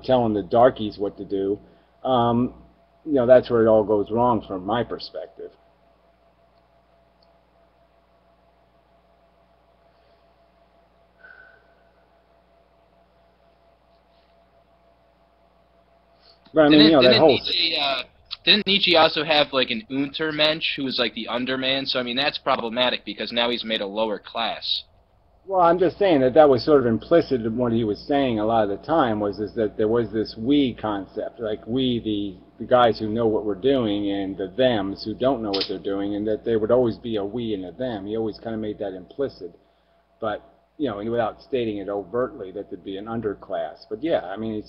telling the darkies what to do, that's where it all goes wrong from my perspective. But I mean, that whole... Didn't Nietzsche also have like an Untermensch who was like the underman? So I mean that's problematic because now he's made a lower class. Well, I'm just saying that was sort of implicit in what he was saying a lot of the time is that there was this we concept, like we, the guys who know what we're doing, and the thems who don't know what they're doing, and that there would always be a we and a them. He always kind of made that implicit, but without stating it overtly that there'd be an underclass. But yeah, I mean,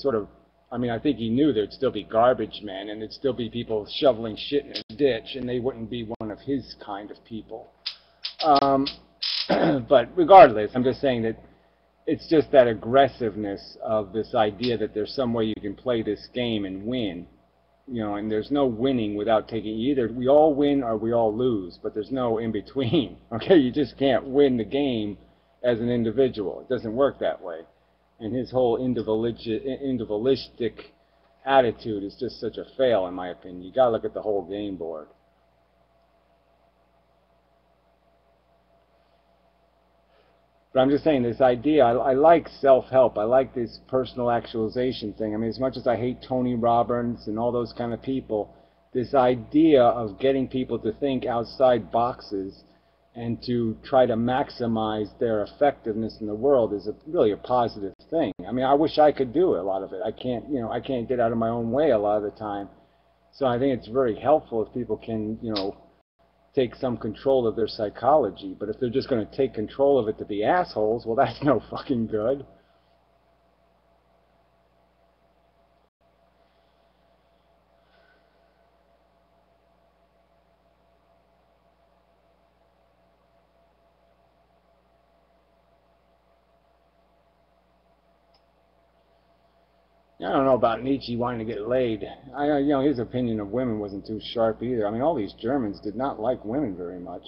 I think he knew there'd still be garbage men, and there'd still be people shoveling shit in a ditch, and they wouldn't be one of his kind of people. But regardless, I'm just saying that it's just that aggressiveness of this idea that there's some way you can play this game and win. And there's no winning without taking either. We all win or we all lose, but there's no in between. Okay, you just can't win the game as an individual. It doesn't work that way. And his whole individualistic attitude is just such a fail, in my opinion. You got to look at the whole game board. But I'm just saying, this idea, I like self-help. I like this personal actualization thing. I mean, as much as I hate Tony Robbins and all those kind of people, this idea of getting people to think outside boxes and to try to maximize their effectiveness in the world is really a positive thing. I mean, I wish I could do a lot of it. I can't, I can't get out of my own way a lot of the time. So I think it's very helpful if people can, take some control of their psychology. But if they're just going to take control of it to be assholes, well, that's no fucking good. I don't know about Nietzsche wanting to get laid. His opinion of women wasn't too sharp either. I mean, all these Germans did not like women very much.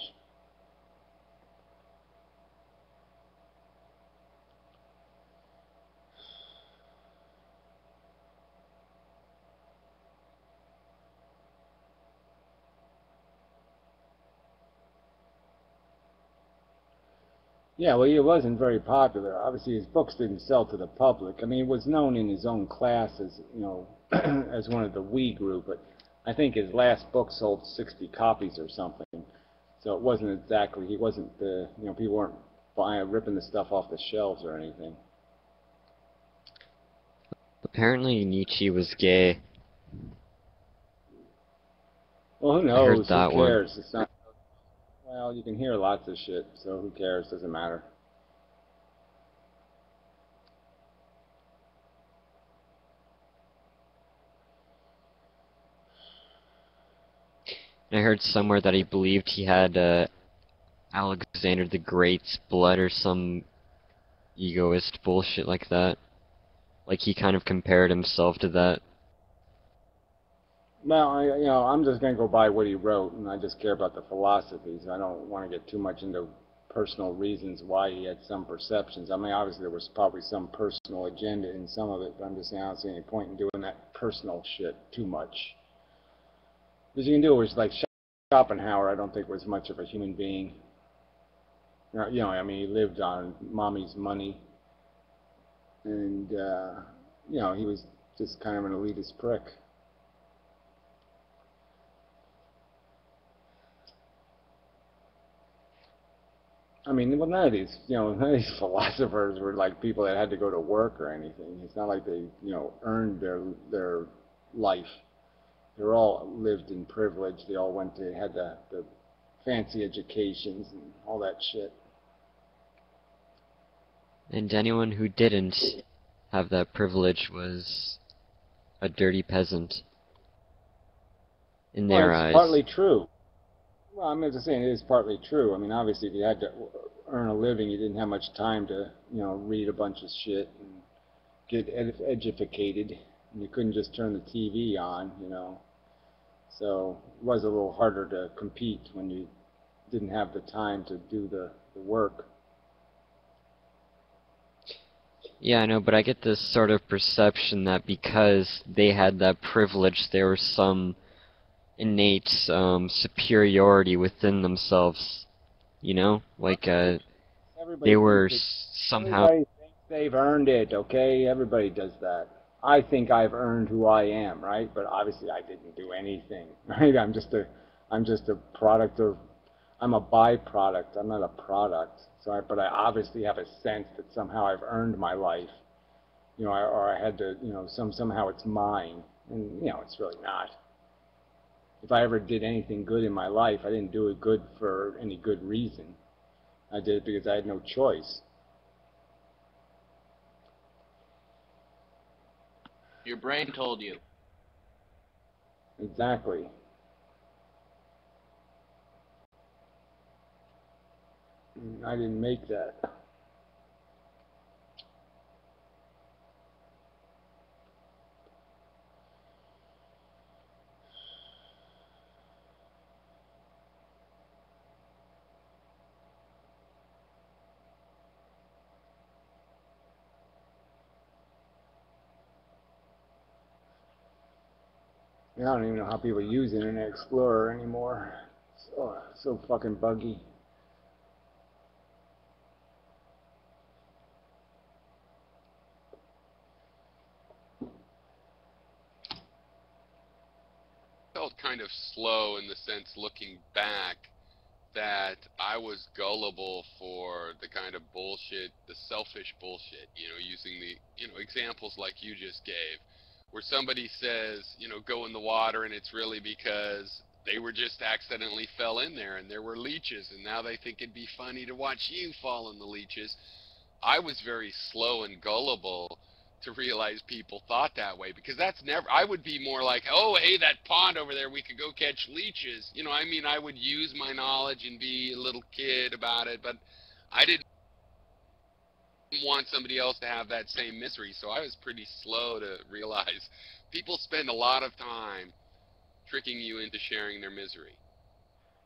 Yeah, well, he wasn't very popular. Obviously, his books didn't sell to the public. I mean, he was known in his own class as, as one of the we group, but I think his last book sold 60 copies or something. So it wasn't exactly, he wasn't the, people weren't ripping the stuff off the shelves or anything. Apparently Nietzsche was gay. Well, who I heard knows? that Who one. cares? It's not. Well, you can hear lots of shit, so who cares? Doesn't matter. I heard somewhere that he believed he had Alexander the Great's blood or some egoist bullshit like that. Like he kind of compared himself to that. Well, I'm just going to go by what he wrote, and I just care about the philosophies. I don't want to get too much into personal reasons why he had some perceptions. I mean, obviously there was probably some personal agenda in some of it, but I'm just saying I don't see any point in doing that personal shit too much. Because you can do it was like Schopenhauer, I don't think was much of a human being. I mean, he lived on mommy's money, and, he was just kind of an elitist prick. I mean, well, none of these philosophers were like people that had to go to work or anything. It's not like they, earned their life. They were all lived in privilege. They all had the fancy educations and all that shit. And anyone who didn't have that privilege was a dirty peasant in their eyes. It's partly true. Well, I'm just saying it is partly true. I mean, obviously, if you had to earn a living, you didn't have much time to, read a bunch of shit and get educated. And you couldn't just turn the TV on, So it was a little harder to compete when you didn't have the time to do the work. Yeah, I know, but I get this sort of perception that because they had that privilege, there was some innate superiority within themselves, like they were somehow. Everybody thinks they've earned it, okay? Everybody does that. I think I've earned who I am, right? But obviously I didn't do anything, right? I'm just a product of, I'm a byproduct. I'm not a product. But I obviously have a sense that somehow I've earned my life, or I had to, somehow it's mine, and it's really not. If I ever did anything good in my life, I didn't do it good for any good reason. I did it because I had no choice. Your brain told you. Exactly. I didn't make that. I don't even know how people use Internet Explorer anymore. So fucking buggy. Felt kind of slow in the sense, looking back, that I was gullible for the kind of bullshit, the selfish bullshit, using the, examples like you just gave, where somebody says, go in the water, and it's really because they were just accidentally fell in there and there were leeches, and now they think it'd be funny to watch you fall in the leeches. I was very slow and gullible to realize people thought that way, because that's never, I would be more like, oh, hey, that pond over there, we could go catch leeches. I would use my knowledge and be a little kid about it, but I didn't want somebody else to have that same misery, so I was pretty slow to realize people spend a lot of time tricking you into sharing their misery.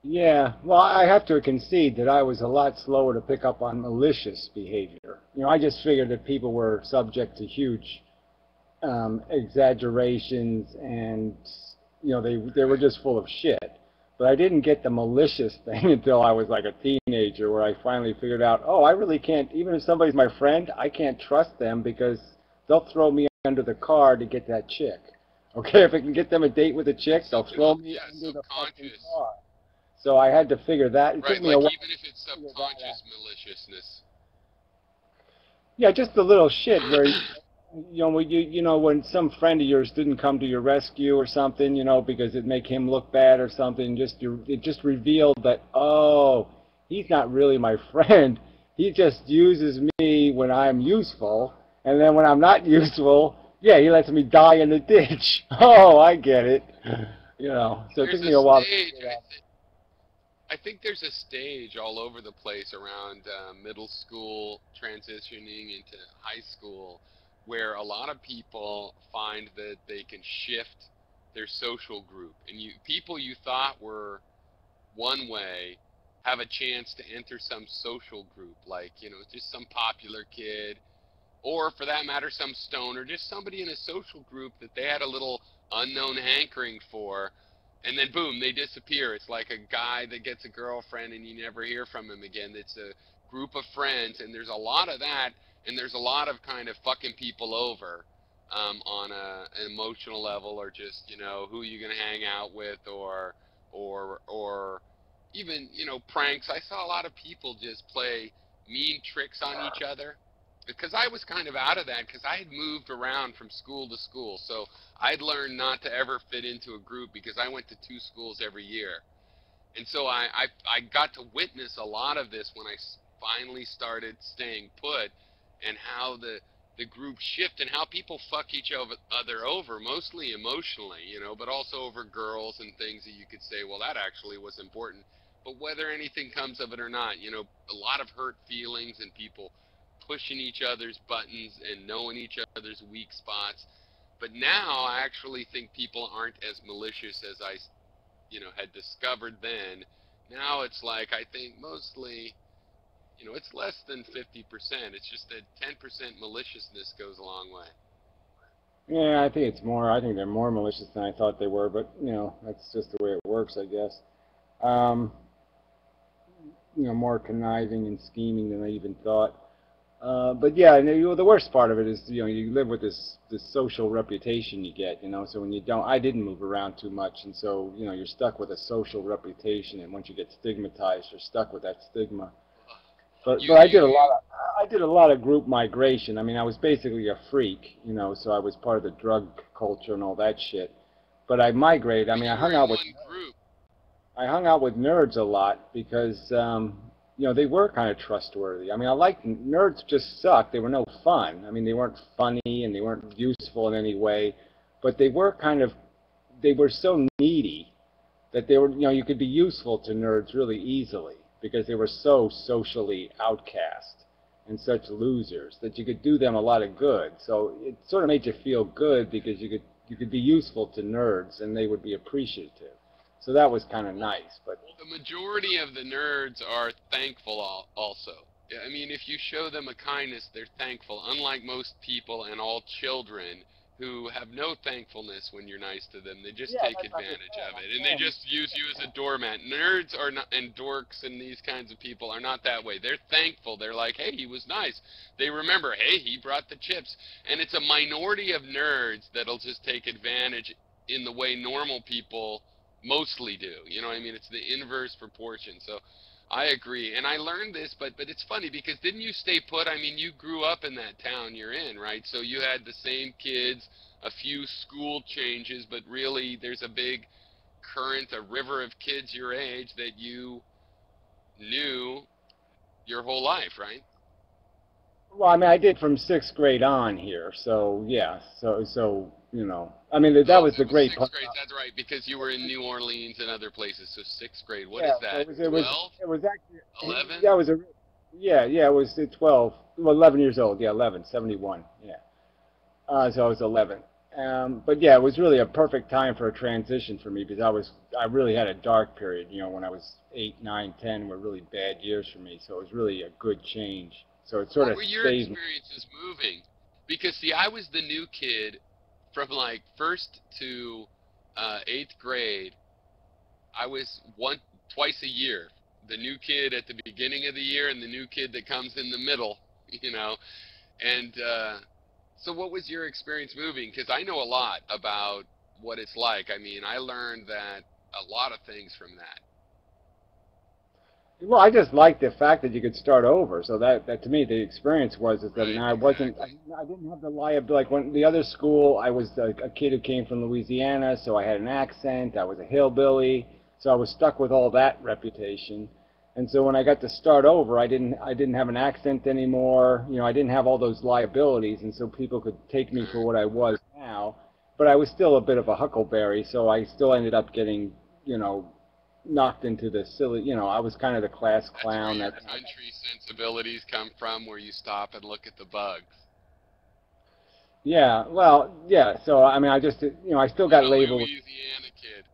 Yeah, well, I have to concede that I was a lot slower to pick up on malicious behavior. I just figured that people were subject to huge exaggerations, and they were just full of shit. But I didn't get the malicious thing until I was like a teenager, where I finally figured out, oh, I really can't, even if somebody's my friend, I can't trust them because they'll throw me under the car to get that chick. Okay, if I can get them a date with a chick, they'll throw me under the fucking car. So I had to figure that. It took me a while. Even if it's subconscious maliciousness. Yeah, just a little shit where, when some friend of yours didn't come to your rescue or something, because it'd make him look bad or something, it just revealed that, oh, he's not really my friend. He just uses me when I'm useful, and then when I'm not useful, yeah, he lets me die in the ditch. Oh, I get it. So it took me a while to figure that out. I think there's a stage all over the place around middle school transitioning into high school where a lot of people find that they can shift their social group, and people you thought were one way have a chance to enter some social group, like just some popular kid, or for that matter some stoner, just somebody in a social group that they had a little unknown hankering for. And then boom, they disappear. It's like a guy that gets a girlfriend and you never hear from him again. It's a group of friends, and there's a lot of that, and there's a lot of kind of fucking people over on an emotional level, or just who you gonna hang out with, or even pranks. I saw a lot of people just play mean tricks on each other, because I was kind of out of that, because I had moved around from school to school, so I'd learned not to ever fit into a group because I went to 2 schools every year. And so I got to witness a lot of this when I finally started staying put, and how the group shift and how people fuck each other over, mostly emotionally, but also over girls and things that you could say, well, that actually was important. But whether anything comes of it or not, a lot of hurt feelings and people pushing each other's buttons and knowing each other's weak spots. But now I actually think people aren't as malicious as I, had discovered then. Now it's like, I think mostly, it's less than 50%. It's just that 10% maliciousness goes a long way. Yeah, I think it's more. I think they're more malicious than I thought they were, but that's just the way it works, I guess. More conniving and scheming than I even thought. But yeah, the worst part of it is, you live with this social reputation you get, so when you don't, I didn't move around too much, and so, you're stuck with a social reputation, and once you get stigmatized, you're stuck with that stigma. But I did a lot of group migration. I mean, I was basically a freak, so I was part of the drug culture and all that shit. But I migrated. I mean, I hung out with nerds a lot because they were kind of trustworthy. I mean, I liked nerds, just sucked. They were no fun. I mean, they weren't funny and they weren't useful in any way, but they were so needy that they were, you could be useful to nerds really easily because they were so socially outcast and such losers that you could do them a lot of good. So it sort of made you feel good because you could be useful to nerds and they would be appreciative. So that was kind of nice. But the majority of the nerds are thankful also. I mean, if you show them a kindness, they're thankful. Unlike most people and all children, who have no thankfulness when you're nice to them. They just Yeah, take that's what I'm advantage saying. of it, and they just use you as a doormat. Nerds are not, and dorks and these kinds of people are not that way. They're thankful. They're like, hey, he was nice. They remember, hey, he brought the chips. And it's a minority of nerds that'll just take advantage in the way normal people mostly do. You know what I mean? It's the inverse proportion. So I agree. And I learned this, but it's funny because didn't you stay put? I mean, you grew up in that town you're in, right? So you had the same kids, a few school changes, but really there's a big current, a river of kids your age that you knew your whole life, right? Well, I mean, I did from 6th grade on here, so yeah, so you know, I mean, that was the great part. 6th grade, that's right, because you were in New Orleans and other places. So 6th grade, what Yeah, is that? it was 12? it was actually 11? yeah, it was it was 12, well, 11 years old, yeah, 11, 71, yeah. So I was 11. But yeah, it was really a perfect time for a transition for me because I really had a dark period, you know, when I was 8, 9, 10 were really bad years for me. So it was really a good change. So it sort What of were your saved me. experiences moving? Because see, I was the new kid from like 1st to 8th grade. I was twice a year. The new kid at the beginning of the year and the new kid that comes in the middle, you know. And so what was your experience moving? Because I know a lot about what it's like. I mean, I learned that a lot of things from that. Well, I just liked the fact that you could start over. So that to me, the experience was is that Right, I wasn't, I didn't have the liability. Like when the other school, I was a kid who came from Louisiana, so I had an accent. I was a hillbilly, so I was stuck with all that reputation. And so when I got to start over, I didn't have an accent anymore. You know, I didn't have all those liabilities, and so people could take me for what I was now. But I was still a bit of a huckleberry, so I still ended up getting, you know, knocked into the silly, you know, I was kind of the class clown. That's where your country sensibilities come from, where you stop and look at the bugs. Yeah, well, yeah, so I mean, I just, you know, I still got labeled. Louisiana kid.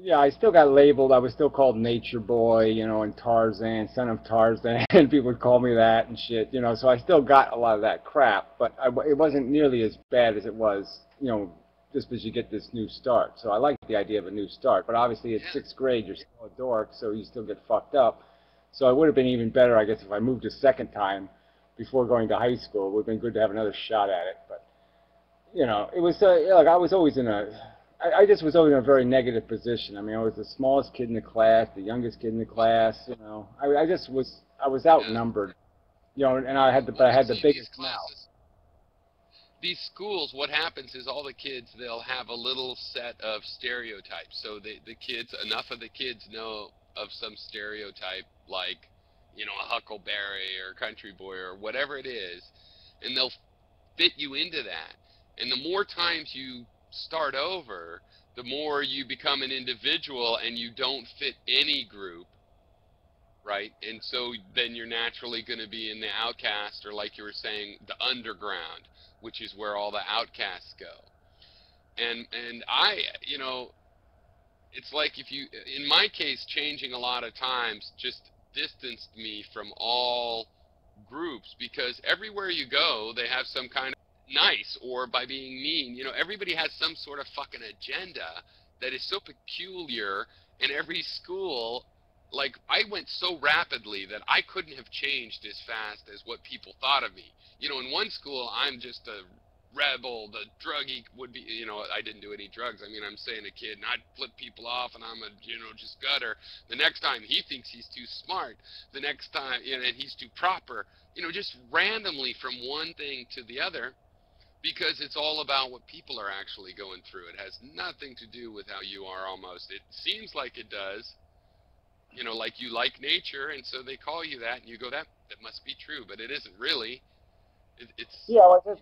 Yeah, I still got labeled. I was still called Nature Boy, you know, and Tarzan, son of Tarzan, and people would call me that and shit, you know, so I still got a lot of that crap, but it wasn't nearly as bad as it was, you know, just because you get this new start. So I like the idea of a new start, but obviously at 6th grade, you're still a dork, so you still get fucked up. So it would have been even better, I guess, if I moved a second time before going to high school. It would have been good to have another shot at it, but, you know, it was, like, I was always in I just was always in a very negative position. I mean, I was the smallest kid in the class, the youngest kid in the class, you know. I was outnumbered, you know, and I had the biggest mouth. These schools, what happens is all the kids, they'll have a little set of stereotypes. So enough of the kids know of some stereotype, like, you know, a huckleberry or a country boy or whatever it is, and they'll fit you into that. And the more times you start over, the more you become an individual and you don't fit any group, right? And so then you're naturally going to be in the outcast, or like you were saying, the underground, which is where all the outcasts go. And I, you know, it's like if you, in my case, changing a lot of times just distanced me from all groups, because everywhere you go, they have some kind of nice, or by being mean, you know, everybody has some sort of fucking agenda that is so peculiar in every school. Like, I went so rapidly that I couldn't have changed as fast as what people thought of me. You know, in one school, I'm just a rebel, the druggie would be, you know, I didn't do any drugs. I mean, I'm saying a kid, and I'd flip people off, and I'm a, you know, just gutter. The next time, he thinks he's too smart. The next time, you know, and he's too proper. You know, just randomly from one thing to the other, because it's all about what people are actually going through. It has nothing to do with how you are almost. It seems like it does. You know, like you like nature, and so they call you that, and you go, that must be true, but it isn't really. It's yeah, well, it's just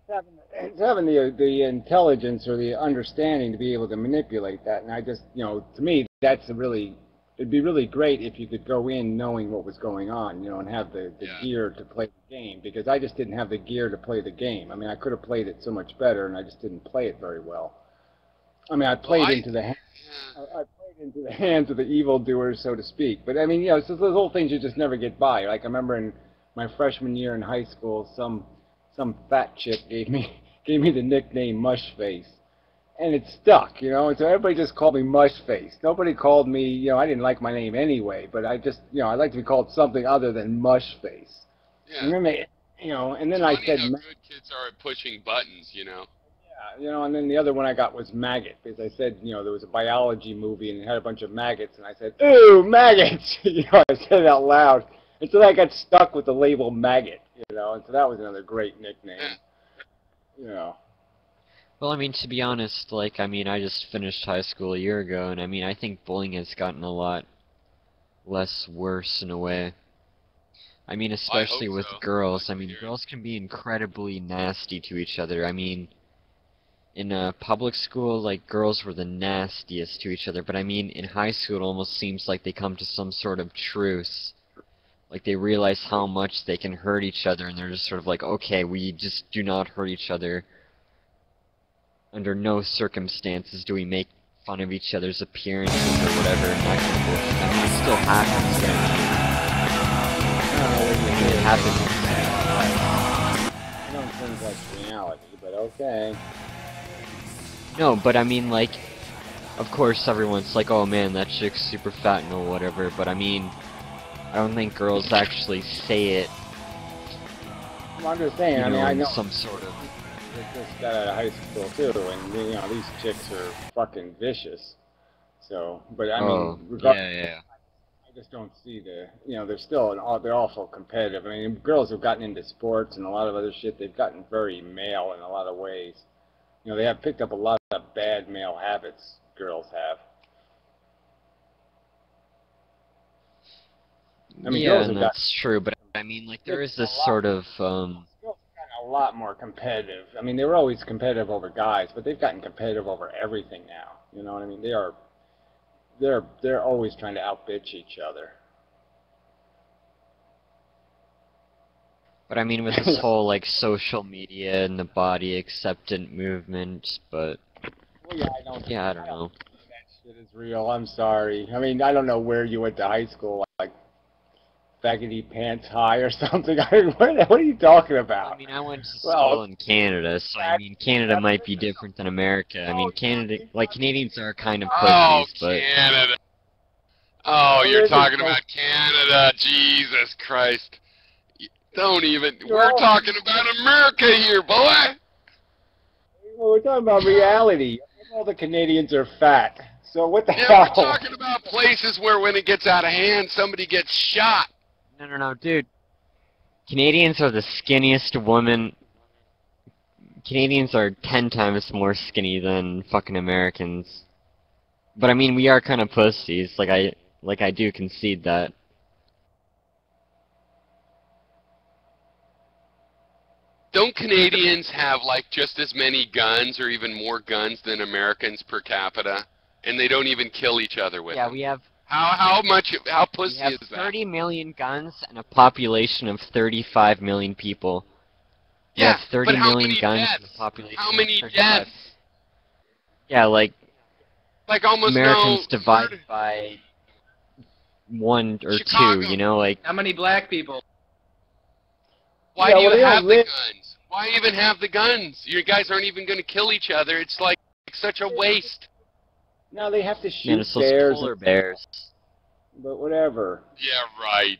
that it's having the intelligence or the understanding to be able to manipulate that, and I just, you know, to me, it'd be really great if you could go in knowing what was going on, you know, and have the gear to play the game, because I just didn't have the gear to play the game. I mean, I could have played it so much better, and I just didn't play it very well. I mean, I played into the hands of the evildoers, so to speak. But I mean, you know, it's those little things you just never get by. Like I remember in my freshman year in high school, some fat chick gave me gave me the nickname Mushface. And it stuck, you know, and so everybody just called me Mushface. Nobody called me, you know, I didn't like my name anyway, but I just, you know, I like to be called something other than Mushface. Yeah. And then they, you know, and then It's I funny said, how good kids are at pushing buttons, you know. yeah, you know, and then the other one I got was Maggot, because I said, you know, there was a biology movie and it had a bunch of maggots, and I said, ooh, maggots! You know, I said it out loud. And so I got stuck with the label Maggot, you know, and so that was another great nickname, you know. Well, I mean, to be honest, like, I mean, I just finished high school a year ago, and I mean, I think bullying has gotten a lot less worse in a way. I mean, especially with girls. I mean, girls can be incredibly nasty to each other. I mean, in public school, like, girls were the nastiest to each other, but I mean, in high school, it almost seems like they come to some sort of truce. Like, they realize how much they can hurt each other, and they're just sort of like, okay, we just do not hurt each other. Under no circumstances do we make fun of each other's appearances or whatever, and that kind of bullshit. I mean, it still happens, but it happens. I don't think that's reality, but okay. No, but I mean, like, of course everyone's like, oh man, that chick's super fat and or whatever, but I mean, I don't think girls actually say it. I'm just saying, I mean, I know some sort of... just got out of high school too, and you know these chicks are fucking vicious. So, but I mean, regardless, I just don't see the, you know, they're still they're also competitive. I mean, girls have gotten into sports and a lot of other shit. They've gotten very male in a lot of ways. You know, they have picked up a lot of bad male habits. Girls have. I mean, yeah, and that's true, but I mean, like, there is this sort of a lot more competitive. I mean, they were always competitive over guys, but they've gotten competitive over everything now. You know what I mean? They're always trying to outbitch each other. But I mean, with this whole like social media and the body acceptance movement, but well, yeah, I don't know. That shit is real. I'm sorry. I mean, I don't know where you went to high school, like Faggoty Pants High or something. I mean, what are you talking about? I mean, I went to school in Canada, so I mean, Canada might be different than America. I mean, Canadians are kind of pussies, but... Canada. Oh, you're talking about Canada. Jesus Christ. Don't even... We're talking about America here, boy! Well, we're talking about reality. All the Canadians are fat. So what the hell? Yeah, we're talking about places where when it gets out of hand, somebody gets shot. No, dude. Canadians are the skinniest woman. Canadians are 10 times more skinny than fucking Americans. But I mean, we are kind of pussies. Like I do concede that. Don't Canadians have like just as many guns or even more guns than Americans per capita? And they don't even kill each other with them? Yeah, we have... How pussy we have is that? 30 million guns and a population of 35 million people. We Yeah, have 30 but how million many guns deaths? and a population How many of 35. deaths? Yeah, like almost Americans no divided by 1 or Chicago. 2, you know, like... How many black people? Why do you have the guns? Why even have the guns? You guys aren't even going to kill each other. It's like such a waste. No, they have to shoot Man, it's those bears. polar bears. But whatever. Yeah, right.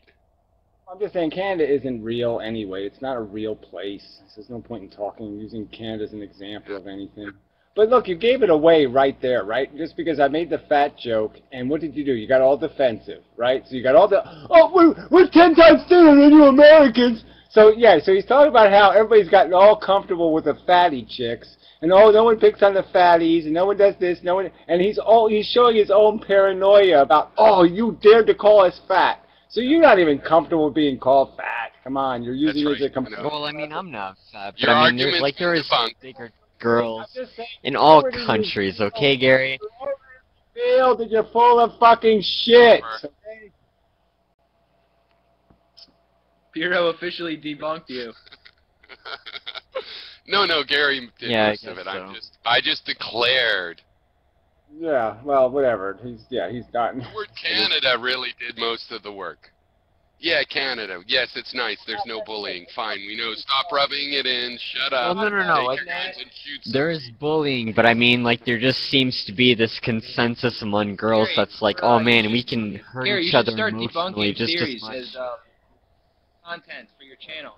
I'm just saying Canada isn't real anyway. It's not a real place. There's no point in using Canada as an example of anything. But look, you gave it away right there, right? Just because I made the fat joke, and what did you do? You got all defensive, right? So you got all the, oh, we're 10 times thinner than you Americans. So yeah, so he's talking about how everybody's gotten all comfortable with the fatty chicks, and oh, no one picks on the fatties, and no one does this, no one, and he's showing his own paranoia about, oh, you dared to call us fat. So you're not even comfortable being called fat. Come on, you're using it as a complaint. Well, I mean, I'm not fat, but Your I mean, there is bigger girls in all countries, okay, Gary? Failed that you're full of fucking shit. Okay? Bureau officially debunked you. No, Gary did most of it. So. I just declared. Yeah, well, whatever. He's not. The word Canada really did most of the work. Yeah, Canada. Yes, it's nice. There's no bullying. Fine, we know. Stop rubbing it in. Shut up. Well, no. Take Like, your guns and shoot there is bullying, but I mean, like, there just seems to be this consensus among girls that's like, oh man, we can hurt Gary, each you should other start emotionally debunking just as theories much. as content for your channel.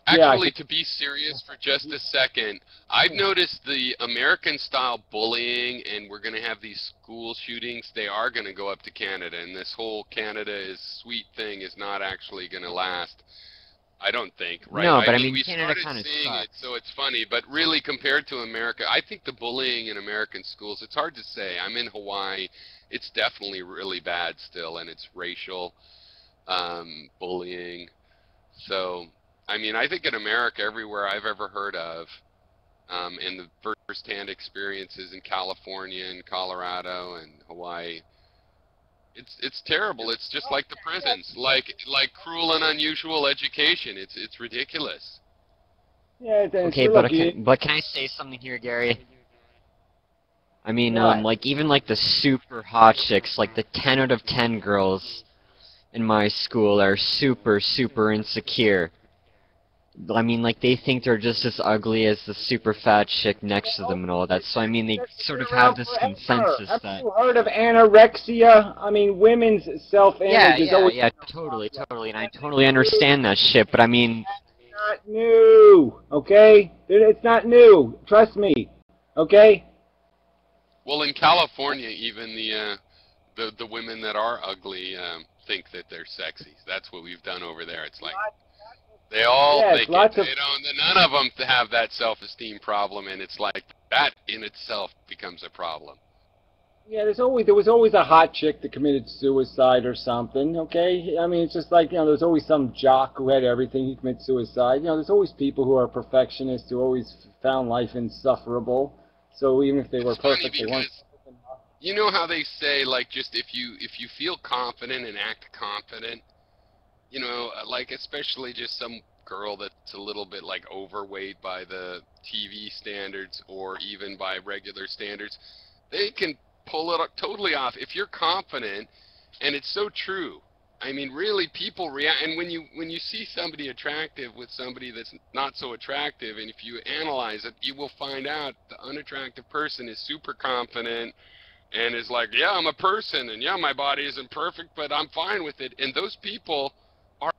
Actually, to be serious for just a second, I've noticed the American-style bullying, and we're going to have these school shootings. They are going to go up to Canada, and this whole Canada is sweet thing is not actually going to last. I don't think, right? No, but I mean we Canada started kind of seeing sucks. it, so it's funny. But really, compared to America, I think the bullying in American schools, it's hard to say. I'm in Hawaii. It's definitely really bad still, and it's racial bullying. So, I mean, I think in America, everywhere I've ever heard of, in the first-hand experiences in California and Colorado and Hawaii, it's terrible. It's just like the prisons, like cruel and unusual education. It's ridiculous. Yeah, Okay, but can I say something here, Gary? I mean, like, even like the super hot chicks, like the 10 out of 10 girls in my school are super insecure. I mean, like, they think they're just as ugly as the super fat chick next to them and all that. So, I mean, they sort of have this consensus that... Have you heard of anorexia? I mean, women's self-image is always... Yeah, totally, and I totally understand that shit, but I mean... It's not new, okay? It's not new. Trust me, okay? Well, in California, even the women that are ugly think that they're sexy. That's what we've done over there. It's like... They all think it. None of them have that self-esteem problem, and it's like that in itself becomes a problem. Yeah, there was always a hot chick that committed suicide or something, okay? I mean, it's just like, there's always some jock who had everything, he committed suicide. There's always people who are perfectionists who always found life insufferable. So even if they were perfect, they weren't. You know how they say, like, just if you feel confident and act confident, like especially just some girl that's a little bit like overweight by the TV standards or even by regular standards, they can pull it totally off. If you're confident, and it's so true. I mean, really, people react, and when you see somebody attractive with somebody that's not so attractive, and if you analyze it, you will find out the unattractive person is super confident and is like, yeah, I'm a person, and yeah, my body isn't perfect, but I'm fine with it. And those people are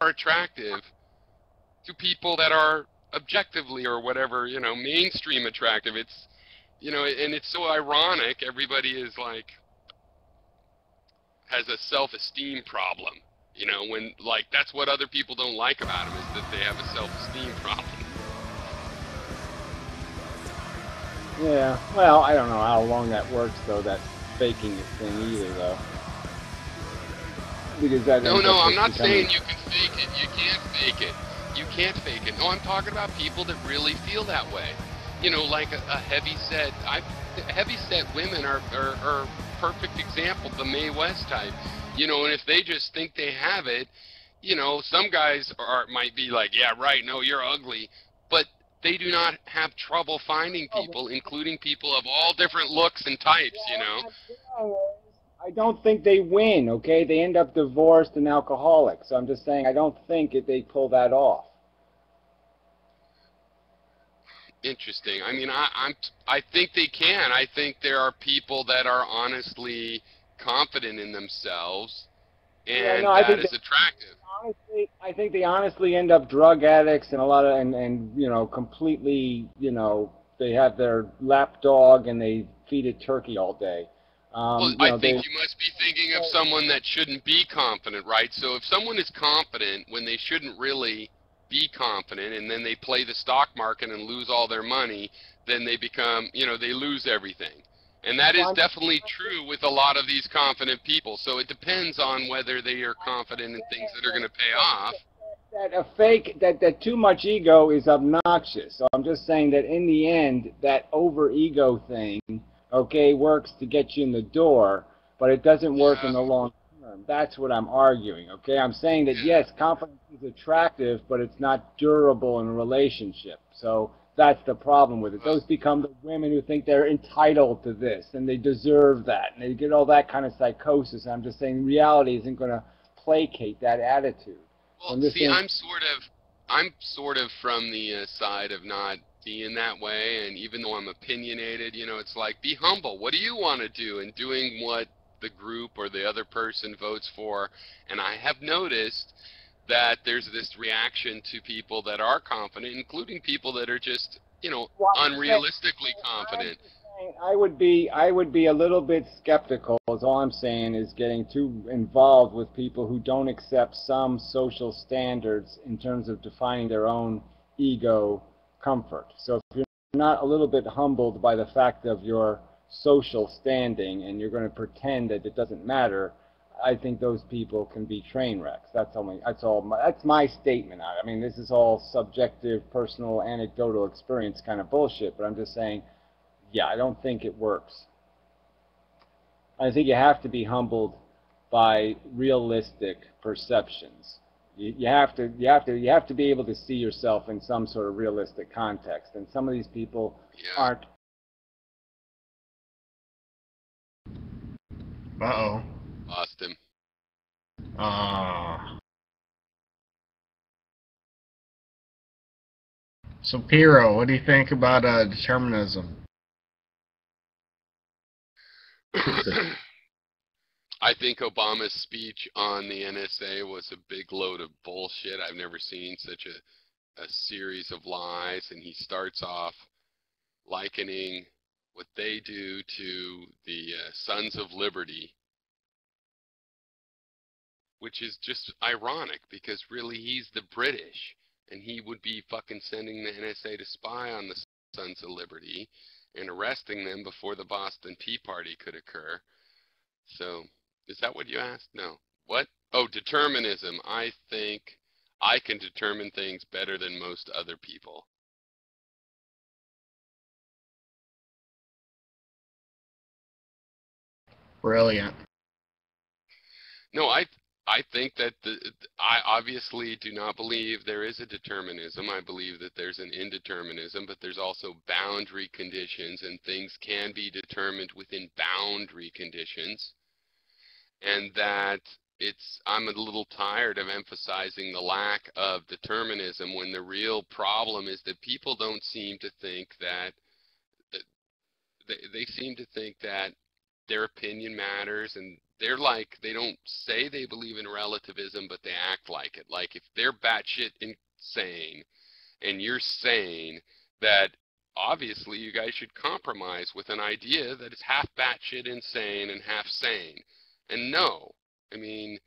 attractive to people that are objectively or whatever, mainstream attractive. It's, and it's so ironic. Everybody is like, has a self-esteem problem, when, like, that's what other people don't like about them, is that they have a self-esteem problem. Yeah, well, I don't know how long that works, though, that faking it thing either, though. Because that No, I'm not saying you can fake it. You can't fake it. You can't fake it. No, I'm talking about people that really feel that way. Like a heavy-set... Heavy-set women are perfect example, the Mae West type. And if they just think they have it, some guys might be like, yeah, right, no, you're ugly. But they do not have trouble finding people, including people of all different looks and types, I don't think they win, okay? They end up divorced and alcoholics. So I'm just saying I don't think they pull that off. Interesting. I mean, I think they can. I think there are people that are honestly confident in themselves, and that is attractive. Honestly, I think they honestly end up drug addicts and a lot of and completely they have their lap dog and they feed it turkey all day. Well, I think you must be thinking of someone that shouldn't be confident, right? So if someone is confident when they shouldn't really be confident, and then they play the stock market and lose all their money, then they become, they lose everything. And that is definitely true with a lot of these confident people. So it depends on whether they are confident in things that are going to pay off. That too much ego is obnoxious. So I'm just saying that in the end, that over-ego thing, okay, works to get you in the door, but it doesn't work in the long term. That's what I'm arguing, okay? I'm saying that, yes, confidence is attractive, but it's not durable in a relationship. So That's the problem with it. Those become the women who think they're entitled to this and they deserve that, and they get all that kind of psychosis. I'm just saying reality isn't going to placate that attitude. Well, see, I'm sort of from the side of not being that way, and even though I'm opinionated, you know, it's like, be humble. What do you want to do? And doing what the group or the other person votes for. And I have noticed that there's this reaction to people that are confident, including people that are just, you know, unrealistically confident. I would be a little bit skeptical, is all I'm saying, is getting too involved with people who don't accept some social standards in terms of defining their own ego comfort. So if you're not a little bit humbled by the fact of your social standing and you're going to pretend that it doesn't matter, I think those people can be train wrecks. That's my statement on it. I mean, this is all subjective, personal, anecdotal experience kind of bullshit, but I'm just saying, yeah, I don't think it works. I think you have to be humbled by realistic perceptions. You have to be able to see yourself in some sort of realistic context, and some of these people aren't. Uh-oh. Lost him. So, Piero, what do you think about determinism? I think Obama's speech on the NSA was a big load of bullshit. I've never seen such a series of lies, and he starts off likening what they do to the Sons of Liberty, which is just ironic because really he's the British, and he would be fucking sending the NSA to spy on the Sons of Liberty and arresting them before the Boston Tea Party could occur. So, is that what you asked? No. What? Oh, determinism. I think I can determine things better than most other people. Brilliant. No, I think that I obviously do not believe there is a determinism. I believe that there's an indeterminism, but there's also boundary conditions, and things can be determined within boundary conditions. And that I'm a little tired of emphasizing the lack of determinism when the real problem is that people don't seem to think that, they seem to think that their opinion matters, and they're like, they don't say they believe in relativism, but they act like it. Like if they're batshit insane and you're saying that obviously you guys should compromise with an idea that is half batshit insane and half sane. And no, I mean,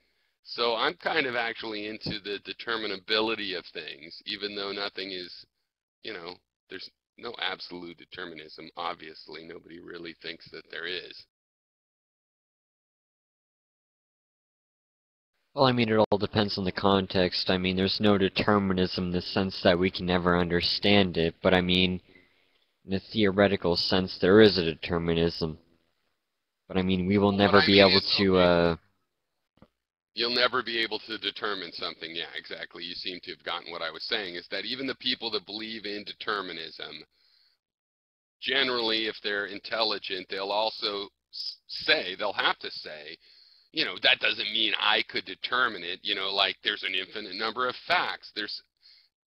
so I'm kind of actually into the determinability of things, even though nothing is, you know, there's no absolute determinism. Obviously, nobody really thinks that there is. Well, I mean, it all depends on the context. I mean, there's no determinism in the sense that we can never understand it, but I mean, in a theoretical sense, there is a determinism. But I mean, we will never be able to, You'll never be able to determine something. Yeah, exactly. You seem to have gotten what I was saying, is that even the people that believe in determinism, generally, if they're intelligent, they'll also say, they'll have to say, you know, that doesn't mean I could determine it, you know, like there's an infinite number of facts.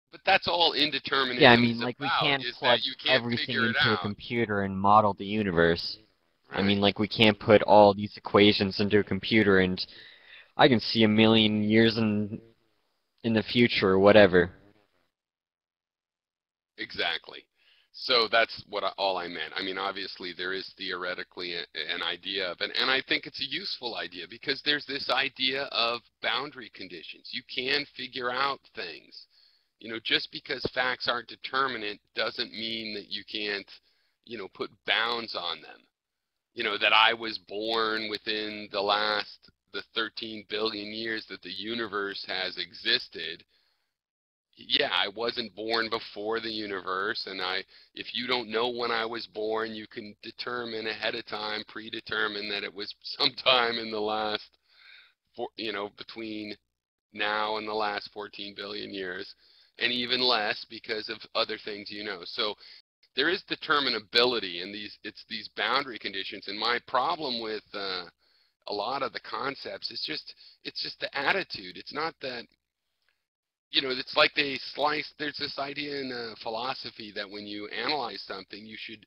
But that's all indeterminism. yeah, I mean, like, we can't plug everything into a computer and model the universe. Right. I mean, like, we can't put all these equations into a computer and I can see 1,000,000 years in the future or whatever. Exactly. So that's all I meant. I mean, obviously there is theoretically an idea of it, and I think it's a useful idea because there's this idea of boundary conditions. You can figure out things. You know, just because facts aren't determinate doesn't mean that you can't, you know, put bounds on them. You know, that I was born within the 13 billion years that the universe has existed. Yeah, I wasn't born before the universe, and if you don't know when I was born, you can determine ahead of time, predetermine that it was sometime in the last, you know, between now and the last 14 billion years. and even less because of other things you know. So there is determinability in it's these boundary conditions. And my problem with a lot of the concepts is it's just the attitude. It's not that, you know, it's like there's this idea in philosophy that when you analyze something, you should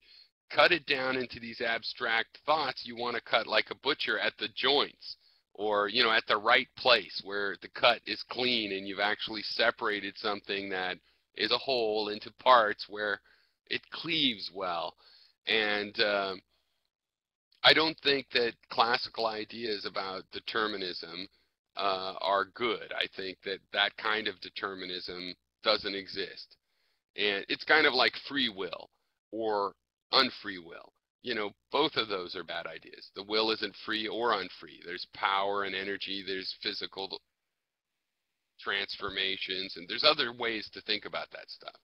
cut it down into these abstract thoughts. You want to cut like a butcher at the joints, or, you know, at the right place where the cut is clean and you've actually separated something that is a whole into parts where it cleaves well. And I don't think that classical ideas about determinism are good. I think that that kind of determinism doesn't exist. And it's kind of like free will or unfree will. You know, both of those are bad ideas. The will isn't free or unfree. There's power and energy. There's physical transformations, and there's other ways to think about that stuff.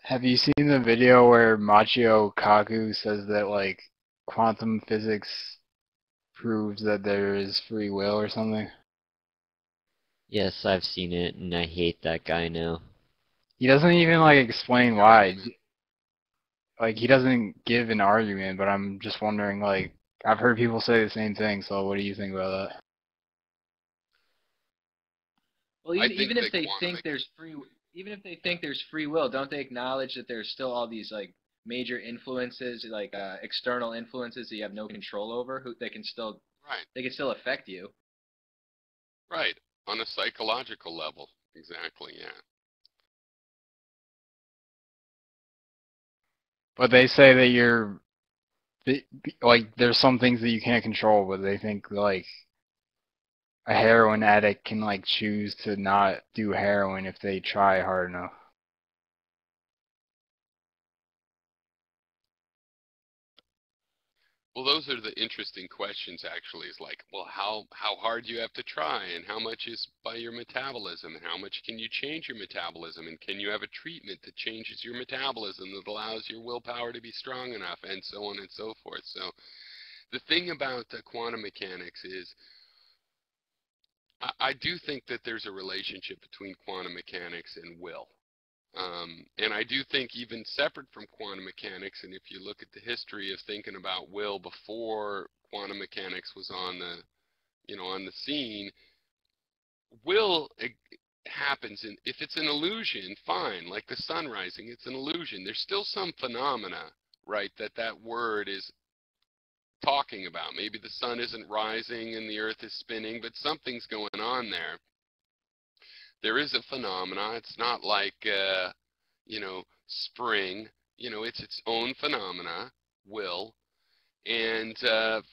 Have you seen the video where Machio Kaku says that, like, quantum physics proves that there is free will or something? Yes, I've seen it, and I hate that guy now. He doesn't even, like, explain why. Like, he doesn't give an argument, but I'm just wondering, like, I've heard people say the same thing, so what do you think about that? Well, even if they think there's free will, don't they acknowledge that there's still all these, like, major influences, like external influences that you have no control over, they can still affect you? Right, on a psychological level, exactly, yeah. But they say that like, there's some things that you can't control, but they think, like, a heroin addict can, like, choose to not do heroin if they try hard enough. Well, those are the interesting questions, actually, is like, well, how hard do you have to try, and how much is by your metabolism, and how much can you change your metabolism, and can you have a treatment that changes your metabolism that allows your willpower to be strong enough, and so on and so forth. So the thing about quantum mechanics is I do think that there's a relationship between quantum mechanics and will. And I do think even separate from quantum mechanics, and if you look at the history of thinking about will before quantum mechanics was on the scene, will happens, and if it's an illusion, fine, like the sun rising, it's an illusion. There's still some phenomena, right, that word is talking about. Maybe the sun isn't rising and the earth is spinning, but something's going on there. There is a phenomena. It's not like, spring. It's its own phenomena, will. And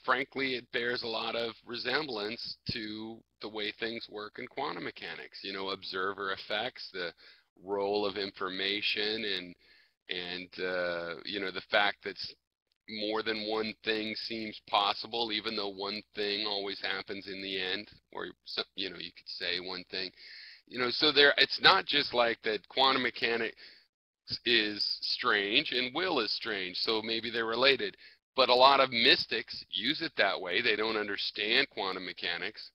frankly, it bears a lot of resemblance to the way things work in quantum mechanics. Observer effects, the role of information, and the fact that more than one thing seems possible, even though one thing always happens in the end, or you could say one thing. So it's not just like that quantum mechanics is strange and will is strange, so maybe they're related. But a lot of mystics use it that way. They don't understand quantum mechanics.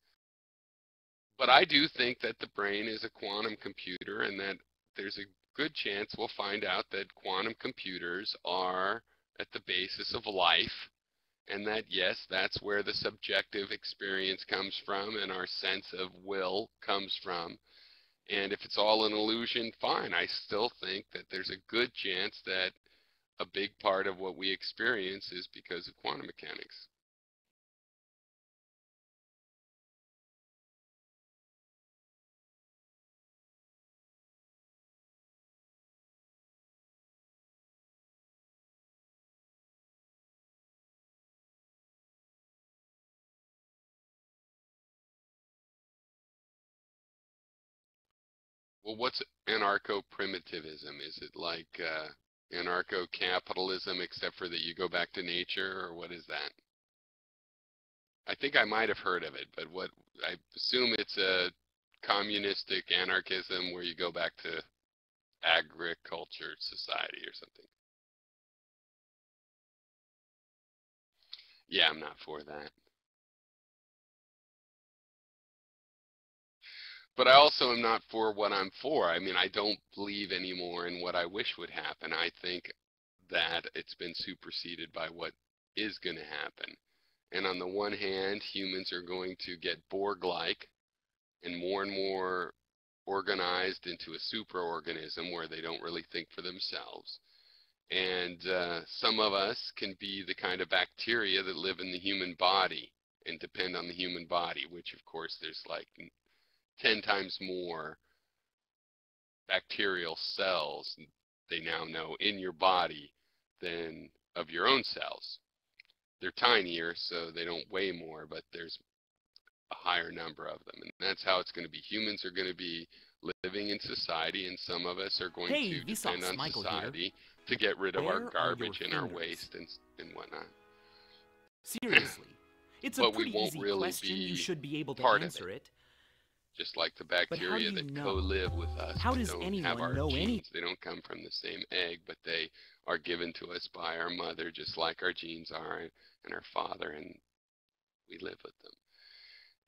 But I do think that the brain is a quantum computer, and that there's a good chance we'll find out that quantum computers are at the basis of life, and that, yes, that's where the subjective experience comes from and our sense of will comes from. And if it's all an illusion, fine. I still think that there's a good chance that a big part of what we experience is because of quantum mechanics. Well, what's anarcho-primitivism? Is it like anarcho-capitalism, except for that you go back to nature, or what is that? I think I might have heard of it, but I assume it's a communistic anarchism where you go back to agriculture society or something. Yeah, I'm not for that. But I also am not for what I'm for. I mean, I don't believe anymore in what I wish would happen. I think that it's been superseded by what is going to happen. And on the one hand, humans are going to get Borg-like and more organized into a superorganism where they don't really think for themselves. And some of us can be the kind of bacteria that live in the human body and depend on the human body, which of course there's like 10 times more bacterial cells, they now know, in your body than of your own cells. They're tinier, so they don't weigh more, but there's a higher number of them. And that's how it's going to be. Humans are going to be living in society, and some of us are going to depend on society to get rid of our garbage and our waste and whatnot. Seriously. It's a pretty easy question. You should be able to answer it. Just like the bacteria that co-live with us. How does anyone have our genes. They don't come from the same egg, but they are given to us by our mother, just like our genes are, and our father, and we live with them.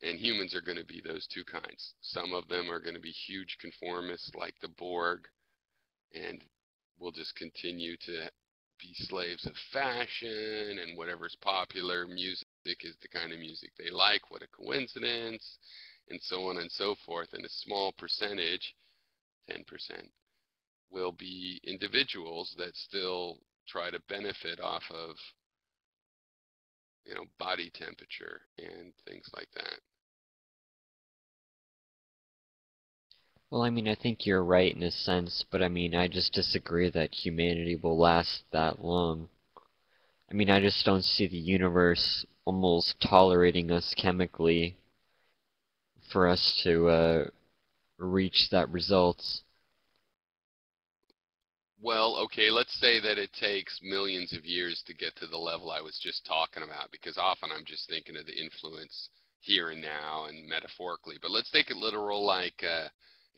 And humans are going to be those two kinds. Some of them are going to be huge conformists like the Borg, and will just continue to be slaves of fashion, and whatever's popular music is the kind of music they like. What a coincidence. And so on and so forth. And a small percentage, 10%, will be individuals that still try to benefit off of, you know, body temperature and things like that. Well, I mean, I think you're right in a sense, but I mean, I just disagree that humanity will last that long. I mean, I just don't see the universe almost tolerating us chemically for us to reach that results. Well, okay, let's say that it takes millions of years to get to the level I was just talking about, because often I'm just thinking of the influence here and now and metaphorically. But let's take it literal, like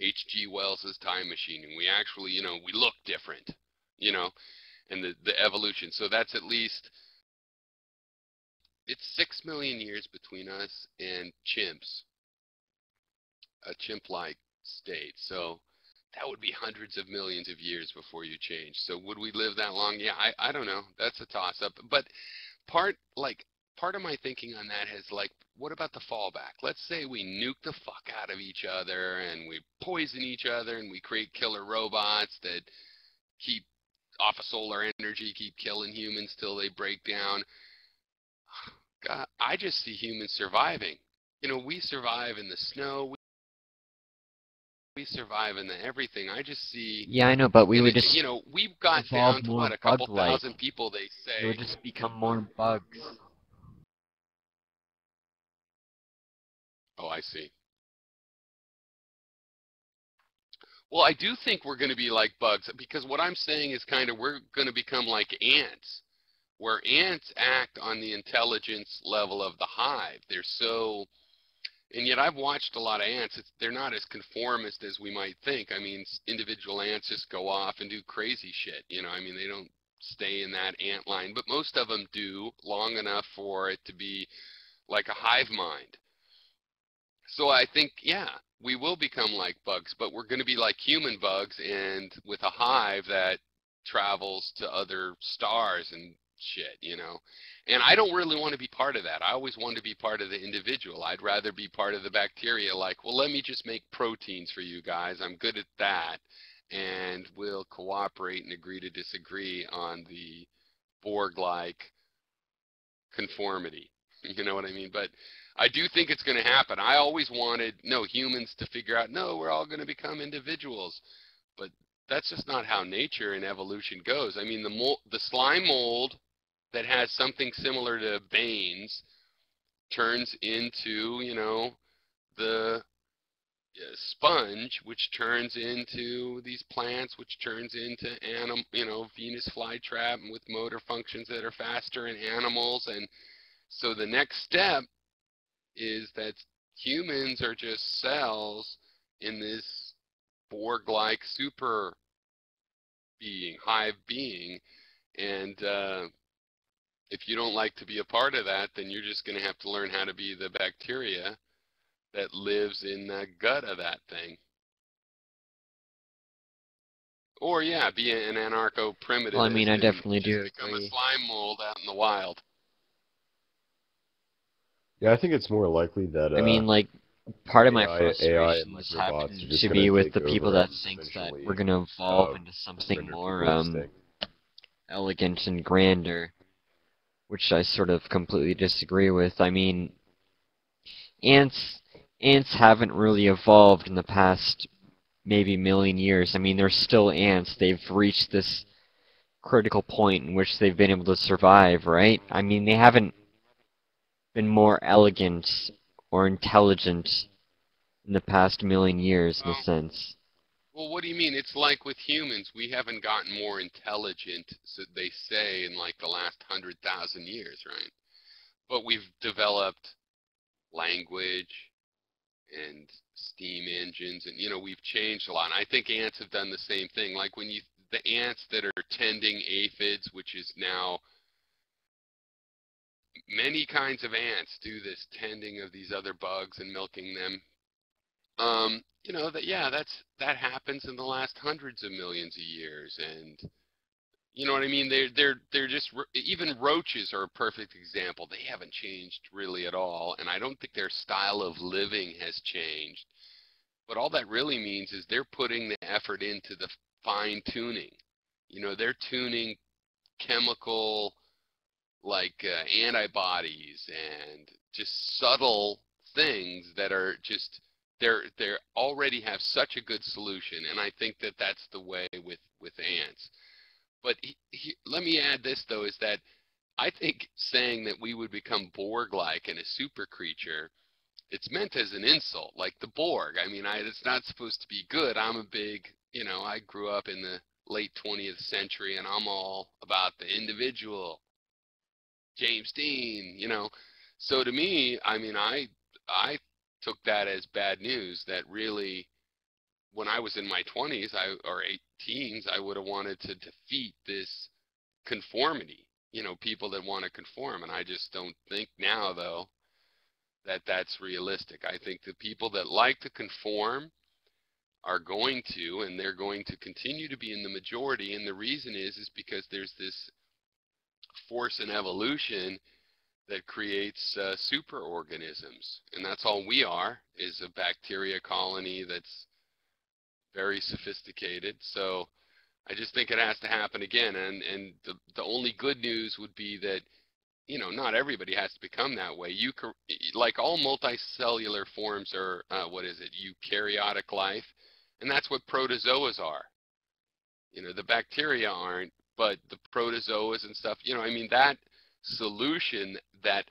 H.G. Wells's Time Machine, and we actually, you know, we look different, you know, and the evolution. So that's at least, it's 6 million years between us and chimps. A chimp-like state. So that would be hundreds of millions of years before you change. So would we live that long? Yeah, I don't know. That's a toss-up. But part of my thinking on that is, like, what about the fallback? Let's say we nuke the fuck out of each other and we poison each other and we create killer robots that keep off of solar energy, keep killing humans till they break down. God, I just see humans surviving. You know, we survive in the snow. We survive in the everything. I just see. Yeah, I know, but we would just, you know, we've got down to what, a couple thousand people, they say. It would just become more bugs. Oh, I see. Well, I do think we're going to be like bugs, because what I'm saying is kind of we're going to become like ants, where ants act on the intelligence level of the hive. They're so. And yet I've watched a lot of ants. They're not as conformist as we might think. I mean, individual ants just go off and do crazy shit. You know, I mean, they don't stay in that ant line. But most of them do long enough for it to be like a hive mind. So I think, yeah, we will become like bugs. But we're going to be like human bugs, and with a hive that travels to other stars and shit, you know. And I don't really want to be part of that. I always want to be part of the individual. I'd rather be part of the bacteria, like, well, let me just make proteins for you guys. I'm good at that. And we'll cooperate and agree to disagree on the Borg-like conformity. You know what I mean? But I do think it's going to happen. I always wanted, humans to figure out, no, we're all going to become individuals. But that's just not how nature and evolution goes. I mean, the slime mold that has something similar to veins turns into, you know, the sponge, which turns into these plants, which turns into Venus flytrap with motor functions that are faster in animals. And so the next step is that humans are just cells in this Borg-like super being, hive being, and if you don't like to be a part of that, then you're just going to have to learn how to be the bacteria that lives in the gut of that thing. Or, yeah, be an anarcho-primitivist. Well, I mean, I definitely and do just become agree. a slime mold out in the wild. Yeah, I think it's more likely that I mean, like, part of my AI frustrations and happen microbots are just to gonna be with take the people over that and think that eventually, we're gonna evolve into something render more, people extinct. elegant and grander, which I sort of completely disagree with. I mean, ants haven't really evolved in the past maybe million years. I mean, they're still ants. They've reached this critical point in which they've been able to survive, right? I mean, they haven't been more elegant or intelligent in the past million years, in a sense. Well, what do you mean? It's like with humans. We haven't gotten more intelligent, so they say, in like the last 100,000 years, right? But we've developed language and steam engines, and, you know, we've changed a lot. And I think ants have done the same thing. Like when the ants that are tending aphids, which is now many kinds of ants do this tending of these other bugs and milking them. You know, that happens in the last hundreds of millions of years, and you know what I mean? They're just, even roaches are a perfect example. They haven't changed really at all, and I don't think their style of living has changed. But all that really means is they're putting the effort into the fine tuning. You know, they're tuning chemical, like antibodies and just subtle things that are just, they already have such a good solution, and I think that that's the way with ants. But let me add this, though, is that I think saying that we would become Borg-like and a super creature, it's meant as an insult, like the Borg. I mean, it's not supposed to be good. I'm a big, you know, I grew up in the late 20th century, and I'm all about the individual. James Dean, you know. So to me, I mean, I took that as bad news, that really, when I was in my 20s or 18s, I would have wanted to defeat this conformity, you know, people that want to conform. And I just don't think now, though, that that's realistic. I think the people that like to conform are going to, and they're going to continue to be in the majority. And the reason is because there's this force in evolution that creates superorganisms. And that's all we are, is a bacteria colony that's very sophisticated. So I just think it has to happen again. And the only good news would be that, you know, not everybody has to become that way. You can, like all multicellular forms are, eukaryotic life, and that's what protozoas are. You know, the bacteria aren't, but the protozoas and stuff, you know, I mean, that solution that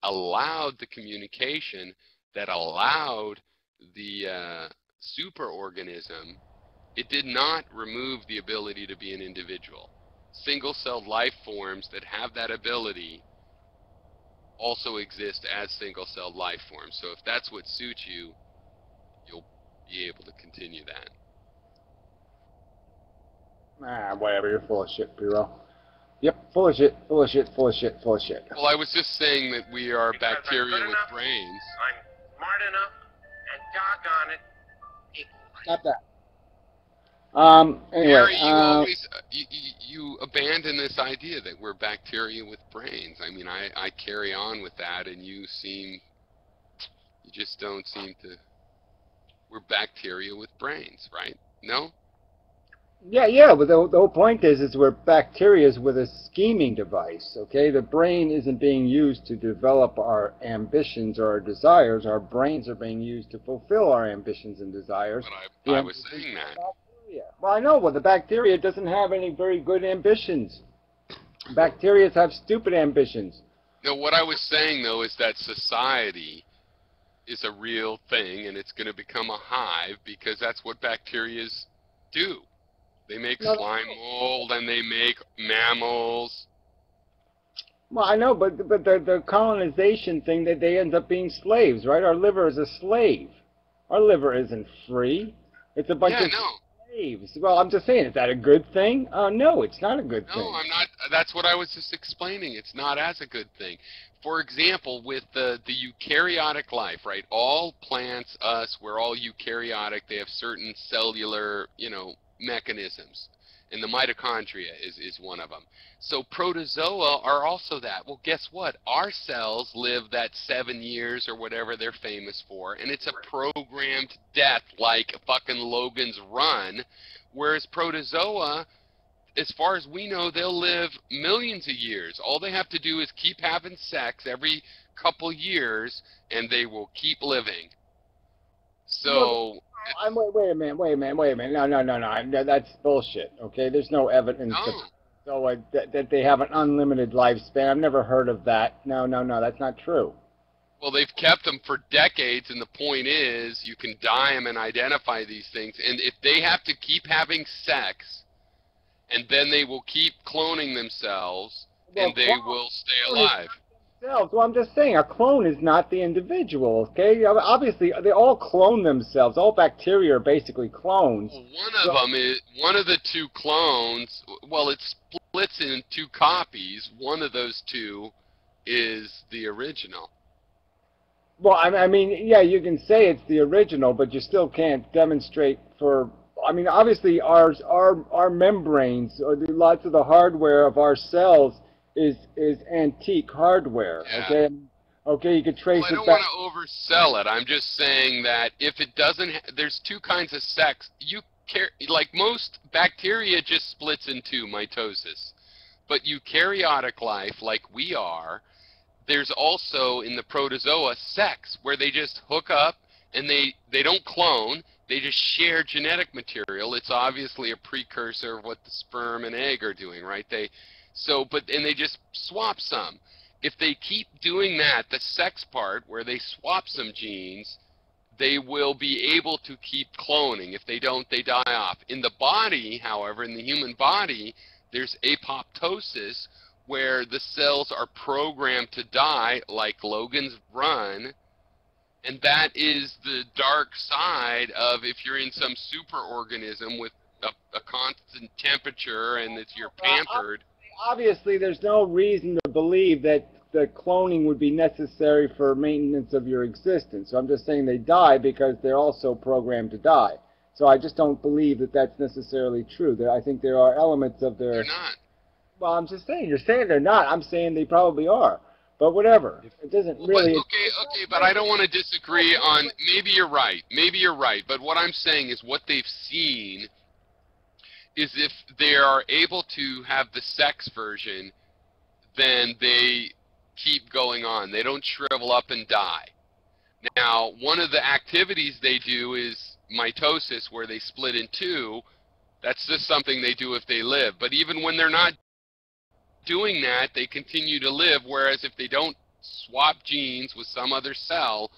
allowed the communication, that allowed the superorganism, it did not remove the ability to be an individual. Single-celled life forms that have that ability also exist as single-celled life forms. So if that's what suits you, you'll be able to continue that. Whatever, you're full of shit, Piro. Yep, full of shit, full of shit, full of shit, full of shit. Well, I was just saying that we are bacteria with brains. I'm smart enough, and doggone it. Stop that. Anyway, Gary, you always, you abandon this idea that we're bacteria with brains. I mean, I carry on with that, and you just don't seem to. We're bacteria with brains, right? No? Yeah, but the whole point is we're bacteria with a scheming device, okay? The brain isn't being used to develop our ambitions or our desires. Our brains are being used to fulfill our ambitions and desires. But I was saying that. Well, I know, but the bacteria doesn't have any very good ambitions. Bacteria have stupid ambitions. No, what I was saying, though, is that society is a real thing, and it's going to become a hive because that's what bacteria do. They make slime mold, and they make mammals. Well, I know, but the colonization thing, that they end up being slaves, right? Our liver is a slave. Our liver isn't free. It's a bunch of slaves. waves. Well, I'm just saying, is that a good thing? No, it's not a good thing. No, I'm not. That's what I was just explaining. It's not as a good thing. For example, with the eukaryotic life, right? All plants, us, we're all eukaryotic. They have certain cellular, mechanisms. And the mitochondria is one of them. So protozoa are also that. Well, guess what? Our cells live that 7 years or whatever they're famous for, and it's a programmed death like fucking Logan's Run, whereas protozoa, as far as we know, they'll live millions of years. All they have to do is keep having sex every couple years, and they will keep living. So... wait a minute. No, that's bullshit, okay? There's no evidence that they have an unlimited lifespan. I've never heard of that. No, that's not true. Well, they've kept them for decades, and the point is you can dye them and identify these things. And if they have to keep having sex, and then they will keep cloning themselves, and they will stay alive. Well, I'm just saying, a clone is not the individual, okay? Obviously, they all clone themselves. All bacteria are basically clones. Well, one of the two clones, well, it splits in two copies. One of those two is the original. Well, I mean, yeah, you can say it's the original, but you still can't demonstrate for... I mean, obviously, our membranes, or lots of the hardware of our cells, is antique hardware. Yeah. Okay, you could trace it back. I don't want to oversell it. I'm just saying that if it doesn't, there's two kinds of sex. Like most bacteria, just splits in two, mitosis. But eukaryotic life, like we are, there's also in the protozoa sex, where they just hook up and they don't clone. They just share genetic material. It's obviously a precursor of what the sperm and egg are doing, right? And they just swap some. If they keep doing that, the sex part, where they swap some genes, they will be able to keep cloning. If they don't, they die off. In the body, however, in the human body, there's apoptosis, where the cells are programmed to die, like Logan's Run, and that is the dark side of if you're in some superorganism with a constant temperature and you're pampered. Obviously, there's no reason to believe that the cloning would be necessary for maintenance of your existence. So I'm just saying they die because they're also programmed to die. So I just don't believe that that's necessarily true. I think there are elements of their... They're not. Well, I'm just saying. You're saying they're not. I'm saying they probably are. But whatever. It doesn't really... Okay, but I don't want to disagree on... Maybe you're right. But what I'm saying is what they've seen is if they are able to have the sex version, then they keep going on. They don't shrivel up and die. Now, one of the activities they do is mitosis, where they split in two. That's just something they do if they live. But even when they're not doing that, they continue to live, whereas if they don't swap genes with some other cell,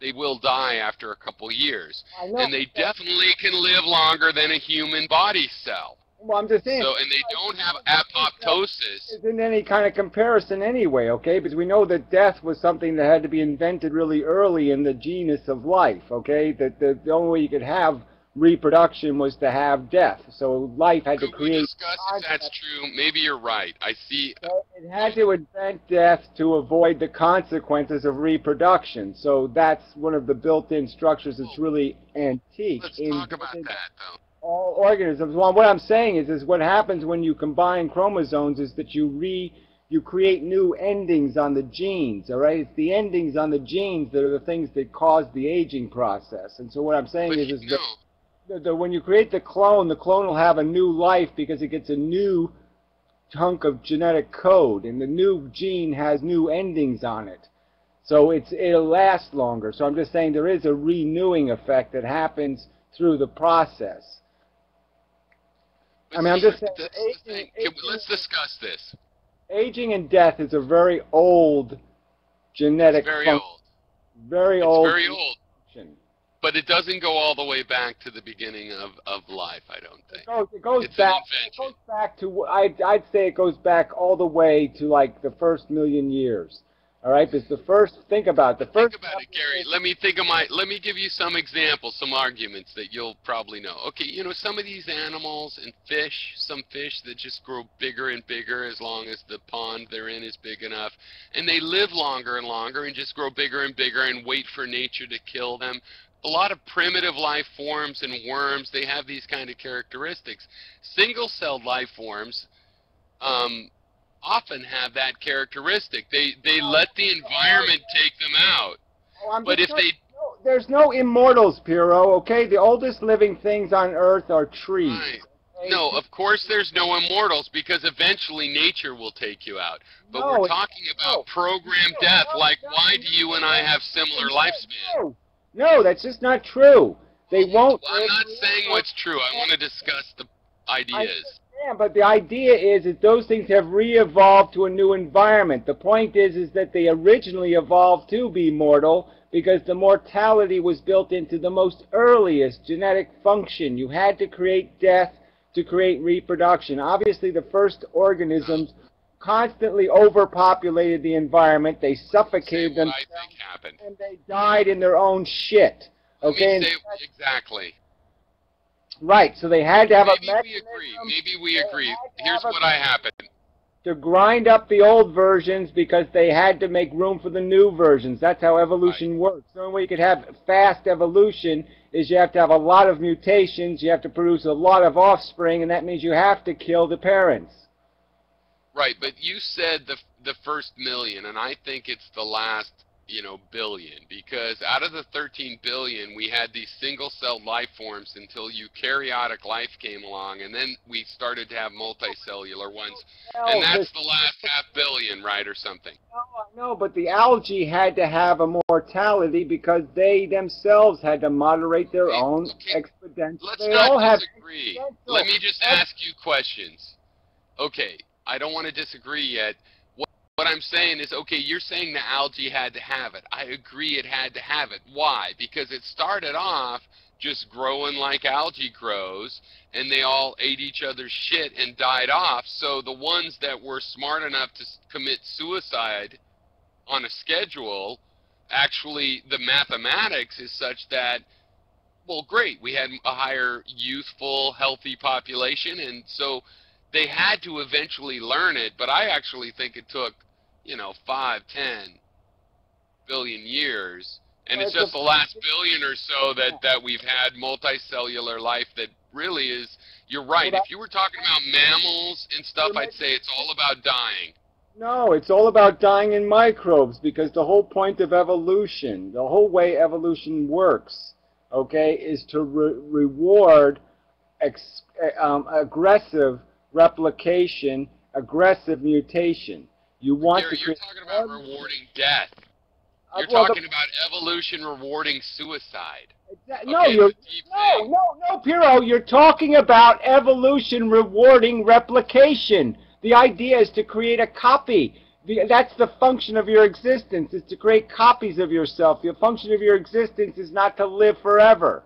they will die after a couple years. And they definitely can live longer than a human body cell. Well, I'm just saying. So, and they don't have apoptosis. Isn't any kind of comparison anyway, okay? Because we know that death was something that had to be invented really early in the genus of life, okay? That the only way you could have reproduction was to have death. So life had to create... We discuss if that's true? Maybe you're right. I see... So it had to invent death to avoid the consequences of reproduction. So that's one of the built-in structures that's really antique. Let's talk about that, though. All organisms. Well, what I'm saying is what happens when you combine chromosomes is that you create new endings on the genes, all right? It's the endings on the genes that are the things that cause the aging process. And so what I'm saying is that when you create the clone will have a new life because it gets a new chunk of genetic code, and the new gene has new endings on it. So it'll last longer. So I'm just saying there is a renewing effect that happens through the process. I mean, I'm just saying... Let's discuss this. Aging and death is a very old genetic function. Very old. Very old. But it doesn't go all the way back to the beginning of life, I don't think. It goes back to, I'd say it goes back all the way to like the first 1,000,000 years. All right, because the first, think about it, Think about it, Gary. Let me give you some examples, some arguments that you'll probably know. Okay, you know, some of these animals and fish, some fish that just grow bigger and bigger as long as the pond they're in is big enough, and they live longer and longer and just grow bigger and bigger and wait for nature to kill them. A lot of primitive life forms and worms, they have these kind of characteristics. Single-celled life forms, often have that characteristic. They let the environment take them out. But if they... There's no immortals, Piro, okay? The oldest living things on Earth are trees. Right. No, of course there's no immortals, because eventually nature will take you out. But we're talking about programmed death, like why do you and I have similar lifespan? No, that's just not true. They won't... I'm not saying what's true. I want to discuss the ideas. Yeah, but the idea is that those things have re-evolved to a new environment. The point is that they originally evolved to be mortal because the mortality was built into the most earliest genetic function. You had to create death to create reproduction. Obviously, the first organisms constantly overpopulated the environment. They suffocated them, and they died in their own shit. Okay? Exactly. Right, so they had to have Maybe we agree. Here's what happened. To grind up the old versions because they had to make room for the new versions. That's how evolution works. The only way you could have fast evolution is you have to have a lot of mutations, you have to produce a lot of offspring, and that means you have to kill the parents. Right, but you said the first million, and I think it's the last, you know, billion, because out of the 13 billion we had these single-celled life forms until eukaryotic life came along, and then we started to have multicellular ones, and that's the last half-billion, right, or something. No, but the algae had to have a mortality because they themselves had to moderate their own exponential. Let's not disagree. Let me just ask you questions. Okay, I don't want to disagree yet. What I'm saying is, okay, you're saying the algae had to have it. I agree it had to have it. Why? Because it started off just growing like algae grows, and they all ate each other's shit and died off. So the ones that were smart enough to commit suicide on a schedule, actually the mathematics is such that, well, great, we had a higher youthful, healthy population, and so they had to eventually learn it, but I actually think it took, you know, 5, 10 billion years, and it's just the last billion or so that we've had multicellular life that really is, you're right, if you were talking about mammals and stuff, I'd say it's all about dying. No, it's all about dying in microbes, because the whole point of evolution, the whole way evolution works, okay, is to reward aggressive replication, aggressive mutation. You want Gary, you're talking about rewarding death. You're talking about evolution rewarding suicide. No, Piro, you're talking about evolution rewarding replication. The idea is to create a copy. That's the function of your existence, is to create copies of yourself. The function of your existence is not to live forever.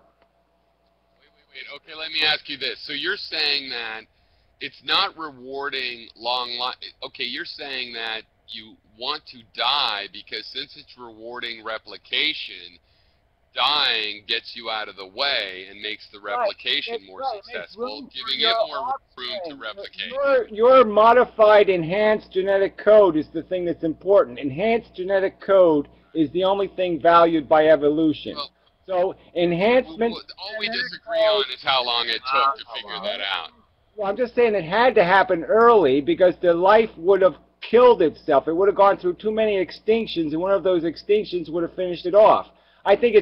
Wait. Okay, let me ask you this. So you're saying that it's not rewarding long life. Okay, you're saying that you want to die because since it's rewarding replication, dying gets you out of the way and makes the replication more successful, giving it more room to replicate. Your modified enhanced genetic code is the thing that's important. Enhanced genetic code is the only thing valued by evolution. Well, so enhancement... all we disagree on is how long it took to figure that out. Well, I'm just saying it had to happen early because the life would have killed itself. It would have gone through too many extinctions, and one of those extinctions would have finished it off. I think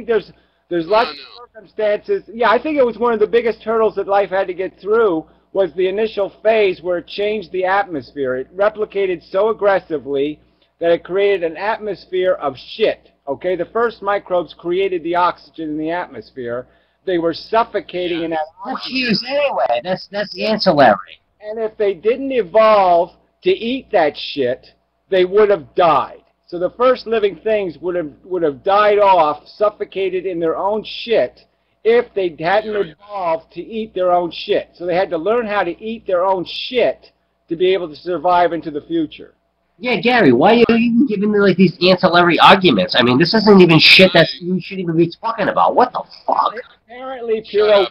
there's lots of circumstances. Yeah, I think it was one of the biggest hurdles that life had to get through was the initial phase where it changed the atmosphere. It replicated so aggressively that it created an atmosphere of shit. Okay, the first microbes created the oxygen in the atmosphere. They were suffocating in that oxygen. That's used anyway. That's the ancillary. And if they didn't evolve to eat that shit, they would have died. So the first living things would have died off, suffocated in their own shit, if they hadn't evolved to eat their own shit. So they had to learn how to eat their own shit to be able to survive into the future. Yeah, Gary, why are you even giving me like these ancillary arguments? I mean, this isn't even shit that you should even be talking about. What the fuck? Apparently, Piro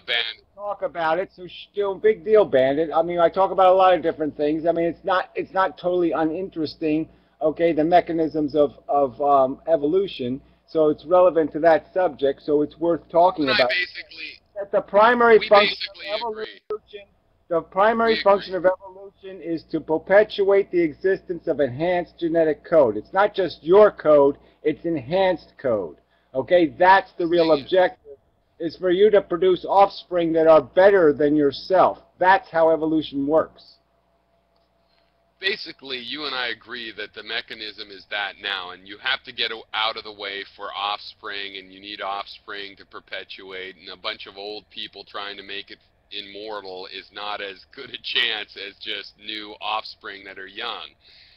talk about it, so still big deal, Bandit. I mean, I talk about a lot of different things. I mean, it's not totally uninteresting. Okay, the mechanisms of evolution, so it's relevant to that subject, so it's worth talking about. That the primary function of evolution, the primary function of evolution is to perpetuate the existence of enhanced genetic code. It's not just your code; it's enhanced code. Okay, that's the real objective. Is for you to produce offspring that are better than yourself. That's how evolution works. Basically, you and I agree that the mechanism is that now, and you have to get out of the way for offspring, and you need offspring to perpetuate, and a bunch of old people trying to make it immortal is not as good a chance as just new offspring that are young.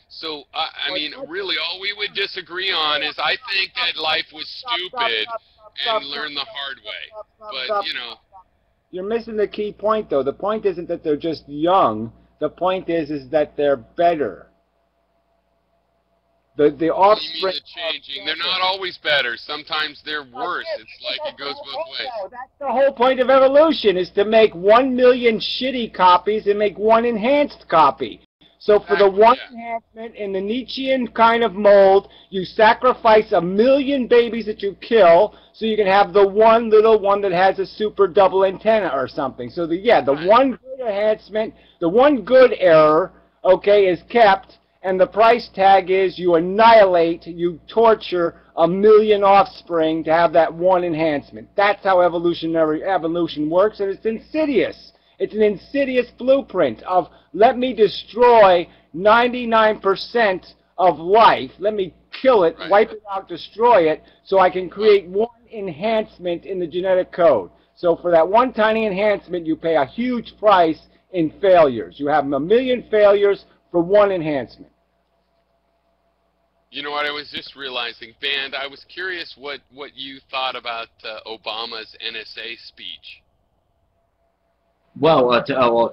So, I mean, really, all we would disagree on is I think that life was stupid and learn the hard way. But, you know. You're missing the key point, though. The point isn't that they're just young. The point is that they're better. The offspring. Changing. They're not always better. Sometimes they're worse. It's like it goes both ways. That's the whole point of evolution, is to make 1 million shitty copies and make one enhanced copy. So for the one enhancement in the Nietzschean kind of mold, you sacrifice 1 million babies that you kill, so you can have the one little one that has a super double antenna or something. So the one good enhancement, the one good error, okay, is kept, and the price tag is you annihilate, you torture 1 million offspring to have that one enhancement. That's how evolution works, and it's insidious. It's an insidious blueprint of, let me destroy 99% of life, let me kill it, wipe it out, destroy it, so I can create one enhancement in the genetic code. So for that one tiny enhancement, you pay a huge price in failures. You have 1 million failures for one enhancement. You know what, I was just realizing, Band, I was curious what you thought about Obama's NSA speech. Well,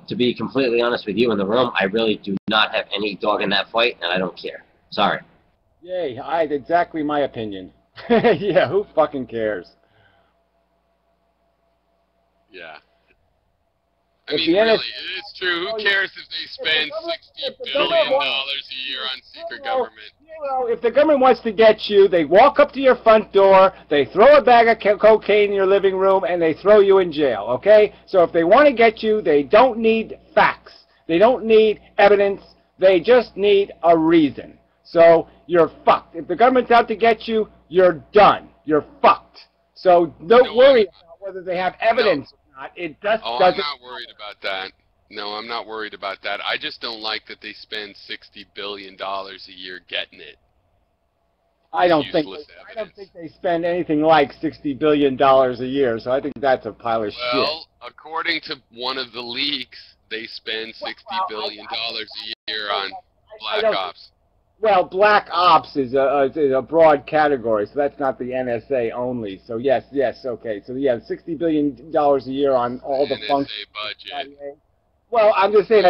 to be completely honest with you in the room, I really do not have any dog in that fight, and I don't care. Sorry. Yay, exactly my opinion. Yeah, who fucking cares? Yeah. I mean, really, it's true. Who cares if they spend $60 billion a year on secret government? If the government wants to get you, they walk up to your front door, they throw a bag of cocaine in your living room, and they throw you in jail, okay? So if they want to get you, they don't need facts. They don't need evidence. They just need a reason. So you're fucked. If the government's out to get you, you're done. You're fucked. So don't worry about whether they have evidence. It just doesn't. I'm not worried about that. No, I'm not worried about that. I just don't like that they spend $60 billion a year getting it. I don't think they spend anything like $60 billion a year, so I think that's a pile of shit. Well, according to one of the leaks, they spend $60 billion a year on Black Ops. Well, Black Ops is a broad category, so that's not the NSA only. So yes, okay. So yeah, $60 billion a year on all the functions. NSA budget. Well, I'm just saying